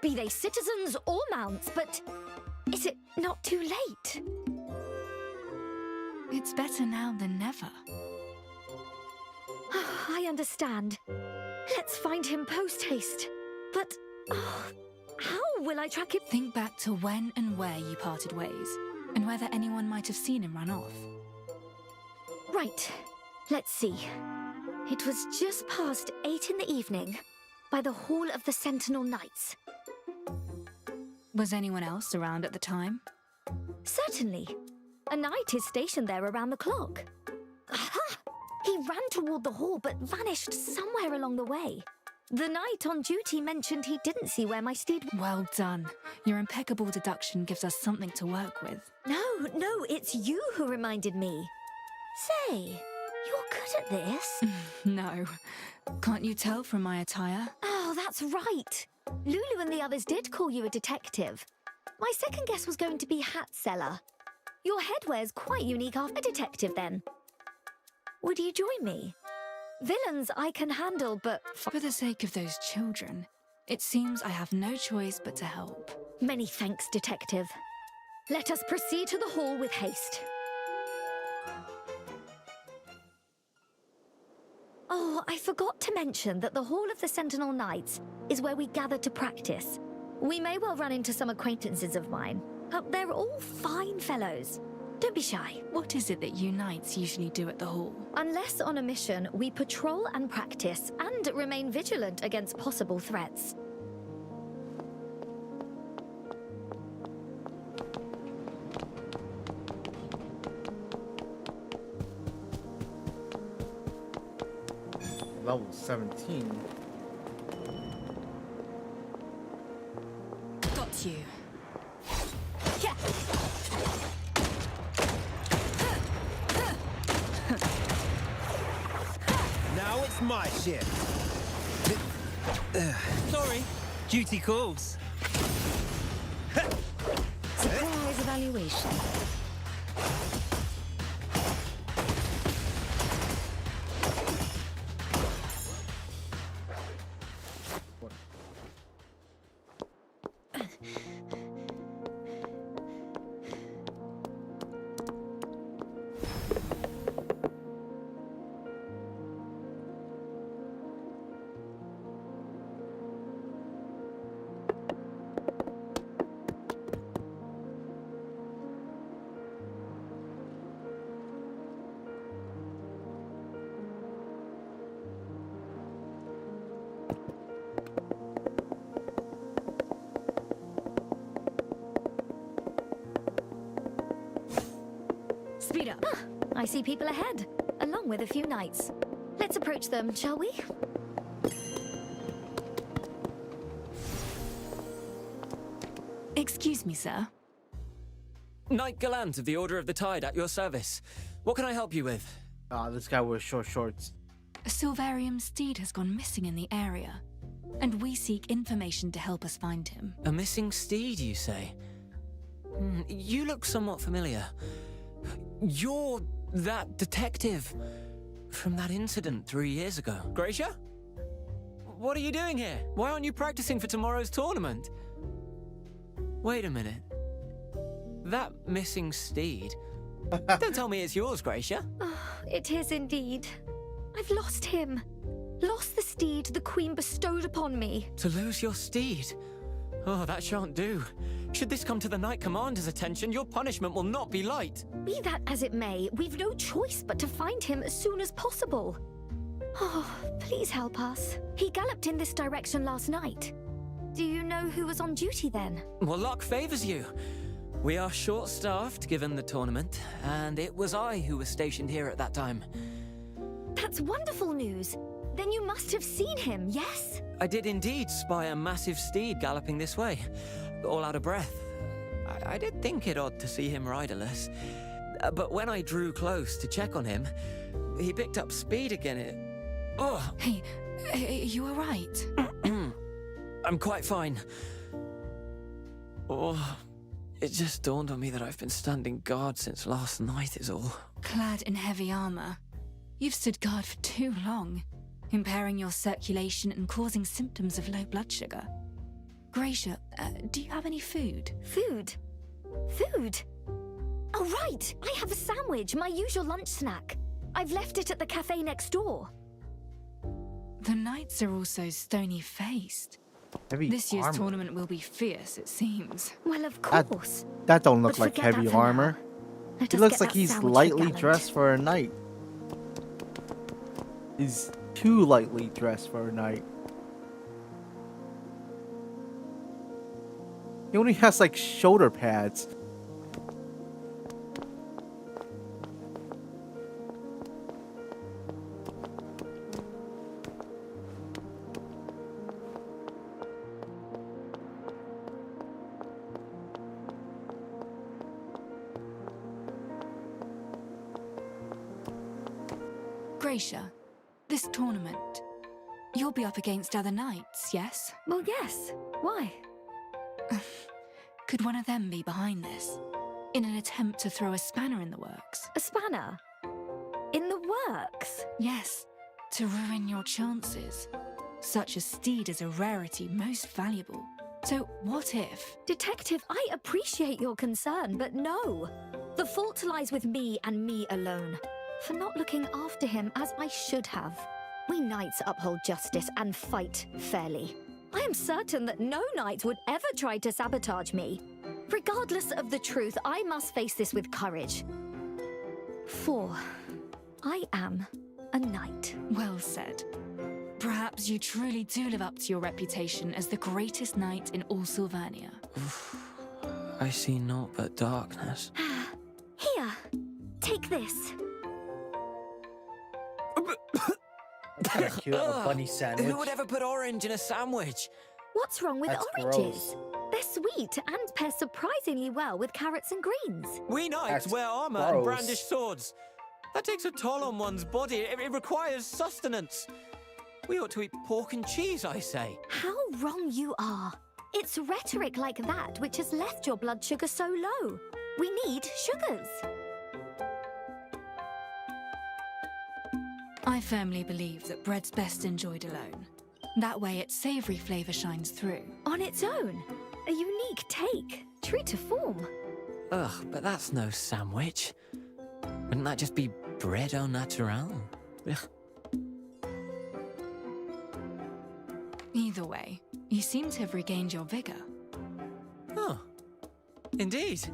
S11: be they citizens or mounts, but is it not too late?
S2: It's better now than never.
S11: I understand. Let's find him post-haste. But how will I track him?
S2: Think back to when and where you parted ways, and whether anyone might have seen him run off.
S11: Right. Let's see. It was just past 8 in the evening, by the Hall of the Sentinel Knights.
S2: Was anyone else around at the time?
S11: Certainly. A knight is stationed there around the clock. Aha! He ran toward the hall but vanished somewhere along the way. The knight on duty mentioned he didn't see where my steed...
S2: Well done. Your impeccable deduction gives us something to work with.
S11: No, it's you who reminded me. Say, you're good at this.
S2: No. Can't you tell from my attire?
S11: Oh, that's right. Lulu and the others did call you a detective. My second guess was going to be hat seller. Your headwear's quite unique after a detective, then. Would you join me? Villains I can handle, but...
S2: For the sake of those children, it seems I have no choice but to help.
S11: Many thanks, detective. Let us proceed to the hall with haste. Oh, I forgot to mention that the Hall of the Sentinel Knights is where we gather to practice. We may well run into some acquaintances of mine. They're all fine fellows. Don't be shy.
S2: What is it that you knights usually do at the hall?
S11: Unless on a mission, we patrol and practice and remain vigilant against possible threats.
S6: Level 17.
S2: Got you.
S11: Yeah.
S16: Now it's my ship. Sorry, duty calls.
S11: Surprise evaluation. Speed up. I see people ahead, along with a few knights. Let's approach them, shall we?
S2: Excuse me, sir.
S1: Knight Gallant of the Order of the Tide at your service. What can I help you with?
S6: This guy wears short shorts.
S2: A Silvarium steed has gone missing in the area, and we seek information to help us find him.
S1: A missing steed, you say? You look somewhat familiar. You're that detective from that incident 3 years ago. Gracia? what are you doing here? Why aren't you practicing for tomorrow's tournament? Wait a minute. That missing steed. Don't tell me it's yours, Gracia.
S10: It is indeed. I've lost him. Lost the steed the Queen bestowed upon me.
S1: To lose your steed? Oh, that shan't do. Should this come to the Knight Commander's attention, your punishment will not be light.
S10: Be that as it may, we've no choice but to find him as soon as possible. Oh, please help us. He galloped in this direction last night. Do you know who was on duty then?
S1: Well, luck favors you. We are short-staffed given the tournament, and it was I who was stationed here at that time.
S10: That's wonderful news. Then you must have seen him, yes?
S1: I did indeed spy a massive steed galloping this way, all out of breath. I did think it odd to see him riderless, but when I drew close to check on him, he picked up speed again.
S2: Hey, you all right?
S1: I'm quite fine. Oh, it just dawned on me that I've been standing guard since last night is all.
S2: Clad in heavy armor, you've stood guard for too long, impairing your circulation and causing symptoms of low blood sugar. Gracia, do you have any food?
S10: Food? Food? Oh, right! I have a sandwich, my usual lunch snack. I've left it at the cafe next door.
S2: The knights are also stony-faced. This year's tournament will be fierce, it seems.
S10: Well, of course.
S6: That don't look like heavy armor. He looks like he's lightly dressed for a knight. He's too lightly dressed for a knight. He only has like shoulder pads.
S2: Gracia, this tournament, you'll be up against other knights, yes?
S10: Well, yes. Why?
S2: Could one of them be behind this? In an attempt to throw a spanner in the works?
S10: A spanner? In the works?
S2: Yes, to ruin your chances. Such a steed is a rarity most valuable. So what if?
S10: Detective, I appreciate your concern, but no. The fault lies with me and me alone, for not looking after him as I should have. We knights uphold justice and fight fairly. I am certain that no knight would ever try to sabotage me. Regardless of the truth, I must face this with courage. For I am a knight.
S2: Well said. Perhaps you truly do live up to your reputation as the greatest knight in all Sylvania.
S1: I see naught but darkness.
S10: Here, take this.
S6: That's cute, a bunny sandwich.
S1: Who would ever put orange in a sandwich?
S10: What's wrong with
S6: That's
S10: oranges?
S6: gross.
S10: They're sweet and pair surprisingly well with carrots and greens.
S1: We knights
S6: That's
S1: wear armor
S6: gross.
S1: and brandish swords. That takes a toll on one's body. It requires sustenance. We ought to eat pork and cheese, I say.
S10: How wrong you are. It's rhetoric like that which has left your blood sugar so low. We need sugars.
S2: I firmly believe that bread's best enjoyed alone. That way its savoury flavour shines through.
S10: On its own. A unique take. True to form.
S1: Ugh, but that's no sandwich. Wouldn't that just be bread au naturel? Ugh.
S2: Either way, you seem to have regained your vigour.
S1: Oh, indeed.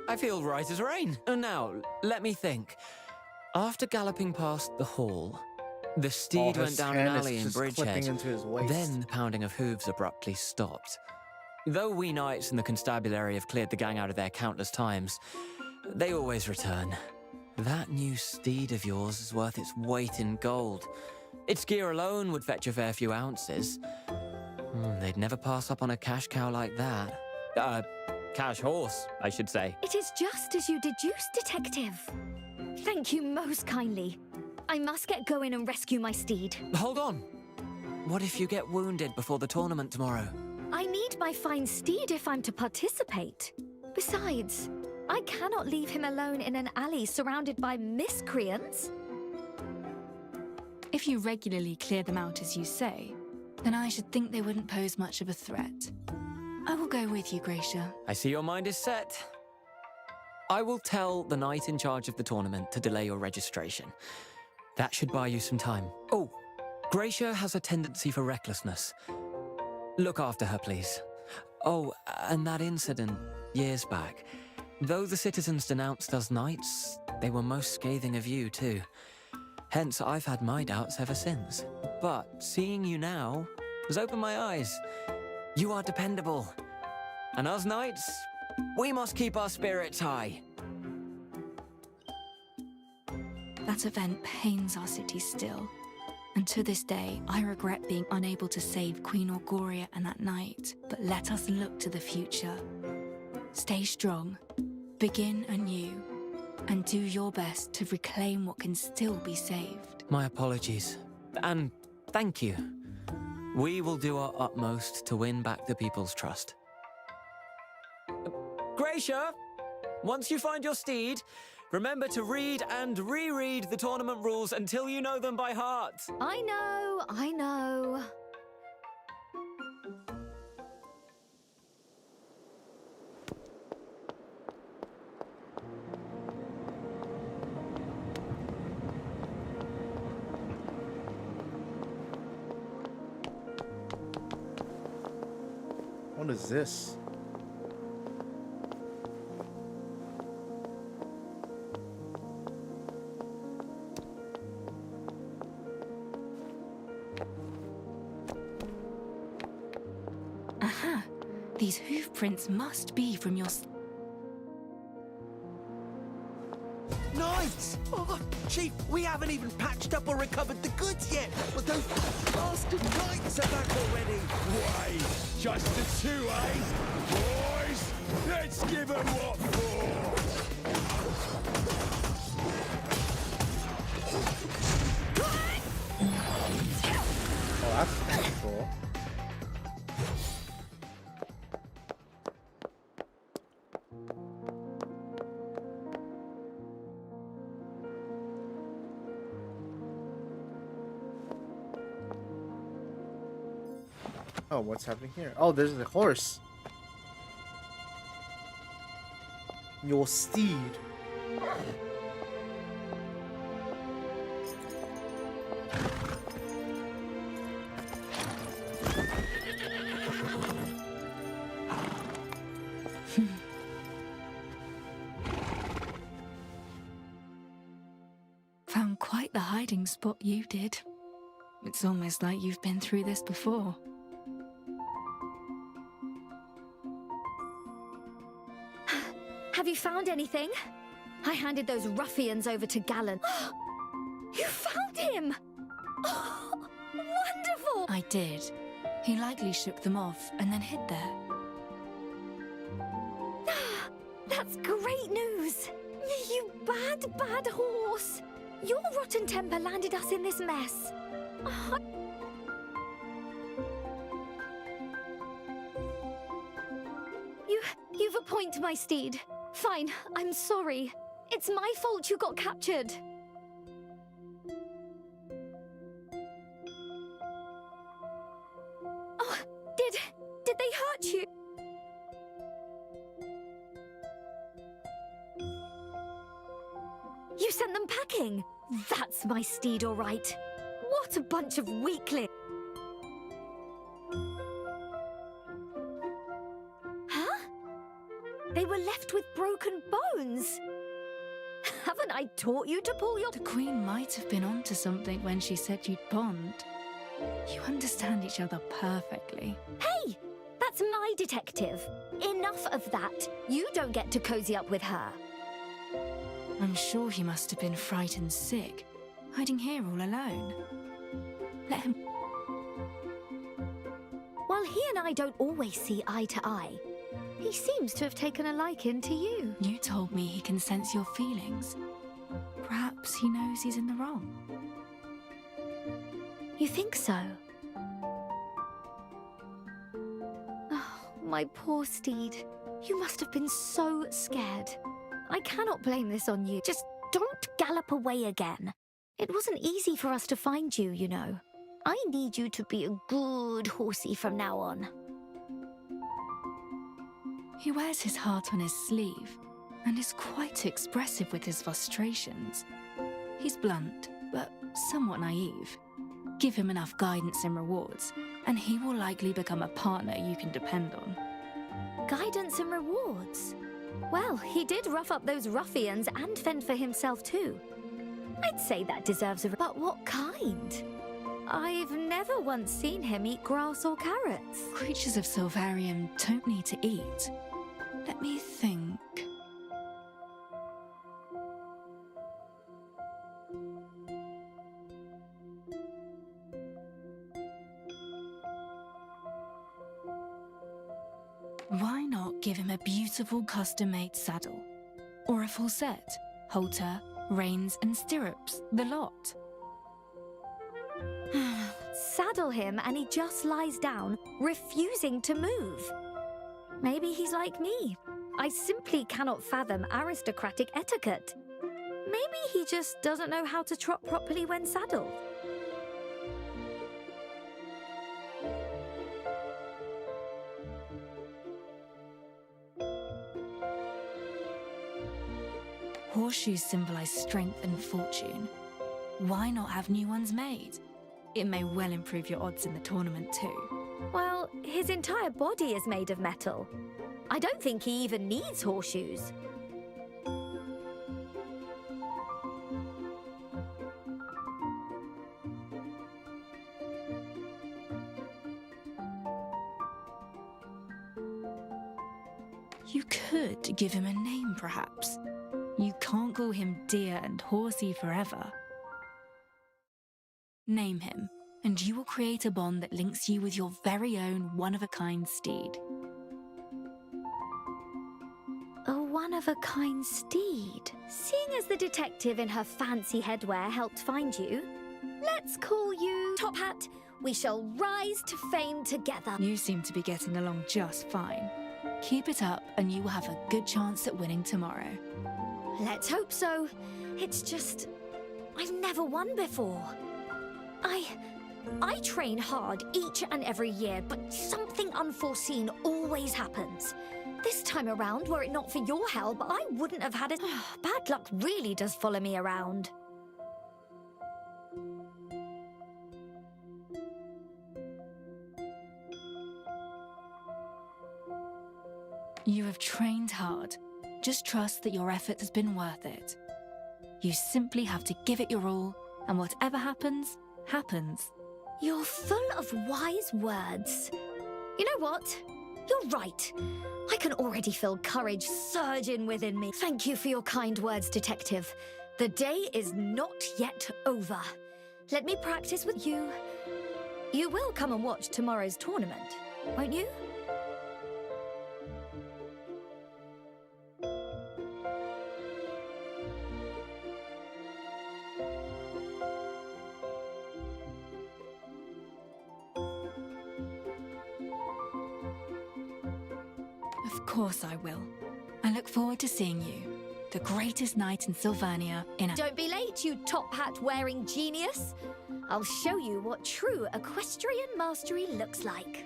S1: I feel right as rain. Now, let me think. After galloping past the hall, the steed went down an alley in Bridgehead. Then the pounding of hooves abruptly stopped. Though we knights in the constabulary have cleared the gang out of there countless times, they always return. That new steed of yours is worth its weight in gold. Its gear alone would fetch a fair few ounces. They'd never pass up on a cash cow like that. Cash horse, I should say.
S10: It is just as you deduced, Detective. Thank you most kindly. I must get going and rescue my steed.
S1: Hold on. What if you get wounded before the tournament tomorrow?
S10: I need my fine steed if I'm to participate. Besides, I cannot leave him alone in an alley surrounded by miscreants.
S2: If you regularly clear them out as you say, then I should think they wouldn't pose much of a threat. I will go with you, Gracia.
S1: I see your mind is set. I will tell the knight in charge of the tournament to delay your registration. That should buy you some time. Oh, Gracia has a tendency for recklessness. Look after her, please. Oh, and that incident years back. Though the citizens denounced us knights, they were most scathing of you, too. Hence, I've had my doubts ever since. But seeing you now has opened my eyes. You are dependable. And us knights, we must keep our spirits high.
S2: That event pains our city still. And to this day, I regret being unable to save Queen Orgoria and that knight. But let us look to the future. Stay strong, begin anew, and do your best to reclaim what can still be saved.
S1: My apologies. And thank you. We will do our utmost to win back the people's trust. Gracia, once you find your steed, remember to read and reread the tournament rules until you know them by heart.
S10: I know.
S6: What is this?
S2: Aha! These hoof prints must be from your...
S15: Knights! Oh, Chief, we haven't even patched up or recovered the goods yet, but those bastard knights are back already!
S18: Why, just the two, eh? Boys, let's give them what for!
S6: Oh, that's cool. Oh, what's happening here? Oh, there's a horse. Your steed.
S2: Found quite the hiding spot you did. It's almost like you've been through this before.
S10: Have you found anything? I handed those ruffians over to Galen. You found him! Oh, wonderful!
S2: I did. He likely shook them off and then hid there.
S10: That's great news! You bad horse! Your rotten temper landed us in this mess. You've appointed my steed. Fine, I'm sorry. It's my fault you got captured. Oh, did they hurt you? You sent them packing? That's my steed, all right. What a bunch of weaklings. Huh? They were left with broken bones. Haven't I taught you to pull your...
S2: The Queen might have been onto something when she said you'd bond. You understand each other perfectly.
S10: Hey! That's my detective. Enough of that. You don't get to cozy up with her.
S2: I'm sure he must have been frightened sick, hiding here all alone. Let him...
S10: While he and I don't always see eye to eye, he seems to have taken a liking to you.
S2: You told me he can sense your feelings. Perhaps he knows he's in the wrong.
S10: You think so? Oh, my poor steed. You must have been so scared. I cannot blame this on you. Just don't gallop away again. It wasn't easy for us to find you, you know.
S17: I need you to be a good horsey from now on.
S2: He wears his heart on his sleeve and is quite expressive with his frustrations. He's blunt, but somewhat naive. Give him enough guidance and rewards, and he will likely become a partner you can depend on.
S17: Guidance and rewards? Well, he did rough up those ruffians and fend for himself too. I'd say that deserves a... But what kind? I've never once seen him eat grass or carrots.
S2: Creatures of Silvarium don't need to eat. Let me think. Why not give him a beautiful custom-made saddle? Or a full set? Halter, reins and stirrups, the lot.
S17: Saddle him and he just lies down, refusing to move. Maybe he's like me. I simply cannot fathom aristocratic etiquette. Maybe he just doesn't know how to trot properly when saddled.
S2: Horseshoes symbolize strength and fortune. Why not have new ones made? It may well improve your odds in the tournament too.
S17: Well, his entire body is made of metal. I don't think he even needs horseshoes.
S2: You could give him a name, perhaps. You can't call him dear and horsey forever. Name him, and you will create a bond that links you with your very own one-of-a-kind steed.
S17: A one-of-a-kind steed? Seeing as the detective in her fancy headwear helped find you, let's call you Top Hat. We shall rise to fame together.
S2: You seem to be getting along just fine. Keep it up and you will have a good chance at winning tomorrow.
S17: Let's hope so. It's just... I've never won before. I train hard each and every year, but something unforeseen always happens. This time around, were it not for your help, I wouldn't have had it. Bad luck really does follow me around.
S2: You have trained hard. Just trust that your effort has been worth it. You simply have to give it your all, and whatever happens, happens.
S17: You're full of wise words. You know what? You're right. I can already feel courage surging within me. Thank you for your kind words, Detective. The day is not yet over. Let me practice with you. You will come and watch tomorrow's tournament, won't you?
S2: Of course I will. I look forward to seeing you, the greatest knight in Silvernia in a...
S17: Don't be late, you top hat wearing genius. I'll show you what true equestrian mastery looks like.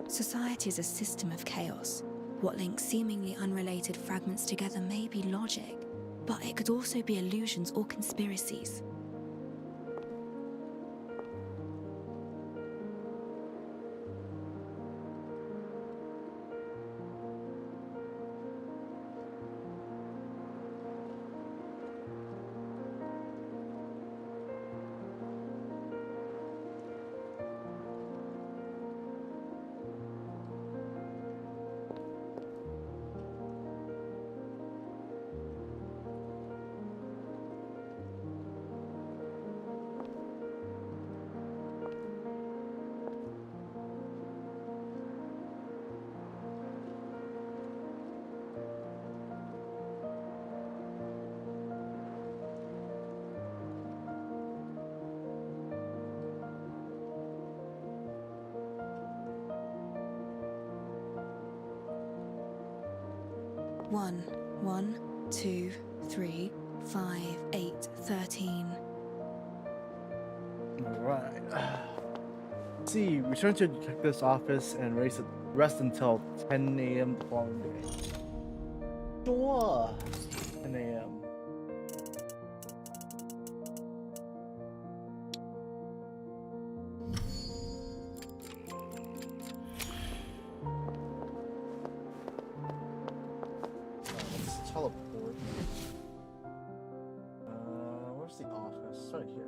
S2: Society is a system of chaos. What links seemingly unrelated fragments together may be logic, but it could also be illusions or conspiracies. 1, 1, 2, 3, 5, 8, 13.
S6: Alright. Let's see, return to the detective's office and rest until 10 a.m. the following day. Sure. 10 a.m. Let's teleport. Where's the office? Right here.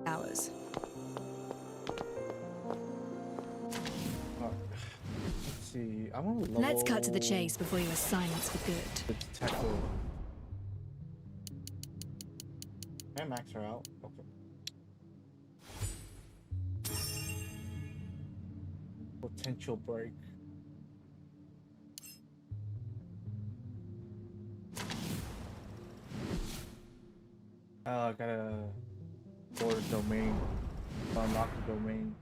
S2: Hours.
S6: Let's see. I'm on level...
S2: Let's cut to the chase before you are silenced for good.
S6: The detective. Can I max her out? Okay. Potential break. I gotta order domain. Unlock the domain.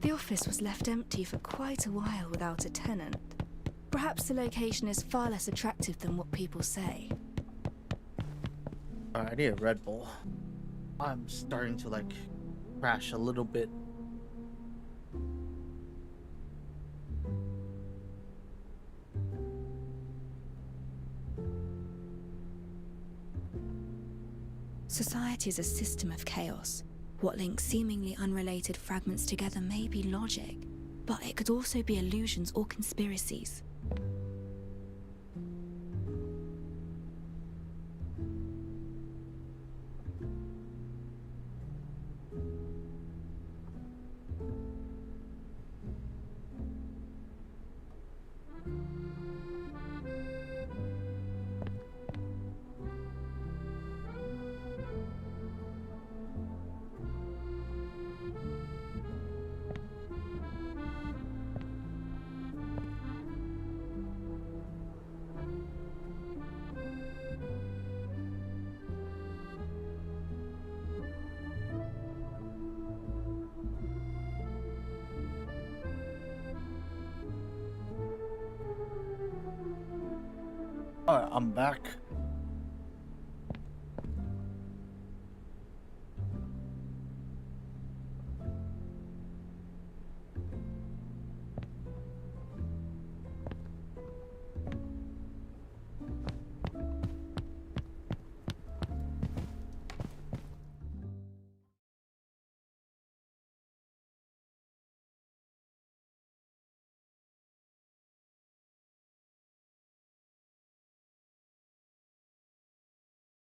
S2: The office was left empty for quite a while without a tenant. Perhaps the location is far less attractive than what people say.
S6: I need a Red Bull. I'm starting to like crash a little bit.
S2: Society is a system of chaos. What links seemingly unrelated fragments together may be logic, but it could also be illusions or conspiracies.
S6: Alright, I'm back.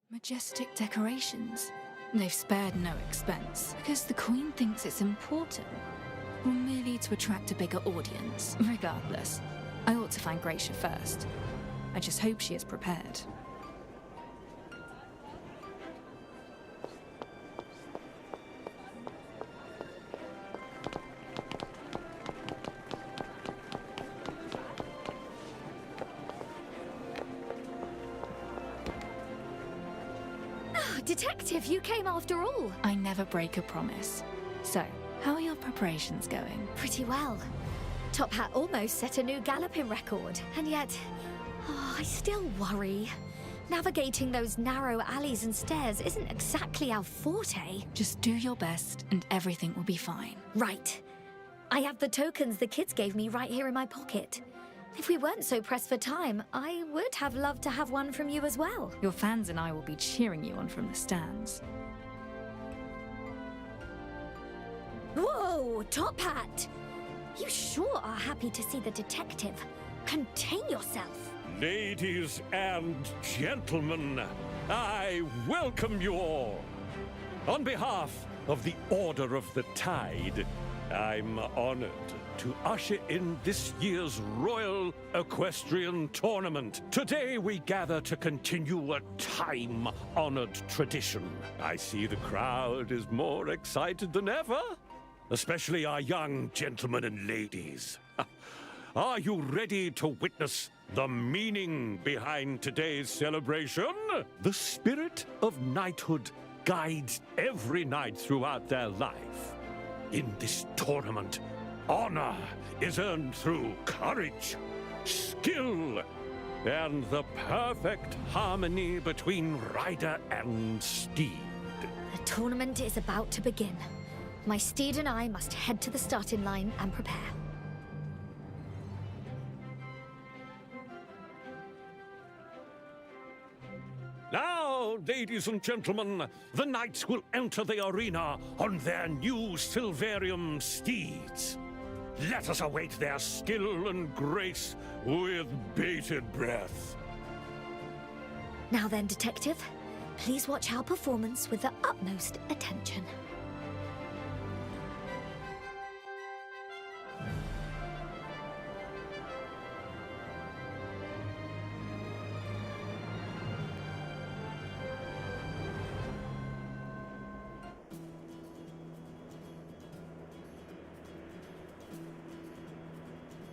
S2: Majestic decorations. They've spared no expense, because the Queen thinks it's important, or merely to attract a bigger audience. Regardless, I ought to find Gracia first. I just hope she is prepared.
S10: Detective, you came after all.
S2: I never break a promise. So, how are your preparations going?
S10: Pretty well. Top Hat almost set a new galloping record, and yet, I still worry. Navigating those narrow alleys and stairs isn't exactly our forte.
S2: Just do your best, and everything will be fine.
S10: Right. I have the tokens the kids gave me right here in my pocket. If we weren't so pressed for time, I would have loved to have one from you as well.
S2: Your fans and I will be cheering you on from the stands.
S10: Whoa, Top Hat! You sure are happy to see the detective. Contain yourself.
S18: Ladies and gentlemen, I welcome you all. On behalf of the Order of the Tide, I'm honored to usher in this year's Royal Equestrian Tournament. Today we gather to continue a time-honored tradition. I see the crowd is more excited than ever, especially our young gentlemen and ladies. Are you ready to witness the meaning behind today's celebration? The spirit of knighthood guides every knight throughout their life. In this tournament, honor is earned through courage, skill, and the perfect harmony between rider and steed.
S10: The tournament is about to begin. My steed and I must head to the starting line and prepare.
S18: Now, ladies and gentlemen, the knights will enter the arena on their new Silverium steeds. Let us await their skill and grace with bated breath.
S10: Now then, Detective, please watch our performance with the utmost attention.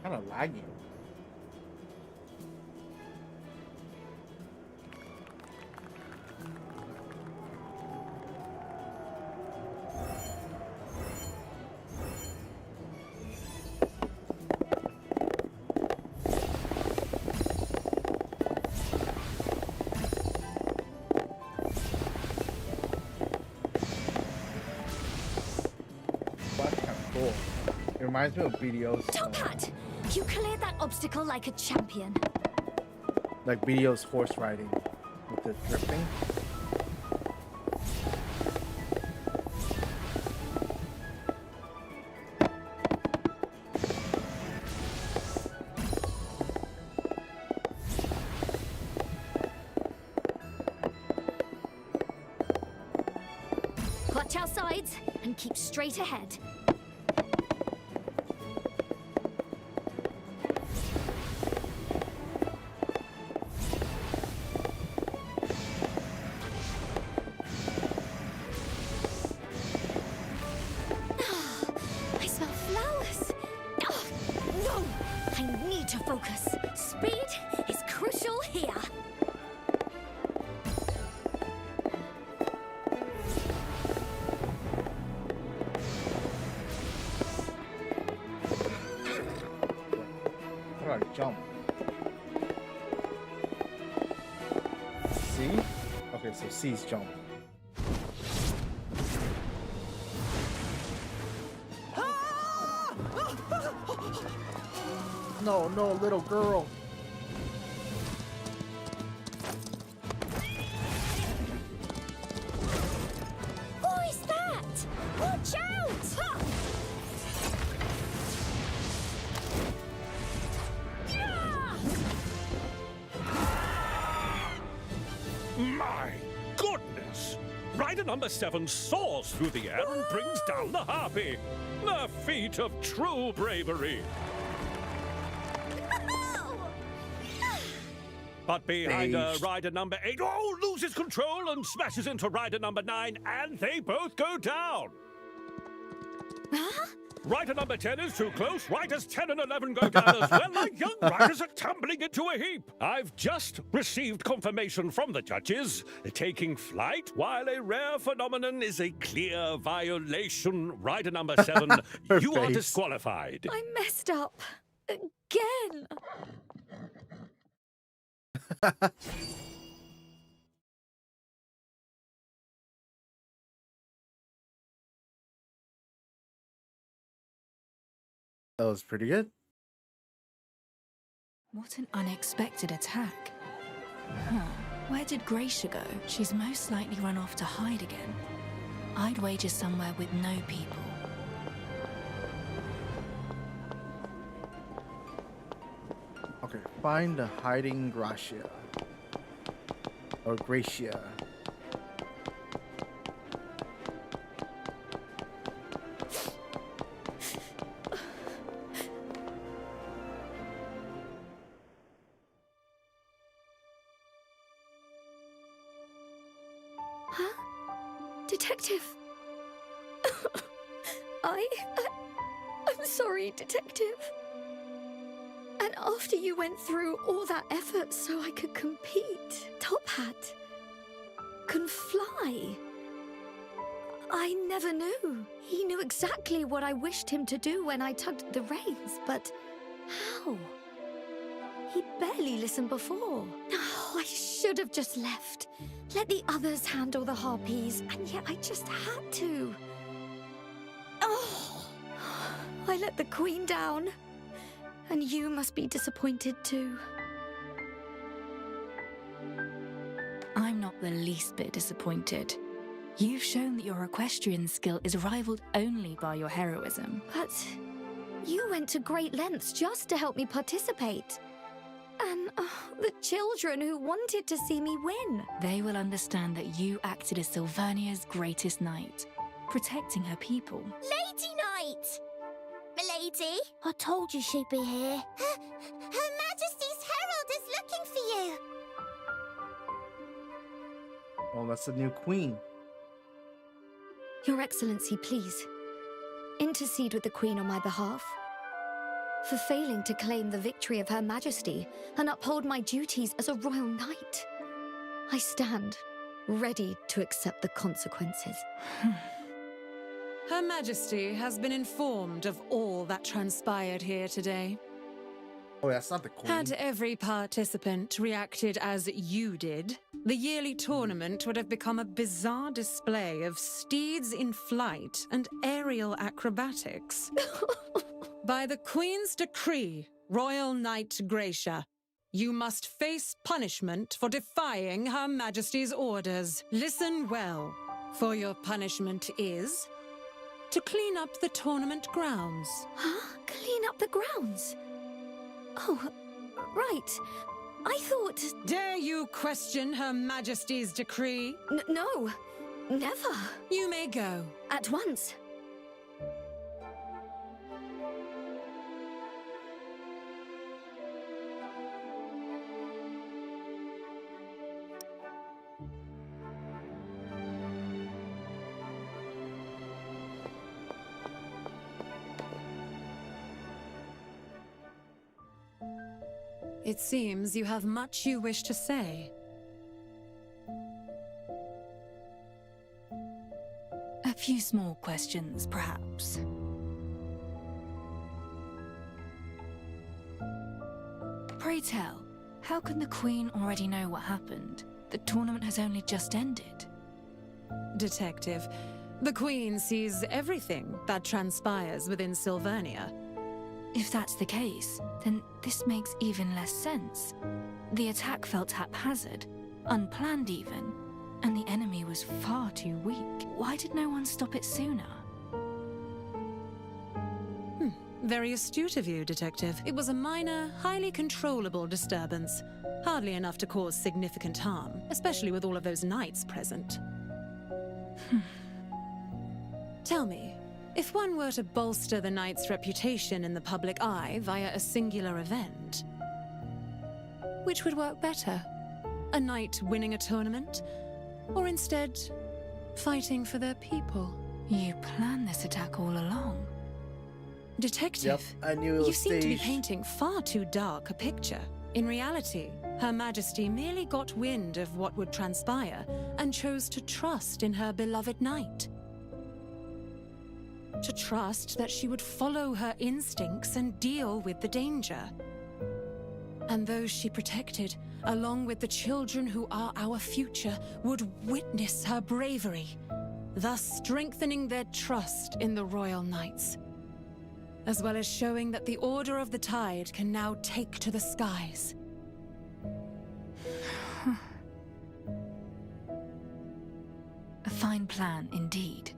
S6: Kind of laggy. That's kind of cool. It reminds me of BDO's.
S10: Top Hat! You cleared that obstacle like a champion.
S6: Like BDO's horse riding with the drifting.
S10: Watch our sides and keep straight ahead. I smell flowers. No! I need to focus. Speed is crucial here.
S6: Alright, jump. C? Okay, so C's jump. No, no, little girl.
S10: Who is that? Watch out!
S18: My goodness! Rider number 7 soars through the air and brings down the harpy. A feat of true bravery. But behind her, rider number 8 loses control and smashes into rider number 9, and they both go down.
S10: Huh?
S18: Rider number 10 is too close. Riders 10 and 11 go down as well. My young riders are tumbling into a heap. I've just received confirmation from the judges. Taking flight while a rare phenomenon is a clear violation. Rider number 7, you are disqualified.
S10: I messed up. Again.
S6: That was pretty good.
S2: What an unexpected attack. Huh. Where did Gracia go? She's most likely run off to hide again. I'd wager somewhere with no people.
S6: Okay, find the hiding Gracia. Or Gracia.
S11: Detective. I'm sorry, Detective. And after you went through all that effort so I could compete, Top Hat can fly. I never knew. He knew exactly what I wished him to do when I tugged at the reins, but how? He barely listened before. Oh, I should have just left. Let the others handle the harpies, and yet I just had to. Oh, I let the Queen down. And you must be disappointed too.
S2: I'm not the least bit disappointed. You've shown that your equestrian skill is rivaled only by your heroism.
S11: But you went to great lengths just to help me participate. And the children who wanted to see me win.
S2: They will understand that you acted as Sylvernia's greatest knight, protecting her people.
S17: Lady Knight! Milady? I told you she'd be here. Her Majesty's Herald is looking for you.
S6: Oh, that's the new queen.
S11: Your Excellency, please, intercede with the Queen on my behalf. For failing to claim the victory of Her Majesty and uphold my duties as a royal knight. I stand, ready to accept the consequences.
S19: Her Majesty has been informed of all that transpired here today.
S6: Oh, that's not the queen.
S19: Had every participant reacted as you did, the yearly tournament would have become a bizarre display of steeds in flight and aerial acrobatics. By the Queen's decree, Royal Knight Gracia, you must face punishment for defying Her Majesty's orders. Listen well, for your punishment is to clean up the tournament grounds.
S11: Huh? Clean up the grounds? Oh, right. I thought...
S19: Dare you question Her Majesty's decree?
S11: No, never.
S19: You may go.
S11: At once.
S19: It seems you have much you wish to say.
S2: A few small questions, perhaps. Pray tell, how can the Queen already know what happened? The tournament has only just ended.
S19: Detective, the Queen sees everything that transpires within Sylvernia.
S2: If that's the case, then this makes even less sense. The attack felt haphazard, unplanned even, and the enemy was far too weak. Why did no one stop it sooner?
S19: Very astute of you, Detective. It was a minor, highly controllable disturbance. Hardly enough to cause significant harm, especially with all of those knights present. Tell me, if one were to bolster the knight's reputation in the public eye via a singular event, which would work better? A knight winning a tournament? Or instead, fighting for their people?
S2: You planned this attack all along.
S19: Detective,
S6: Yep, I knew it was
S19: you seem to be
S6: staged.
S19: painting far too dark a picture. In reality, Her Majesty merely got wind of what would transpire and chose to trust in her beloved knight. To trust that she would follow her instincts and deal with the danger. And those she protected, along with the children who are our future, would witness her bravery, thus strengthening their trust in the Royal Knights, as well as showing that the Order of the Tide can now take to the skies.
S2: A fine plan, indeed.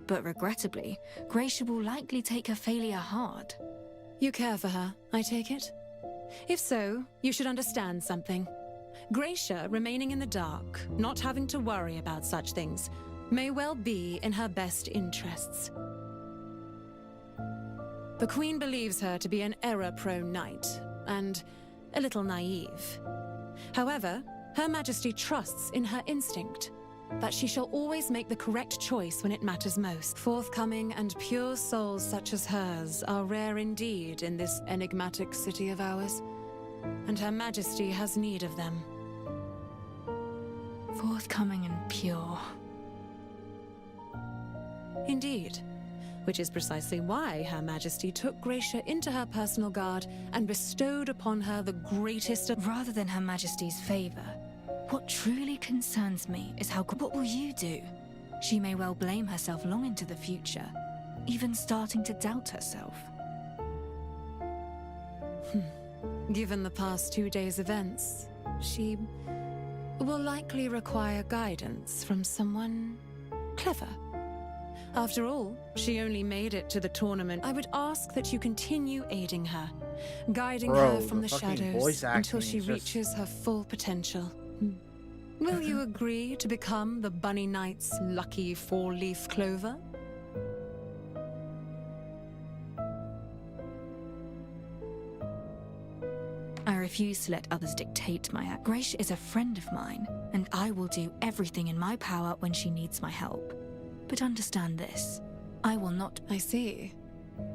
S2: But regrettably, Gracia will likely take her failure hard.
S19: You care for her, I take it? If so, you should understand something. Gracia remaining in the dark, not having to worry about such things, may well be in her best interests. The Queen believes her to be an error-prone knight, and a little naive. However, Her Majesty trusts in her instinct, that she shall always make the correct choice when it matters most. Forthcoming and pure souls such as hers are rare indeed in this enigmatic city of ours, and Her Majesty has need of them.
S2: Forthcoming and pure.
S19: Indeed. Which is precisely why Her Majesty took Gracia into her personal guard and bestowed upon her the greatest of...
S2: Rather than Her Majesty's favor, what truly concerns me is what will you do? She may well blame herself long into the future, even starting to doubt herself.
S19: Given the past 2 days' events, she will likely require guidance from someone clever. After all, she only made it to the tournament. I would ask that you continue aiding her, guiding her from the shadows until she reaches her full potential. Will you agree to become the Bunny Knight's lucky four-leaf clover?
S2: I refuse to let others dictate my act. Gracia is a friend of mine, and I will do everything in my power when she needs my help. But understand this, I will not...
S19: I see.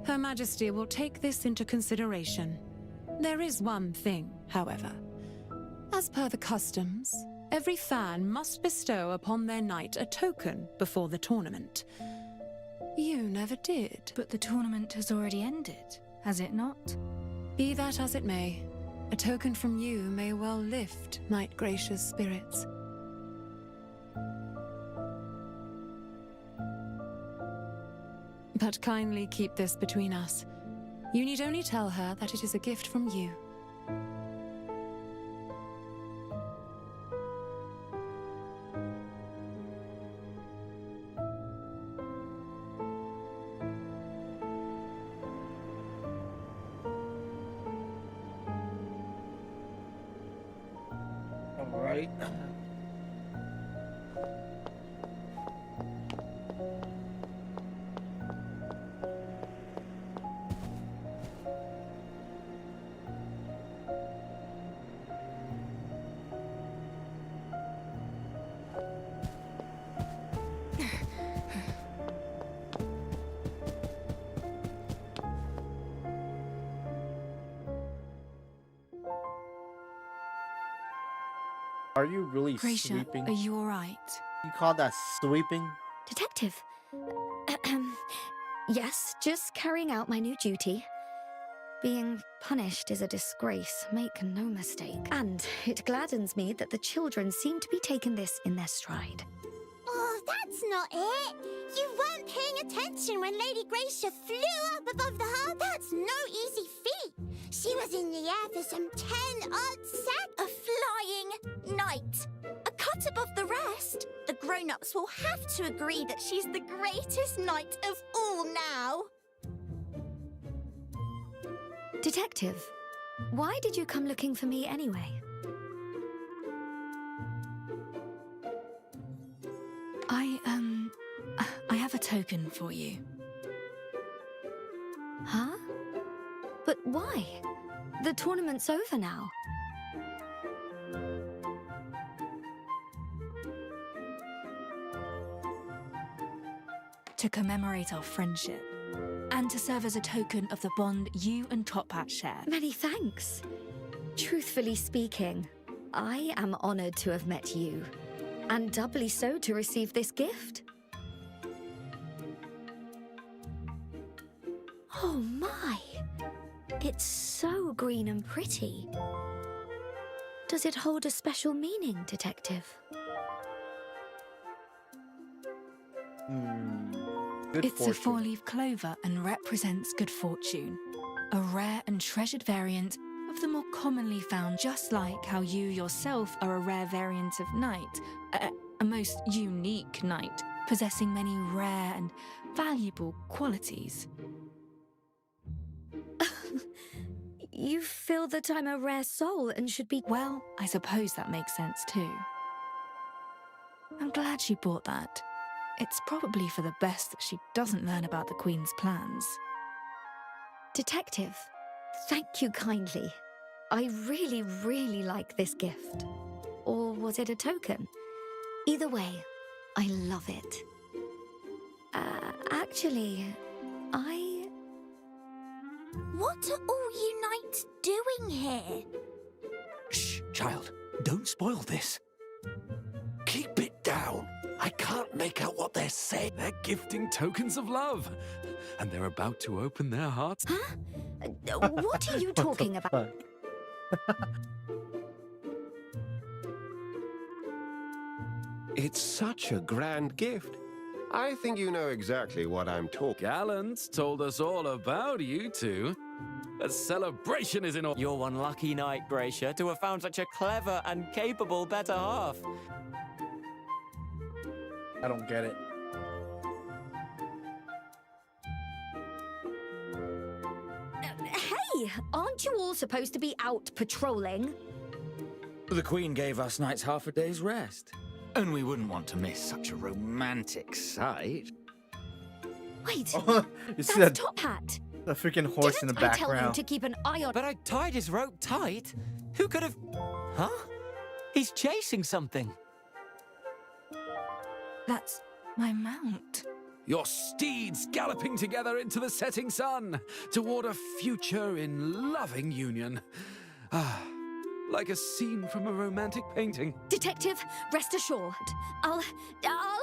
S19: Her Majesty will take this into consideration. There is one thing, however. As per the customs, every fan must bestow upon their knight a token before the tournament. You never did.
S2: But the tournament has already ended, has it not?
S19: Be that as it may, a token from you may well lift Knight Gracia's spirits. But kindly keep this between us. You need only tell her that it is a gift from you.
S6: All right. Are you really
S2: Gracia,
S6: sweeping?
S2: are you alright?
S6: You call that sweeping?
S17: Detective. Yes, just carrying out my new duty. Being punished is a disgrace, make no mistake. And it gladdens me that the children seem to be taking this in their stride.
S10: Oh, that's not it. You weren't paying attention when Lady Gracia flew up above the heart. That's no easy feat. She was in the air for some 10-odd seconds. A flying knight. A cut above the rest. The grown-ups will have to agree that she's the greatest knight of all now.
S17: Detective, why did you come looking for me anyway?
S2: I have a token for you.
S17: Huh? But why? The tournament's over now.
S2: To commemorate our friendship, and to serve as a token of the bond you and Top Hat share.
S17: Many thanks. Truthfully speaking, I am honored to have met you, and doubly so to receive this gift. Oh my! It's so green and pretty. Does it hold a special meaning, Detective?
S6: Good
S2: It's
S6: fortune.
S2: a four-leaf clover and represents good fortune. A rare and treasured variant of the more commonly found, just like how you yourself are a rare variant of knight, a most unique knight, possessing many rare and valuable qualities.
S17: You feel that I'm a rare soul and should be...
S2: Well, I suppose that makes sense too. I'm glad she bought that. It's probably for the best that she doesn't learn about the Queen's plans.
S17: Detective, thank you kindly. I really, really like this gift. Or was it a token? Either way,
S2: I love it.
S17: Actually, What are all you knights doing here?
S15: Shh, child. Don't spoil this. Keep it down. I can't make out what they're saying.
S20: They're gifting tokens of love. And they're about to open their hearts.
S17: Huh? What are you talking about?
S21: It's such a grand gift. I think you know exactly what I'm talking.
S20: Gallants told us all about you two. A celebration is in order.
S1: You're one lucky knight, Gracia, to have found such a clever and capable better half.
S6: I don't get it.
S11: Hey, aren't you all supposed to be out patrolling?
S22: The Queen gave us knights half a day's rest. And we wouldn't want to miss such a romantic sight.
S11: Wait,
S6: You
S11: that's
S6: see that
S11: Top Hat.
S6: the freaking horse in the
S11: Didn't I tell you
S6: background?
S11: to keep an eye on?
S1: But I tied his rope tight. Who could have... Huh? He's chasing something.
S2: That's my mount.
S20: Your steeds galloping together into the setting sun toward a future in loving union. Ah, like a scene from a romantic painting.
S11: Detective, rest assured. I'll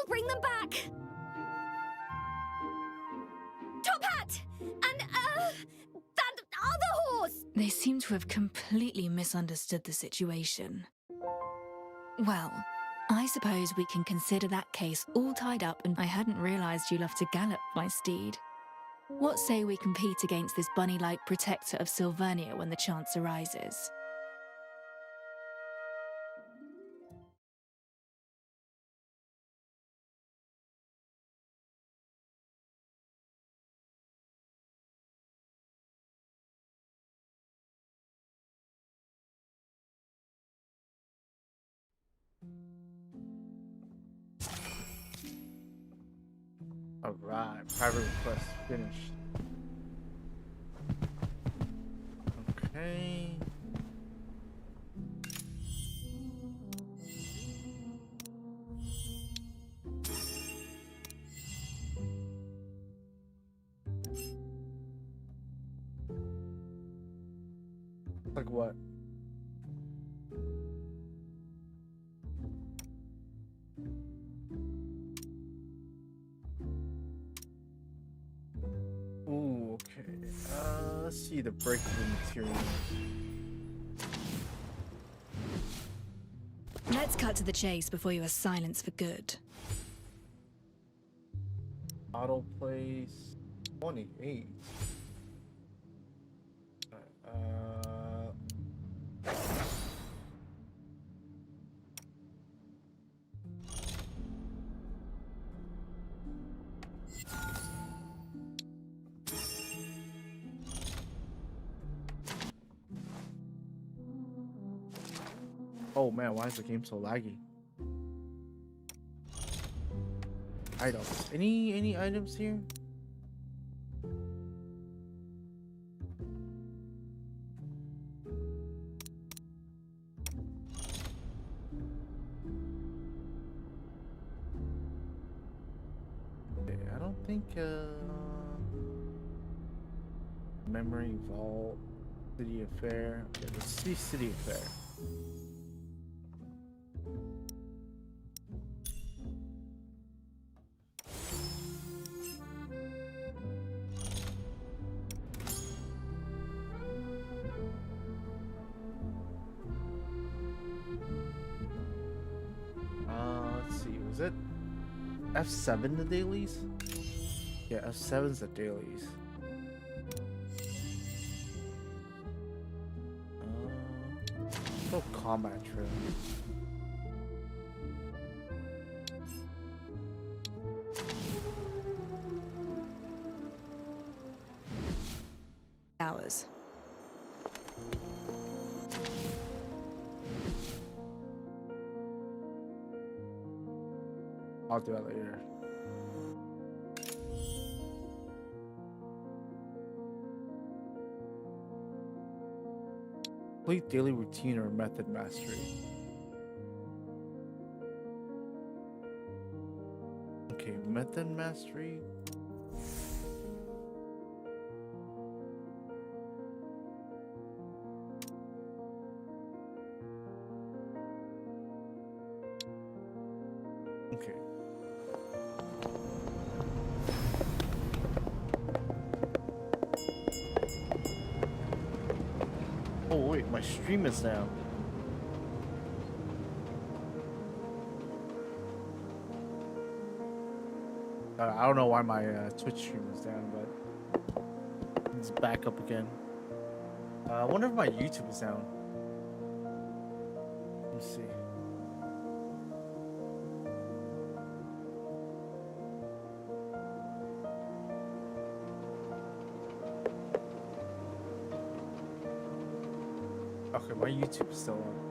S11: bring them back. Top Hat! And, that other horse!
S2: They seem to have completely misunderstood the situation. Well, I suppose we can consider that case all tied up, and I hadn't realized you loved to gallop, my steed. What say we compete against this bunny-like protector of Silvernia when the chance arises?
S6: Alright, private request finished. Okay. Like what? Ooh, okay. Let's see the breakable materials.
S2: Let's cut to the chase before you are silenced for good.
S6: Auto place 28. Oh man, why is the game so laggy? Items. Any items here? Okay, I don't think memory vault, city affair. Okay, let's see city affair. Let's see, was it F7 the dailies? Yeah, F7's the dailies. No combat trail.
S2: Hours.
S6: I'll do that later. Complete daily routine or method mastery. method mastery. Okay. Oh wait, my stream is down. I don't know why my Twitch stream is down, but it's back up again. I wonder if my YouTube is down. Let me see. Okay, my YouTube is still on.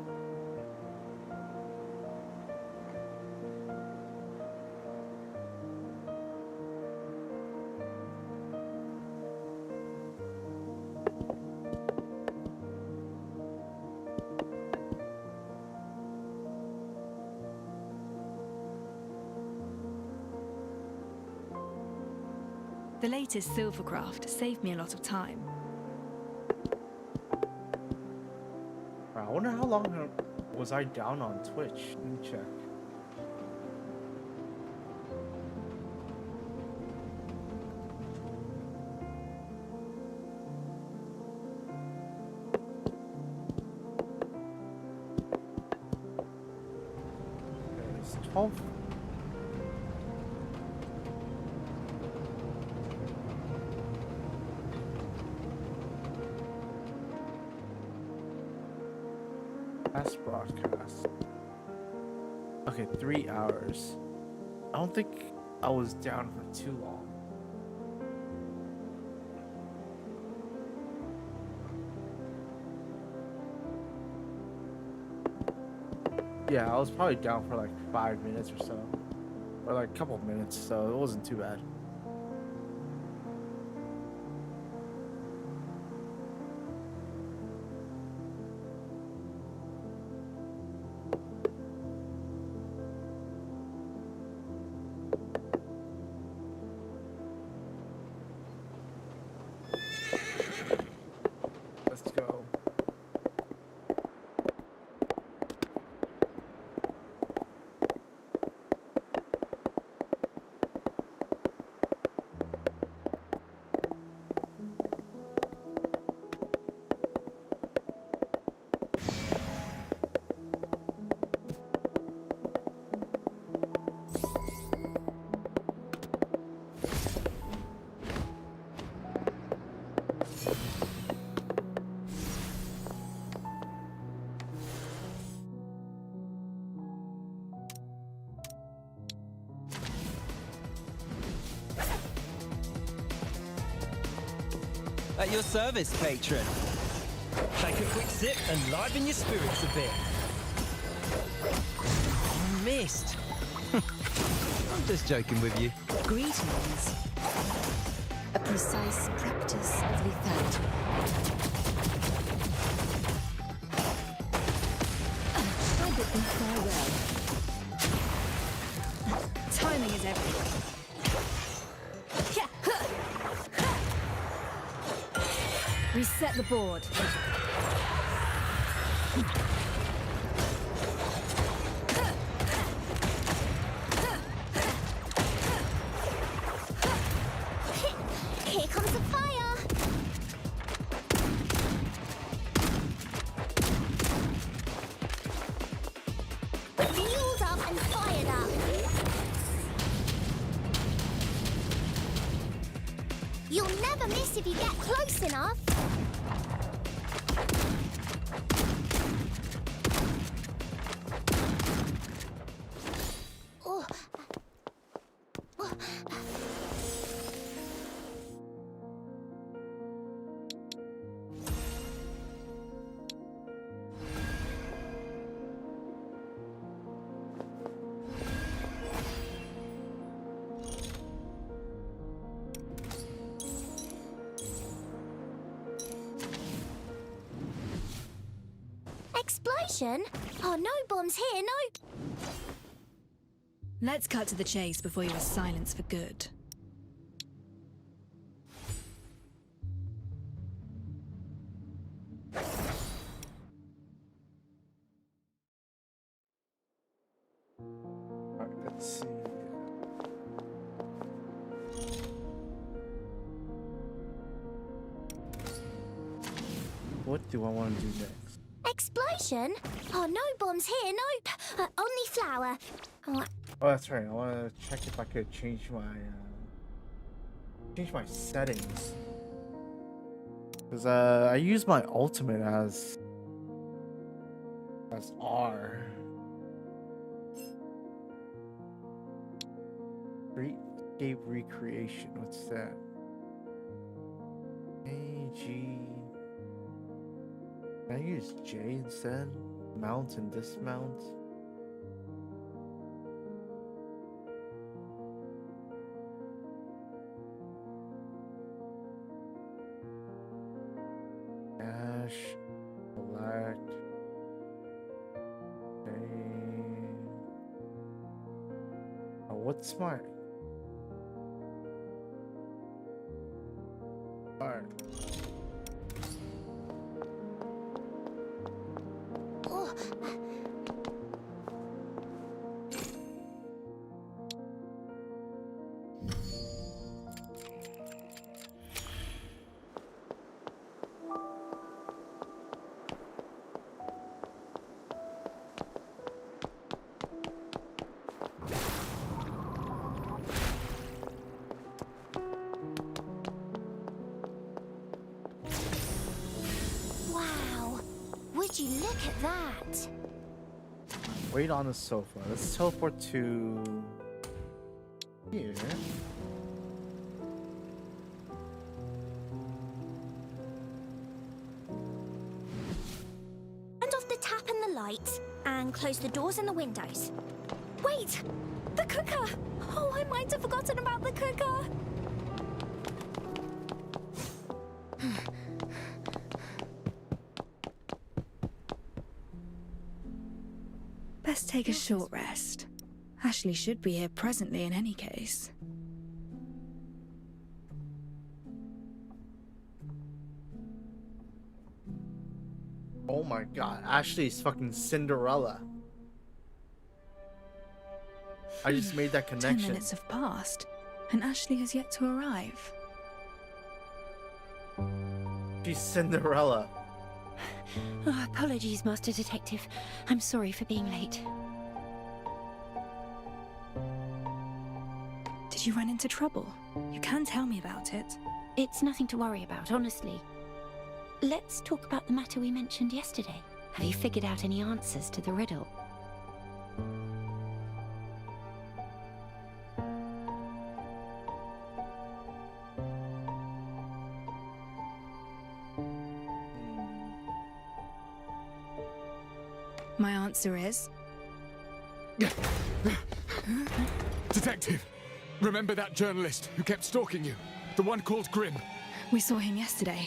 S2: The latest silvercraft saved me a lot of time.
S6: I wonder how long was I down on Twitch. Let me check. It's 12. Last broadcast. Okay, 3 hours. I don't think I was down for too long. Yeah, I was probably down for like 5 minutes or so. Or like a couple of minutes, so it wasn't too bad. Let's go.
S16: At your service, patron. Take a quick sip and liven your spirits a bit. You missed.
S14: I'm just joking with you.
S2: Greetings. A precise practice of lethality. I bid them farewell. Timing is everything. Reset the board.
S17: Here comes the fire! Fueled up and fired up! You'll never miss if you get close enough! Explosion? Oh, no bombs here, no...
S2: Let's cut to the chase before you are silenced for good.
S6: Alright, let's see. What do I want to do next?
S17: Explosion? Oh, no bombs here, nope. Only flour. Oh,
S6: Oh, that's right. I want to check if I could change my settings. Because I use my ultimate as R. Great recreation. What's that? AG. Can I use J instead? Mount and dismount. Dash. Select. Oh, what's my... Alright.
S17: oh. Wow. Would you look at that?
S6: Wait on the sofa. Let's teleport to here.
S17: Turn off the tap and the lights, and close the doors and the windows. Wait! The cooker! Oh, I might have forgotten about the cooker!
S2: Best take a short rest. Ashley should be here presently in any case.
S6: Oh my god, Ashley's fucking Cinderella. I just made that
S2: 10
S6: connection.
S2: minutes have passed, and Ashley has yet to arrive.
S6: She's Cinderella.
S7: Oh, apologies, Master Detective. I'm sorry for being late.
S2: Did you run into trouble? You can tell me about it.
S7: It's nothing to worry about, honestly. Let's talk about the matter we mentioned yesterday. Have you figured out any answers to the riddle?
S2: My answer is...
S12: Detective! Remember that journalist who kept stalking you? The one called Grimm?
S2: We saw him yesterday.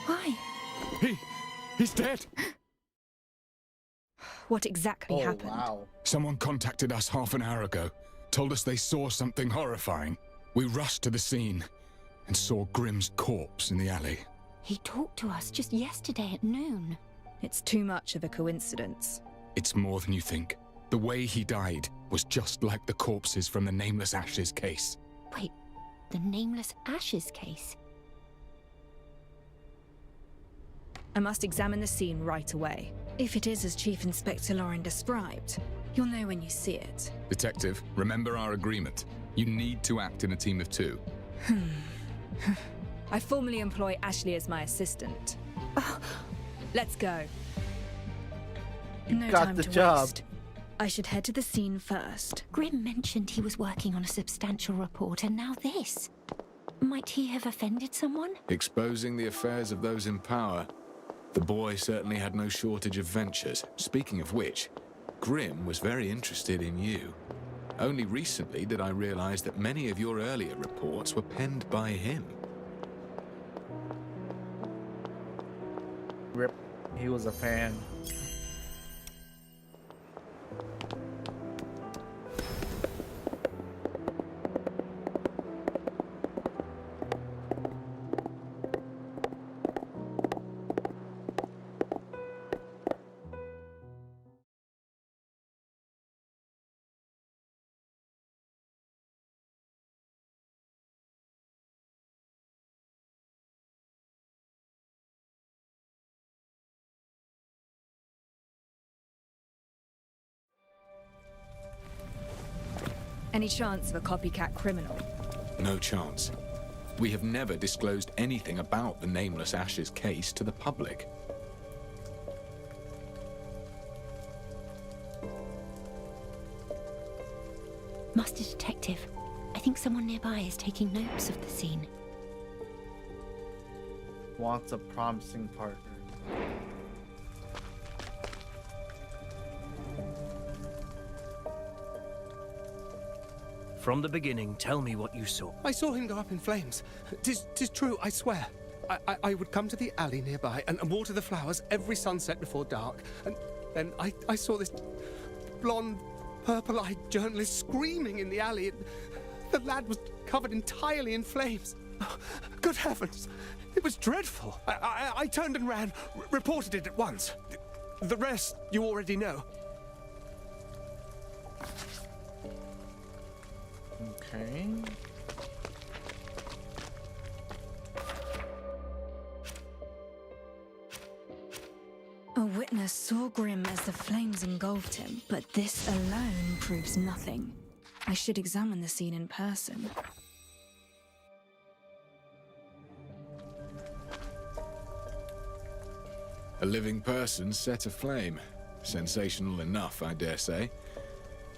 S2: Why?
S12: He's dead!
S2: What exactly happened?
S6: Wow.
S12: Someone contacted us half an hour ago, told us they saw something horrifying. We rushed to the scene and saw Grimm's corpse in the alley.
S7: He talked to us just yesterday at noon.
S2: It's too much of a coincidence.
S12: It's more than you think. The way he died was just like the corpses from the Nameless Ashes case.
S7: Wait, the Nameless Ashes case?
S2: I must examine the scene right away. If it is as Chief Inspector Lauren described, you'll know when you see it.
S12: Detective, remember our agreement. You need to act in a team of two.
S2: I formally employ Ashley as my assistant. Let's go.
S6: You
S2: No
S6: got
S2: time
S6: the
S2: to
S6: job.
S2: waste. I should head to the scene first.
S7: Grimm mentioned he was working on a substantial report, and now this. Might he have offended someone?
S12: Exposing the affairs of those in power. The boy certainly had no shortage of ventures. Speaking of which, Grimm was very interested in you. Only recently did I realize that many of your earlier reports were penned by him.
S6: Rip. He was a fan.
S2: Any chance of a copycat criminal?
S12: No chance. We have never disclosed anything about the Nameless Ashes case to the public.
S7: Master Detective, I think someone nearby is taking notes of the scene.
S6: Wants a promising partner.
S13: From the beginning, tell me what you saw. I saw him go up in flames. Tis true, I swear. I would come to the alley nearby and water the flowers every sunset before dark. And then I saw this blonde, purple-eyed journalist screaming in the alley. The lad was covered entirely in flames. Oh, good heavens! It was dreadful. I turned and ran, reported it at once. The rest you already know.
S6: Okay.
S2: A witness saw Grim as the flames engulfed him, but this alone proves nothing. I should examine the scene in person.
S12: A living person set aflame. Sensational enough, I dare say.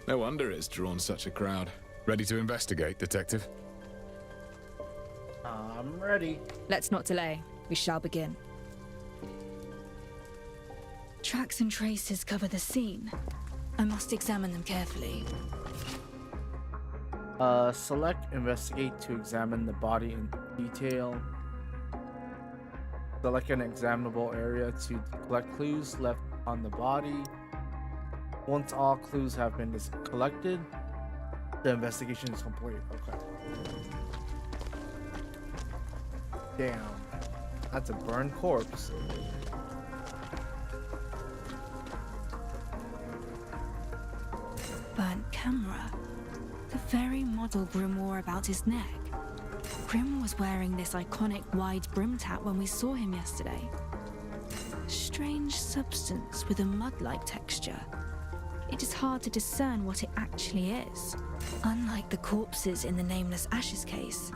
S12: No wonder it's drawn such a crowd.
S8: Ready to investigate, Detective?
S6: I'm ready.
S2: Let's not delay. We shall begin. Tracks and traces cover the scene. I must examine them carefully.
S6: Select investigate to examine the body in detail. Select an examinable area to collect clues left on the body. Once all clues have been collected, the investigation is complete. Okay. Damn. That's a burned corpse.
S2: Burnt camera. The very model Grim wore about his neck. Grim was wearing this iconic wide brimmed hat when we saw him yesterday. Strange substance with a mud-like texture. It is hard to discern what it actually is. Unlike the corpses in the Nameless Ashes case,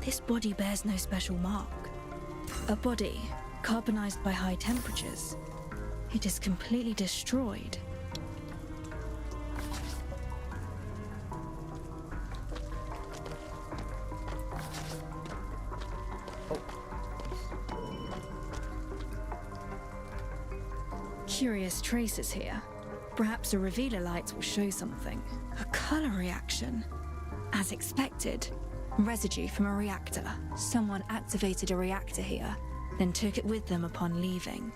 S2: this body bears no special mark. A body, carbonized by high temperatures. It is completely destroyed. Curious traces here. Perhaps a revealer light will show something. A color reaction. As expected. Residue from a reactor. Someone activated a reactor here, then took it with them upon leaving.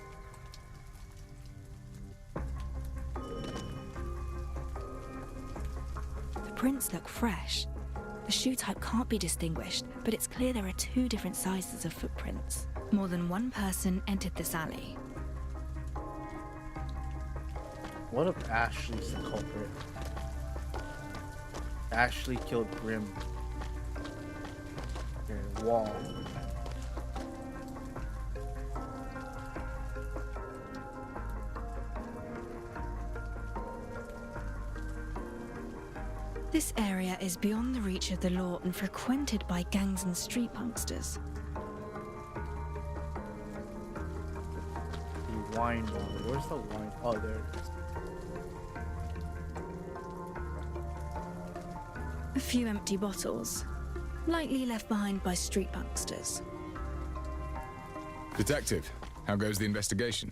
S2: The prints look fresh. The shoe type can't be distinguished, but it's clear there are two different sizes of footprints. More than one person entered this alley.
S6: What if Ashley's the culprit? Ashley killed Grim. Okay, wall.
S2: This area is beyond the reach of the law and frequented by gangs and street punksters.
S6: The wine bottle. Where's the wine? Oh, there it is.
S2: A few empty bottles, likely left behind by street punksters.
S8: Detective, how goes the investigation?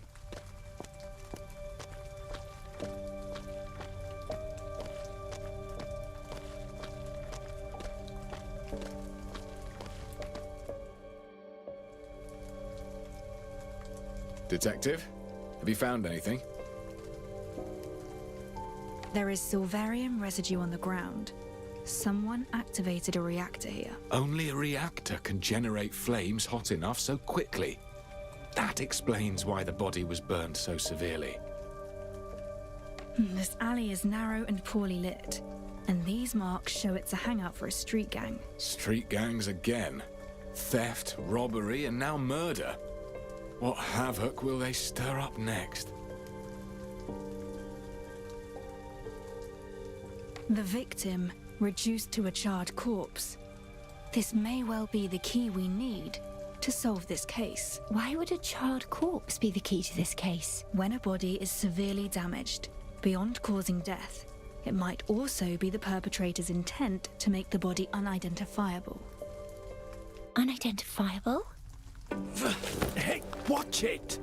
S12: Detective, have you found anything?
S2: There is silverium residue on the ground. Someone activated a reactor here.
S12: Only a reactor can generate flames hot enough so quickly. That explains why the body was burned so severely.
S2: This alley is narrow and poorly lit, and these marks show it's a hangout for a street gang.
S12: Street gangs again. Theft, robbery, and now murder. What havoc will they stir up next?
S2: The victim reduced to a charred corpse. This may well be the key we need to solve this case.
S7: Why would a charred corpse be the key to this case?
S2: When a body is severely damaged, beyond causing death, it might also be the perpetrator's intent to make the body unidentifiable.
S7: Unidentifiable?
S18: Hey, watch it!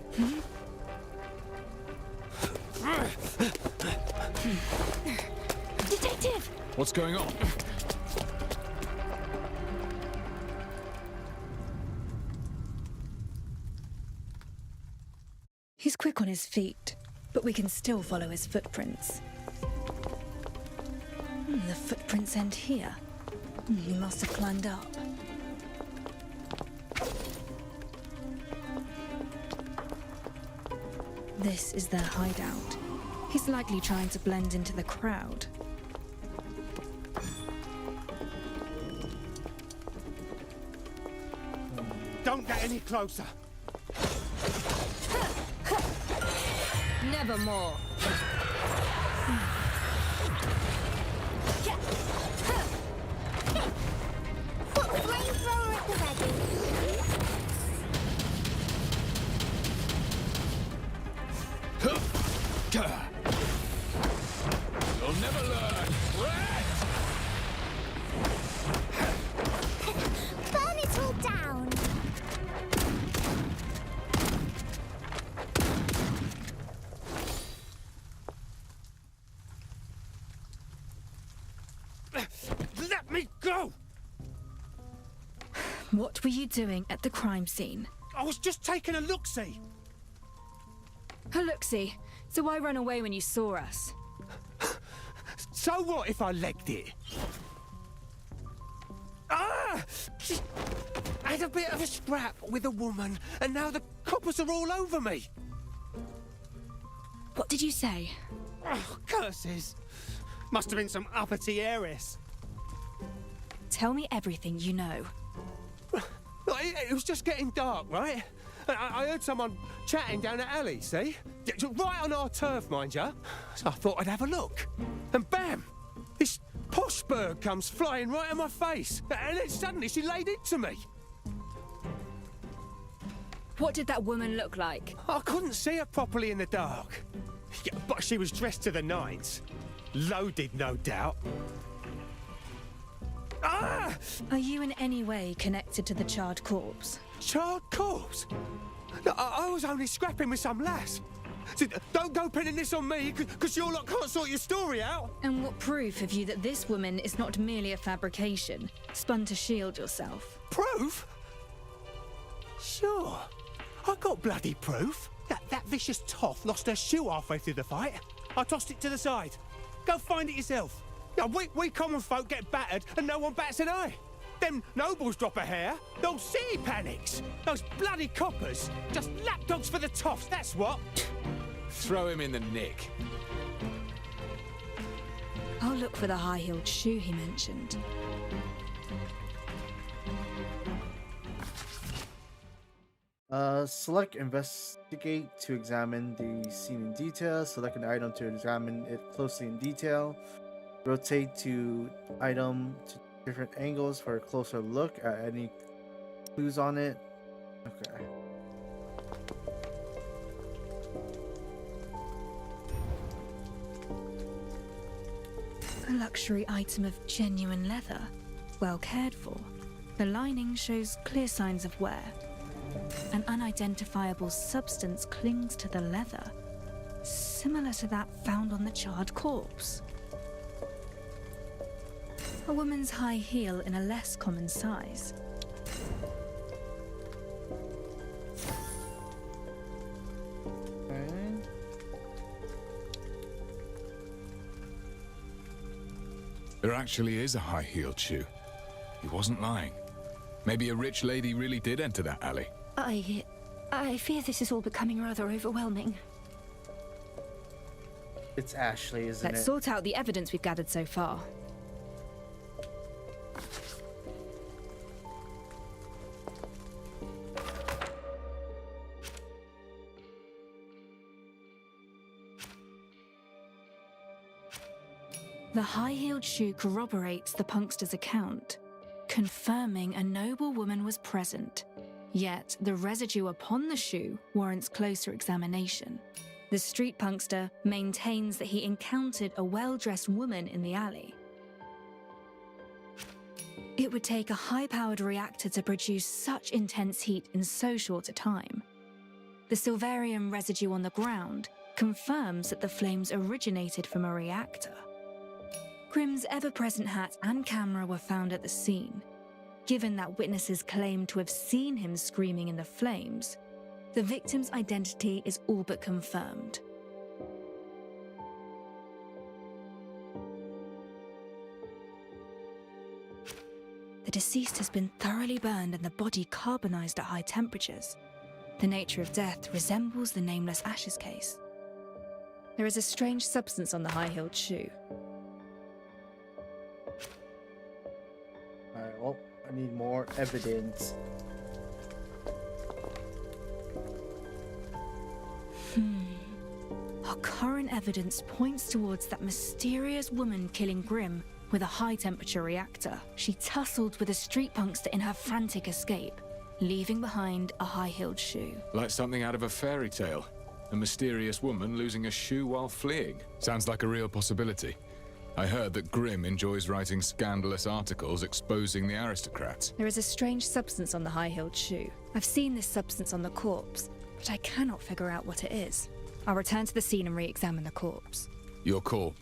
S7: Detective!
S8: What's going on?
S2: He's quick on his feet, but we can still follow his footprints. The footprints end here. He must have climbed up. This is their hideout. He's likely trying to blend into the crowd.
S13: Don't get any closer.
S11: Nevermore.
S10: Put flamethrower at the ready.
S8: You'll never learn.
S10: Burn it all down.
S13: Let me go!
S2: What were you doing at the crime scene?
S13: I was just taking a look-see.
S2: A look-see. So why run away when you saw us?
S13: So what if I legged it? Ah! I had a bit of a scrap with a woman, and now the coppers are all over me.
S2: What did you say?
S13: Oh, curses. Must have been some uppity heiress.
S2: Tell me everything you know.
S13: It was just getting dark, right? I heard someone chatting down the alley, see? Right on our turf, mind ya. So I thought I'd have a look. And bam! This posh bird comes flying right in my face. And then suddenly she laid into me.
S2: What did that woman look like?
S13: I couldn't see her properly in the dark. Yeah, but she was dressed to the nines. Loaded, no doubt. Ah!
S2: Are you in any way connected to the charred corpse?
S13: Charred corpse? I was only scrapping with some lass. So don't go pinning this on me, because you lot can't sort your story out.
S2: And what proof have you that this woman is not merely a fabrication, spun to shield yourself?
S13: Proof? Sure. I got bloody proof. That vicious toff lost her shoe halfway through the fight. I tossed it to the side. Go find it yourself. Now, we common folk get battered and no one bats an eye. Them nobles drop a hair, the whole city panics. Those bloody coppers, just lapdogs for the toffs, that's what.
S8: Throw him in the nick.
S2: I'll look for the high-heeled shoe he mentioned.
S6: Select investigate to examine the scene in detail. Select an item to examine it closely in detail. Rotate to item to different angles for a closer look at any clues on it. Okay.
S2: A luxury item of genuine leather, well cared for. The lining shows clear signs of wear. An unidentifiable substance clings to the leather, similar to that found on the charred corpse. A woman's high heel in a less common size.
S8: There actually is a high-heeled shoe. He wasn't lying. Maybe a rich lady really did enter that alley.
S7: I fear this is all becoming rather overwhelming.
S6: It's Ashley, isn't
S2: Let's
S6: it?
S2: sort out the evidence we've gathered so far. The high-heeled shoe corroborates the punkster's account, confirming a noble woman was present. Yet, the residue upon the shoe warrants closer examination. The street punkster maintains that he encountered a well-dressed woman in the alley. It would take a high-powered reactor to produce such intense heat in so short a time. The silverium residue on the ground confirms that the flames originated from a reactor. Grimm's ever-present hat and camera were found at the scene. Given that witnesses claim to have seen him screaming in the flames, the victim's identity is all but confirmed. The deceased has been thoroughly burned and the body carbonized at high temperatures. The nature of death resembles the nameless ashes case. There is a strange substance on the high-heeled shoe.
S6: Alright, well, I need more evidence.
S2: Our current evidence points towards that mysterious woman killing Grimm with a high-temperature reactor. She tussled with a street punkster in her frantic escape, leaving behind a high-heeled shoe.
S12: Like something out of a fairy tale. A mysterious woman losing a shoe while fleeing. Sounds like a real possibility. I heard that Grimm enjoys writing scandalous articles exposing the aristocrats.
S2: There is a strange substance on the high-heeled shoe. I've seen this substance on the corpse, but I cannot figure out what it is. I'll return to the scene and re-examine the corpse.
S12: Your call.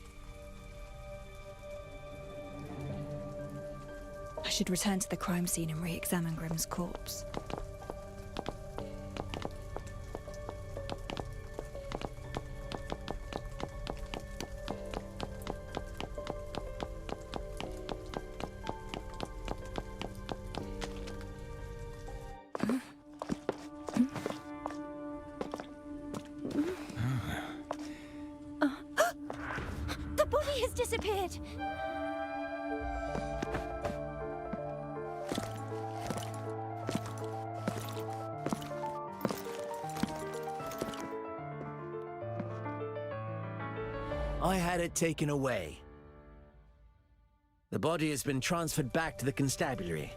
S2: I should return to the crime scene and re-examine Grimm's corpse.
S7: The body has disappeared!
S15: I had it taken away. The body has been transferred back to the constabulary,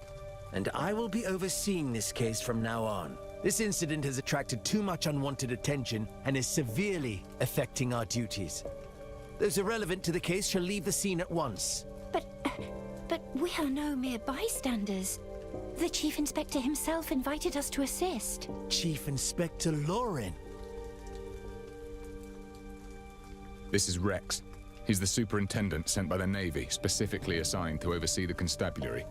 S15: and I will be overseeing this case from now on. This incident has attracted too much unwanted attention and is severely affecting our duties. Those irrelevant to the case shall leave the scene at once.
S7: But we are no mere bystanders. The Chief Inspector himself invited us to assist.
S15: Chief Inspector Lauren.
S12: This is Rex. He's the superintendent sent by the Navy, specifically assigned to oversee the constabulary.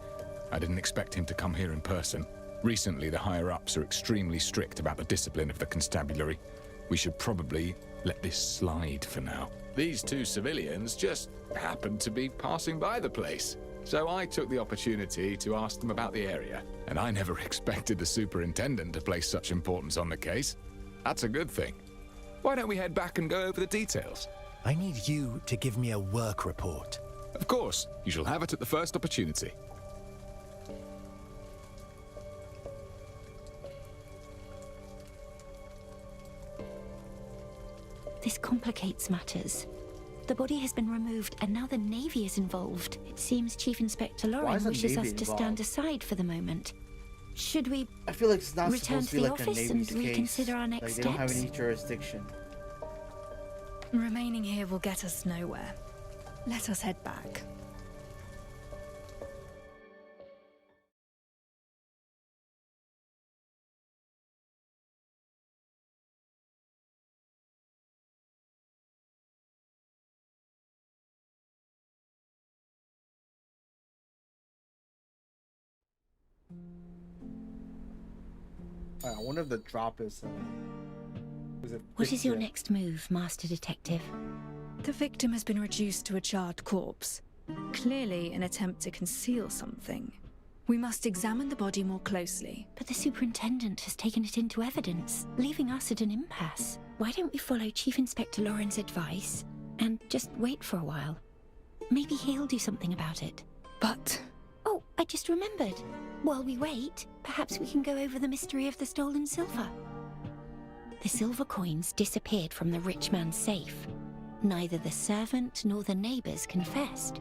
S12: I didn't expect him to come here in person. Recently, the higher-ups are extremely strict about the discipline of the constabulary. We should probably let this slide for now. These two civilians just happened to be passing by the place. So I took the opportunity to ask them about the area. And I never expected the superintendent to place such importance on the case. That's a good thing. Why don't we head back and go over the details?
S15: I need you to give me a work report.
S12: Of course. You shall have it at the first opportunity.
S7: This complicates matters. The body has been removed and now the Navy is involved. It seems Chief Inspector Lauren wishes us to stand aside for the moment. Should we
S6: I feel like it's not
S7: return
S6: supposed
S7: to
S6: to be
S7: the
S6: like a
S7: office and
S6: Navy's case.
S7: reconsider our next
S6: Like, they
S7: steps?
S6: don't have any jurisdiction.
S2: Remaining here will get us nowhere. Let us head back.
S6: I wonder if the drop is.
S7: What is your next move, Master Detective?
S2: The victim has been reduced to a charred corpse, clearly an attempt to conceal something. We must examine the body more closely.
S7: But the superintendent has taken it into evidence, leaving us at an impasse. Why don't we follow Chief Inspector Lauren's advice and just wait for a while? Maybe he'll do something about it.
S2: But...
S7: Oh, I just remembered. While we wait, perhaps we can go over the mystery of the stolen silver. The silver coins disappeared from the rich man's safe. Neither the servant nor the neighbours confessed.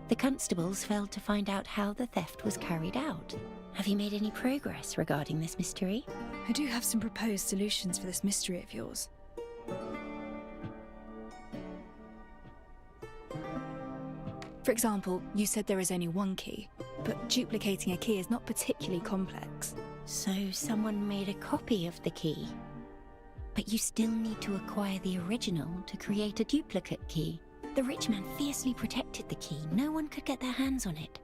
S7: The constables failed to find out how the theft was carried out. Have you made any progress regarding this mystery?
S2: I do have some proposed solutions for this mystery of yours. For example, you said there is only one key, but duplicating a key is not particularly complex.
S7: So someone made a copy of the key. But you still need to acquire the original to create a duplicate key. The rich man fiercely protected the key. No one could get their hands on it.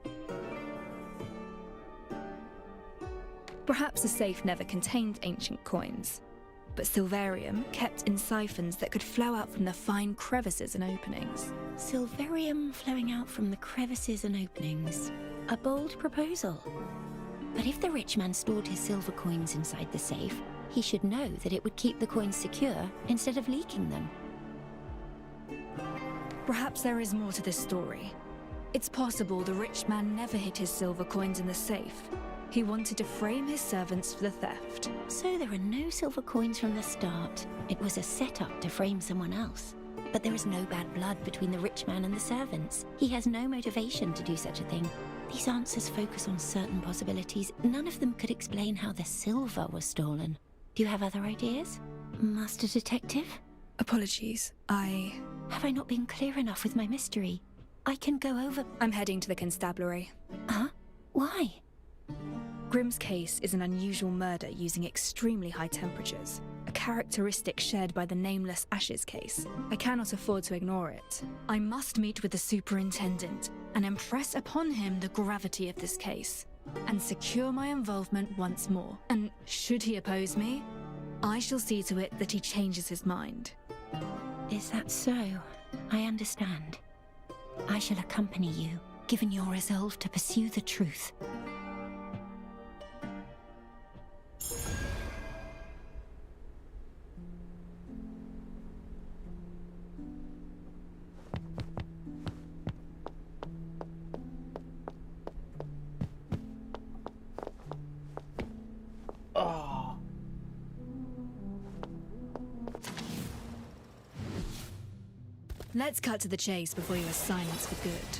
S2: Perhaps the safe never contained ancient coins, but silverium kept in siphons that could flow out from the fine crevices and openings.
S7: Silverium flowing out from the crevices and openings. A bold proposal. But if the rich man stored his silver coins inside the safe, he should know that it would keep the coins secure instead of leaking them.
S2: Perhaps there is more to this story. It's possible the rich man never hid his silver coins in the safe. He wanted to frame his servants for the theft.
S7: So there are no silver coins from the start. It was a setup to frame someone else. But there is no bad blood between the rich man and the servants. He has no motivation to do such a thing. These answers focus on certain possibilities. None of them could explain how the silver was stolen. Do you have other ideas, Master Detective?
S2: Apologies,
S7: Have I not been clear enough with my mystery? I can go over...
S2: I'm heading to the constabulary.
S7: Huh? Why?
S2: Grimm's case is an unusual murder using extremely high temperatures, a characteristic shared by the Nameless Ashes case. I cannot afford to ignore it. I must meet with the superintendent and impress upon him the gravity of this case, and secure my involvement once more. And should he oppose me, I shall see to it that he changes his mind.
S7: Is that so? I understand. I shall accompany you, given your resolve to pursue the truth.
S2: Let's cut to the chase before you are silenced for good.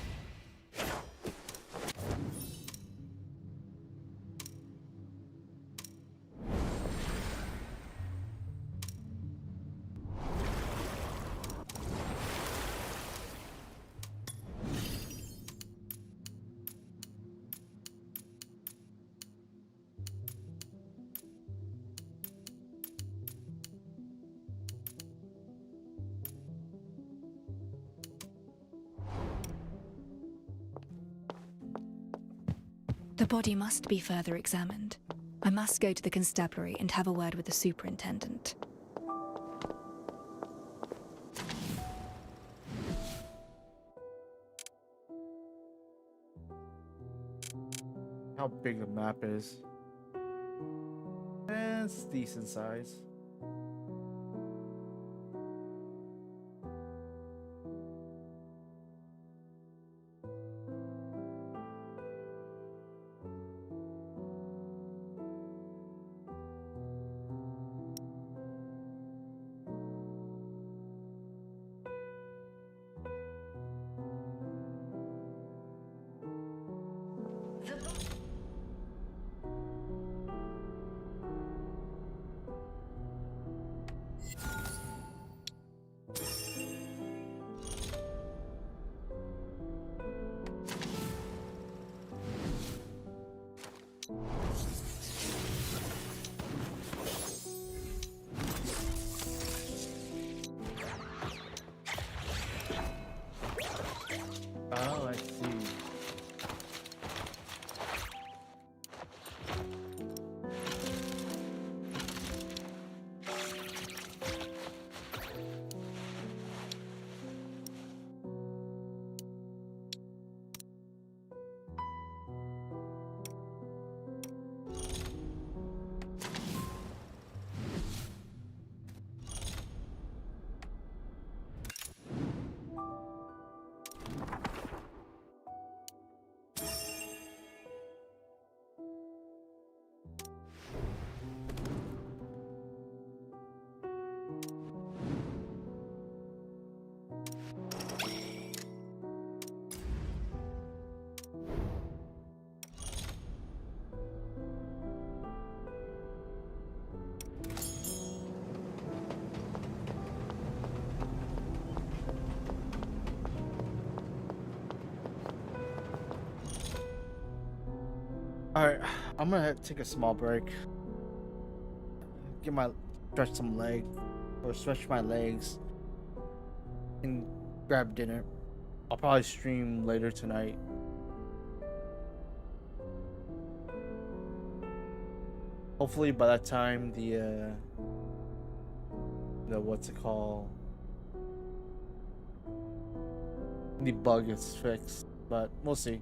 S2: The body must be further examined. I must go to the constabulary and have a word with the superintendent.
S6: How big the map is. It's decent size. All right, I'm gonna take a small break. Stretch some leg, or stretch my legs, and grab dinner. I'll probably stream later tonight. Hopefully by that time the what's it called? The bug is fixed, but we'll see.